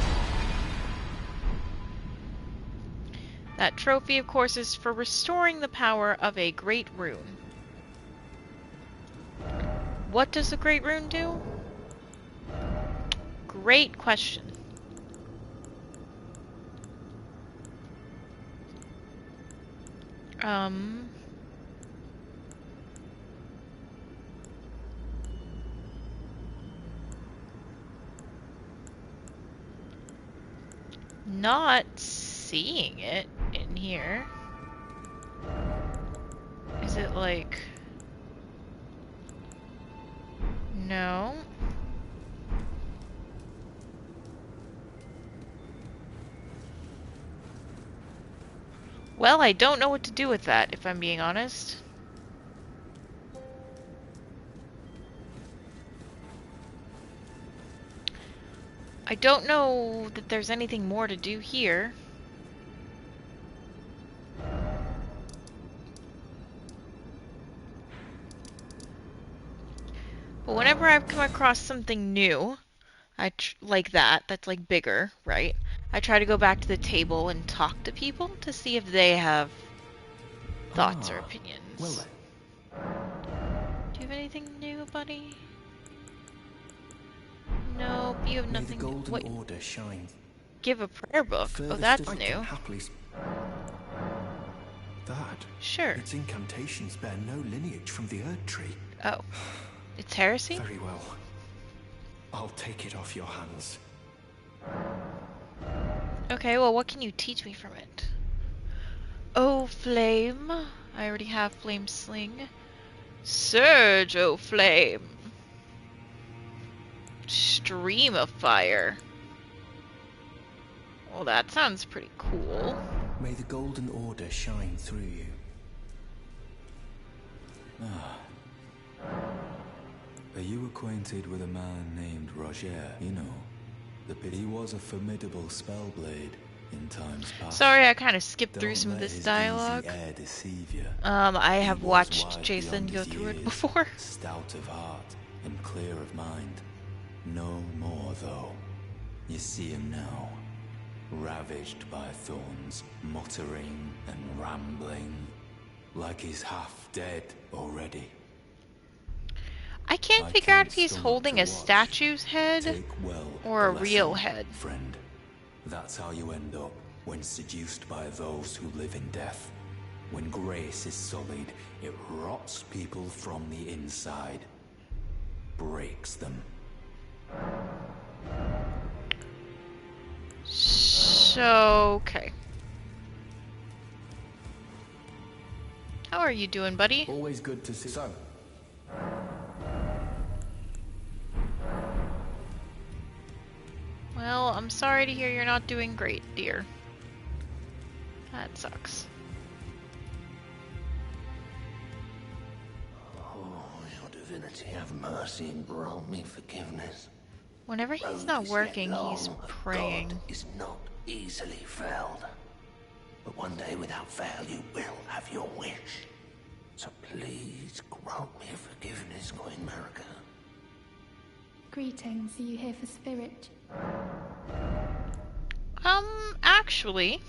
That trophy, of course, is for restoring the power of a great rune. What does a great rune do? Great question. Not seeing it in here. Is it like... No. Well, I don't know what to do with that, if I'm being honest. I don't know that there's anything more to do here. But whenever I've come across something new, like that's like bigger, right? I try to go back to the table and talk to people to see if they have thoughts or opinions. Well then. Do you have anything new, buddy? Nope, you have nothing. May the golden order shine. Give a prayer book. Oh, that's new. That? Sure. Its incantations bear no lineage from the Erd Tree. Oh. It's heresy? Very well. I'll take it off your hands. Okay, well, what can you teach me from it? Oh, flame. I already have flame sling. Surge, oh flame. Stream of fire. Well, that sounds pretty cool. May the golden order shine through you. Ah. Are you acquainted with a man named Roger? You know, he was a formidable spellblade in times past. Sorry, I kind of skipped through some of this dialogue. I have watched Jason go through it before. Stout of heart and clear of mind. No more, though. You see him now, ravaged by thorns, muttering and rambling, like he's half dead already. I can't figure out if he's holding a statue's head or a real head. Friend, that's how you end up when seduced by those who live in death. When grace is sullied, it rots people from the inside. Breaks them. So, okay. How are you doing, buddy? Always good to see. So, Well, I'm sorry to hear you're not doing great, dear. That sucks. Oh, your divinity, have mercy and grant me forgiveness. Whenever he's Road not is working, yet he's long. praying. God is not easily felled. But one day without fail you will have your wish. So please grant me forgiveness, Queen America. Greetings, are you here for spirit? Actually...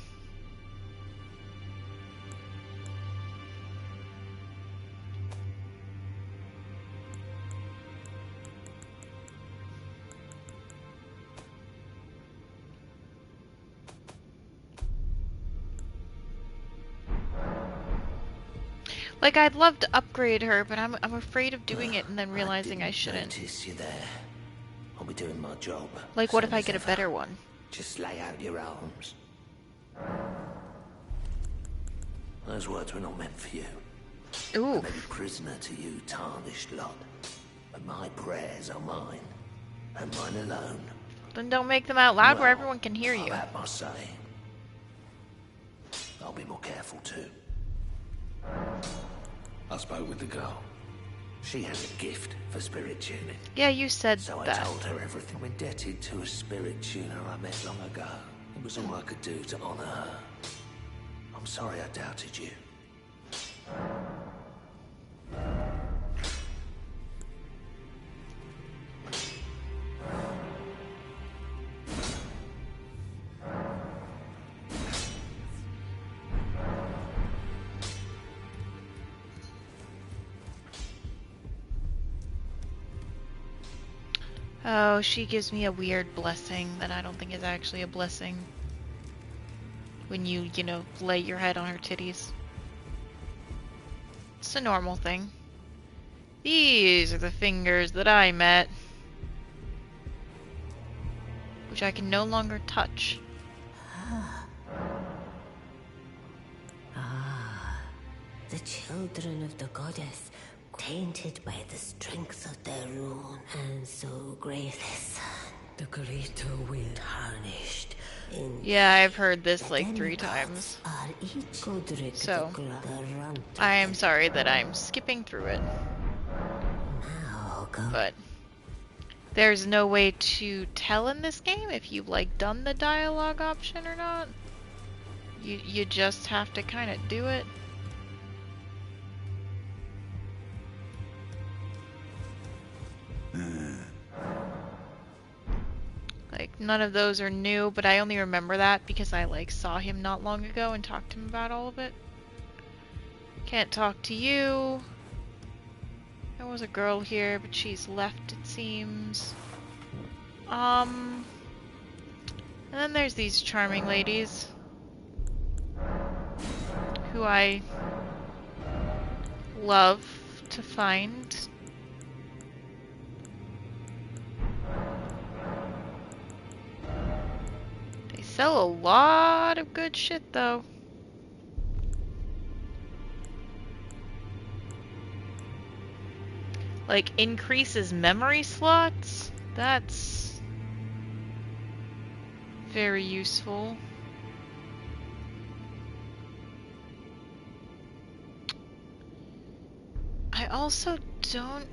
Like, I'd love to upgrade her, but I'm afraid of doing it and then realizing I shouldn't. Notice you there. I'll be doing my job. Like, what if same I as get a ever. better one? Just lay out your arms. Those words were not meant for you. Ooh. I may be prisoner to you, tarnished lot. But my prayers are mine. And mine alone. Then don't make them out loud where Well, everyone can hear you. I've had my say. I'll be more careful too. I spoke with the girl. She has a gift for spirit tuning. Yeah, you said So I that. told her everything. I'm indebted to a spirit tuner I met long ago. It was all I could do to honor her. I'm sorry I doubted you. Oh, she gives me a weird blessing that I don't think is actually a blessing. When you know, lay your head on her titties. It's a normal thing. These are the fingers that I met. Which I can no longer touch. The children of the goddess, tainted by the strength of their rune, and so graceless. The greater will tarnished. Yeah, I've heard this like 3 times. Are each Godric So, the runt I am sorry that I'm skipping through it. now go. But there's no way to tell in this game if you've like done the dialogue option or not. You just have to kind of do it. Like, none of those are new, but I only remember that because I like saw him not long ago and talked to him about all of it. Can't talk to you. There was a girl here, but she's left, it seems. And then there's these charming ladies who I love to find. They sell a lot of good shit, though. Like, increases memory slots? That's very useful. I also don't...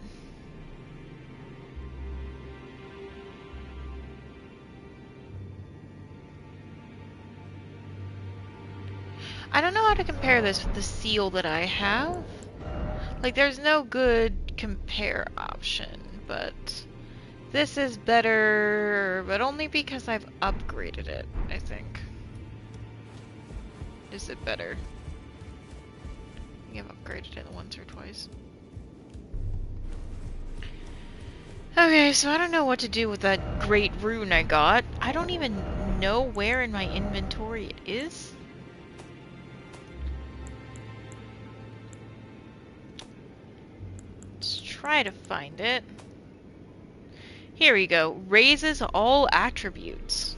I don't know how to compare this with the seal that I have. Like, there's no good compare option, but this is better, but only because I've upgraded it, I think. Is it better? I think I've upgraded it once or twice. Okay, so I don't know what to do with that great rune I got. I don't even know where in my inventory it is. try to find it. Here we go. Raises all attributes.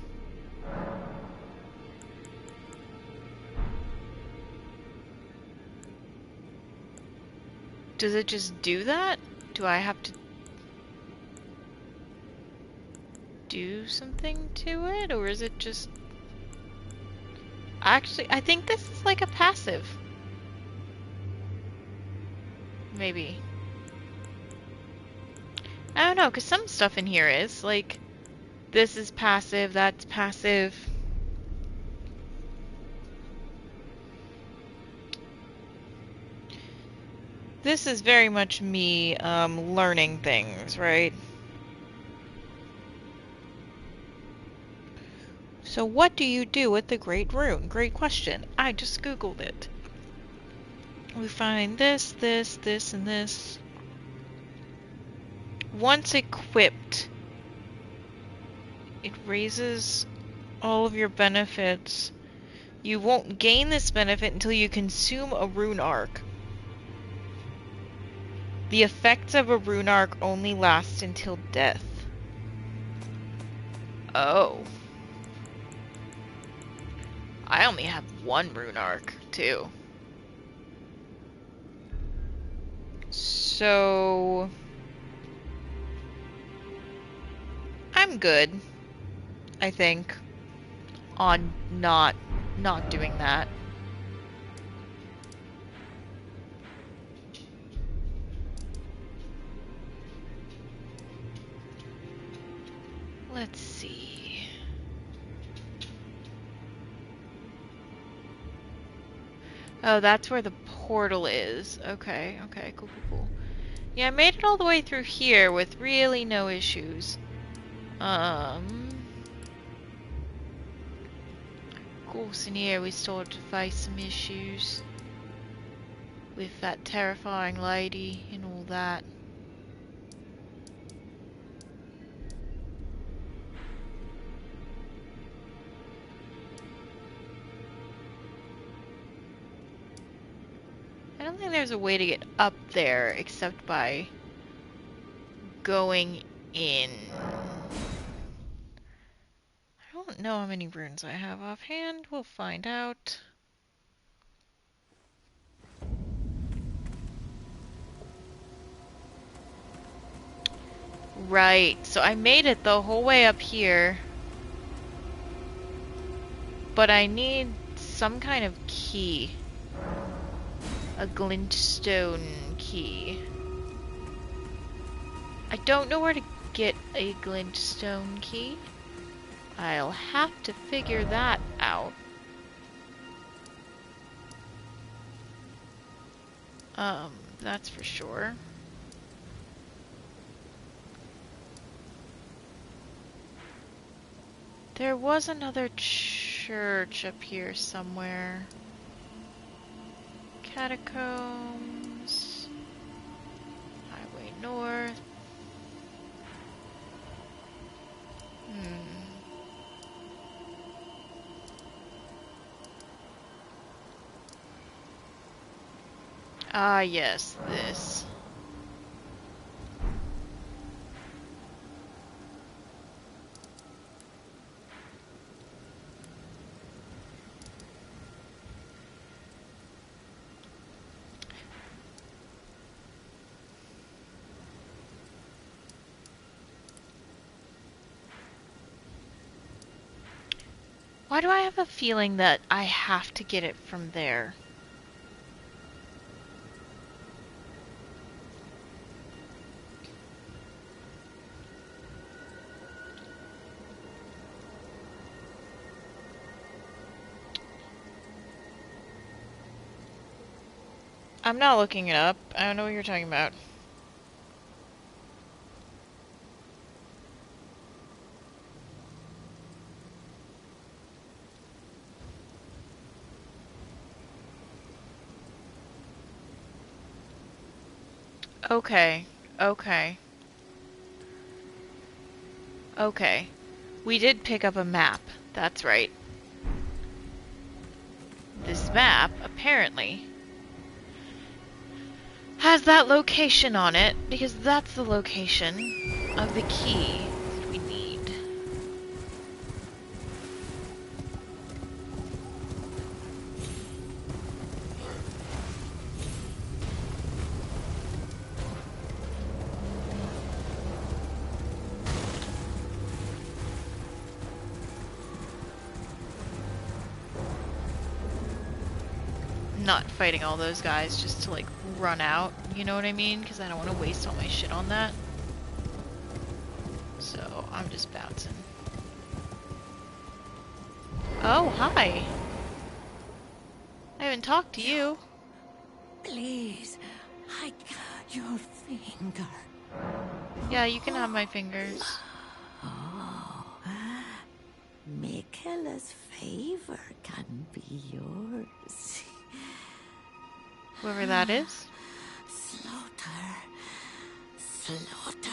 Does it just do that? Do I have to do something to it? Or is it just... Actually, I think this is like a passive. Maybe. I don't know, because some stuff in here is. Like, this is passive, that's passive. This is very much me learning things, right? So what do you do with the Great Rune? Great question. I just Googled it. We find this, this, this, and this. Once equipped, it raises all of your benefits. You won't gain this benefit until you consume a rune arc. The effects of a rune arc only last until death. Oh. I only have one rune arc, too. So... I'm good, I think, on not doing that. Let's see. Oh, that's where the portal is. Okay, okay, cool, cool, cool. Yeah, I made it all the way through here with really no issues. Of course, in here we started to face some issues with that terrifying lady and all that. I don't think there's a way to get up there except by going in. I don't know how many runes I have offhand. We'll find out. Right, so I made it the whole way up here. But I need some kind of key. A glintstone key. I don't know where to get a glintstone key. I'll have to figure that out. That's for sure. There was another church up here somewhere. Catacombs. Highway north. Ah, yes, this. Why do I have a feeling that I have to get it from there? I'm not looking it up. I don't know what you're talking about. Okay. Okay. Okay. We did pick up a map. That's right. This map, apparently, has that location on it, because that's the location of the key that we need. Not fighting all those guys just to like run out, you know what I mean? Because I don't want to waste all my shit on that. So I'm just bouncing. Oh, hi. I haven't talked to you. Please, hide your finger. Yeah, you can have my fingers. Oh, Michaela's favor can be yours. Whoever that is. Slaughter, slaughter,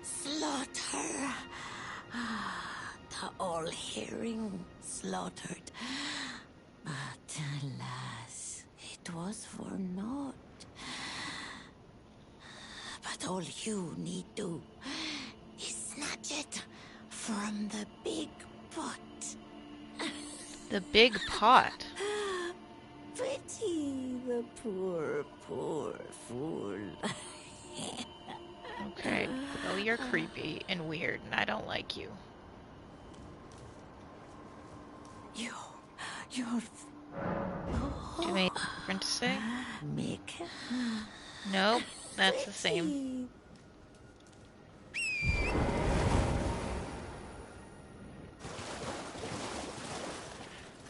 slaughter. The all-hearing slaughtered. But alas, it was for naught. But all you need do is snatch it from the big pot. The big pot. Pity the poor, poor fool. Okay. Well, you're creepy and weird, and I don't like you. You're... Do you have anything different to say? Make Nope, that's the same.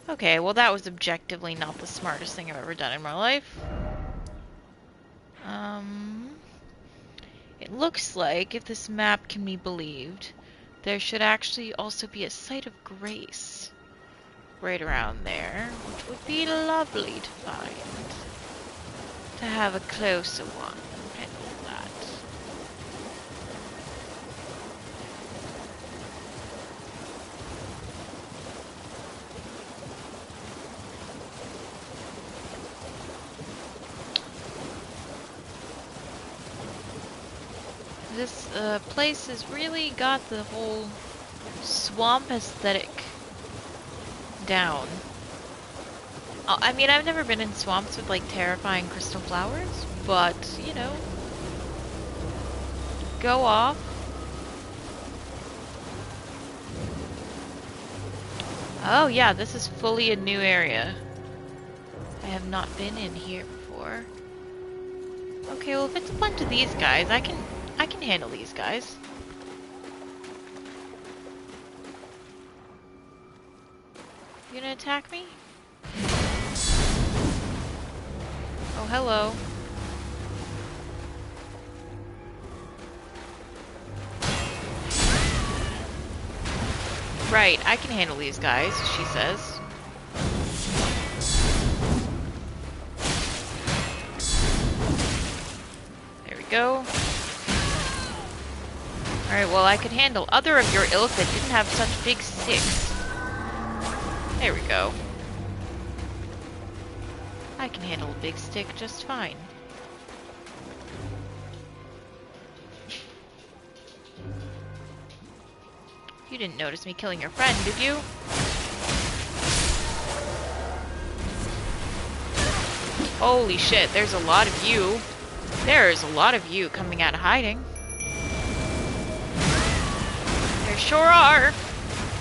Okay, well that was objectively not the smartest thing I've ever done in my life. It looks like, if this map can be believed, there should actually also be a site of grace right around there, which would be lovely to find. To have a closer one and all that. This place has really got the whole swamp aesthetic down. I mean, I've never been in swamps with like terrifying crystal flowers, but you know, go off. Oh yeah, this is fully a new area. I have not been in here before. Okay, well if it's a bunch of these guys, I can handle these guys. You gonna attack me? Oh, hello. Right, I can handle these guys, she says. There we go. Alright, well I could handle other of your ilk that didn't have such big sticks. There we go. I can handle a big stick just fine. You didn't notice me killing your friend, did you? Holy shit, there's a lot of you. There's a lot of you coming out of hiding. There sure are.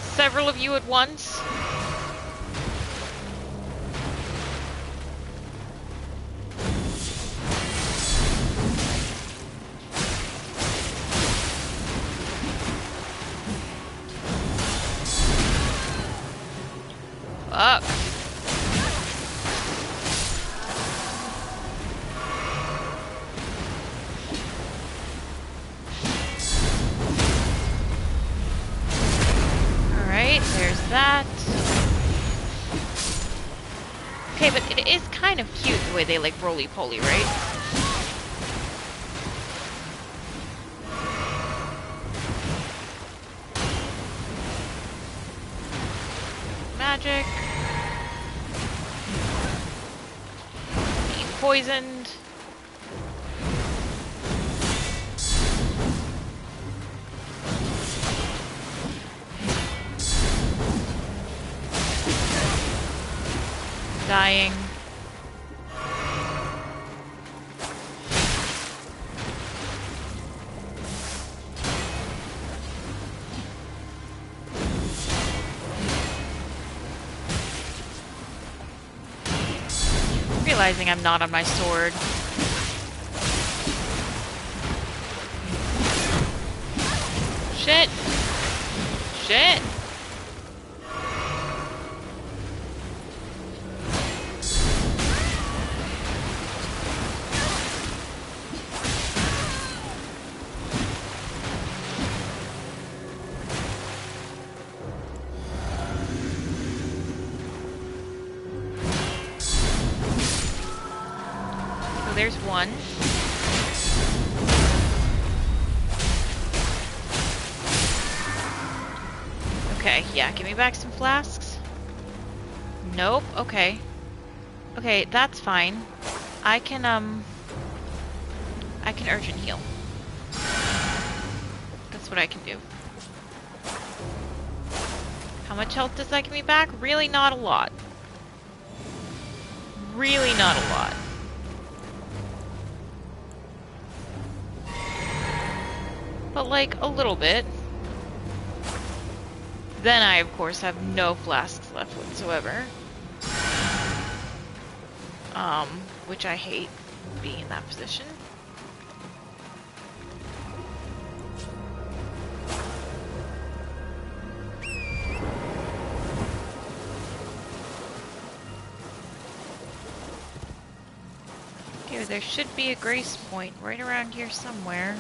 Several of you at once. Fuck. Alright, there's that. Okay, but it is kind of cute the way they like roly-poly, right? Magic. Being poisoned. dying. Realizing I'm not on my sword. Shit! Shit! So there's one. Okay, yeah, give me back some flasks. Nope, okay. Okay, that's fine. I can urgent heal. That's what I can do. How much health does that give me back? Really not a lot. Really not a lot. But like, a little bit. Then I, of course, have no flasks left whatsoever. Which I hate being in that position. Okay, there should be a grace point right around here somewhere.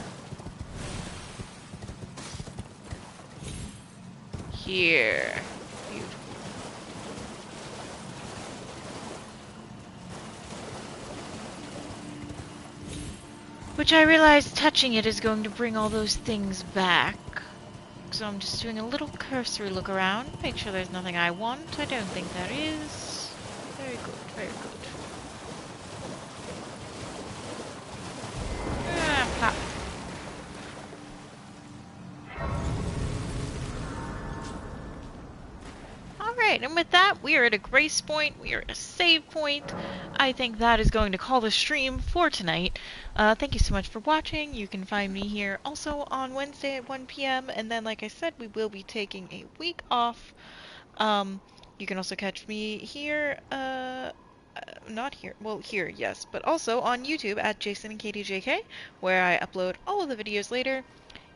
Here. Beautiful. Which I realize touching it is going to bring all those things back. So I'm just doing a little cursory look around. Make sure there's nothing I want. I don't think there is. Very good, very good. Ah, plop. Alright, and with that, we are at a grace point. We are at a save point. I think that is going to call the stream for tonight. Thank you so much for watching. You can find me here also on Wednesday at 1 p.m. And then, like I said, we will be taking a week off. You can also catch me here, not here, well, here, yes, but also on YouTube at Jason and KDJK, where I upload all of the videos later.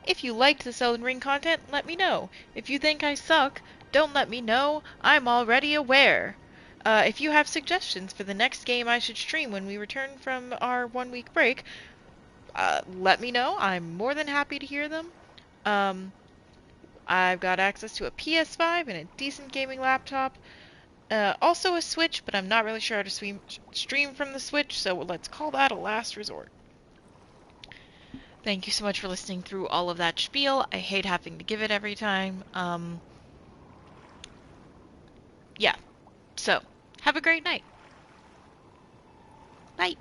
If you liked this Elden Ring content, let me know. If you think I suck, don't let me know. I'm already aware. If you have suggestions for the next game I should stream when we return from our 1 week break, let me know. I'm more than happy to hear them. I've got access to a PS5 and a decent gaming laptop. Also a Switch, but I'm not really sure how to stream from the Switch, so let's call that a last resort. Thank you so much for listening through all of that spiel. I hate having to give it every time. Yeah. So, have a great night. Bye.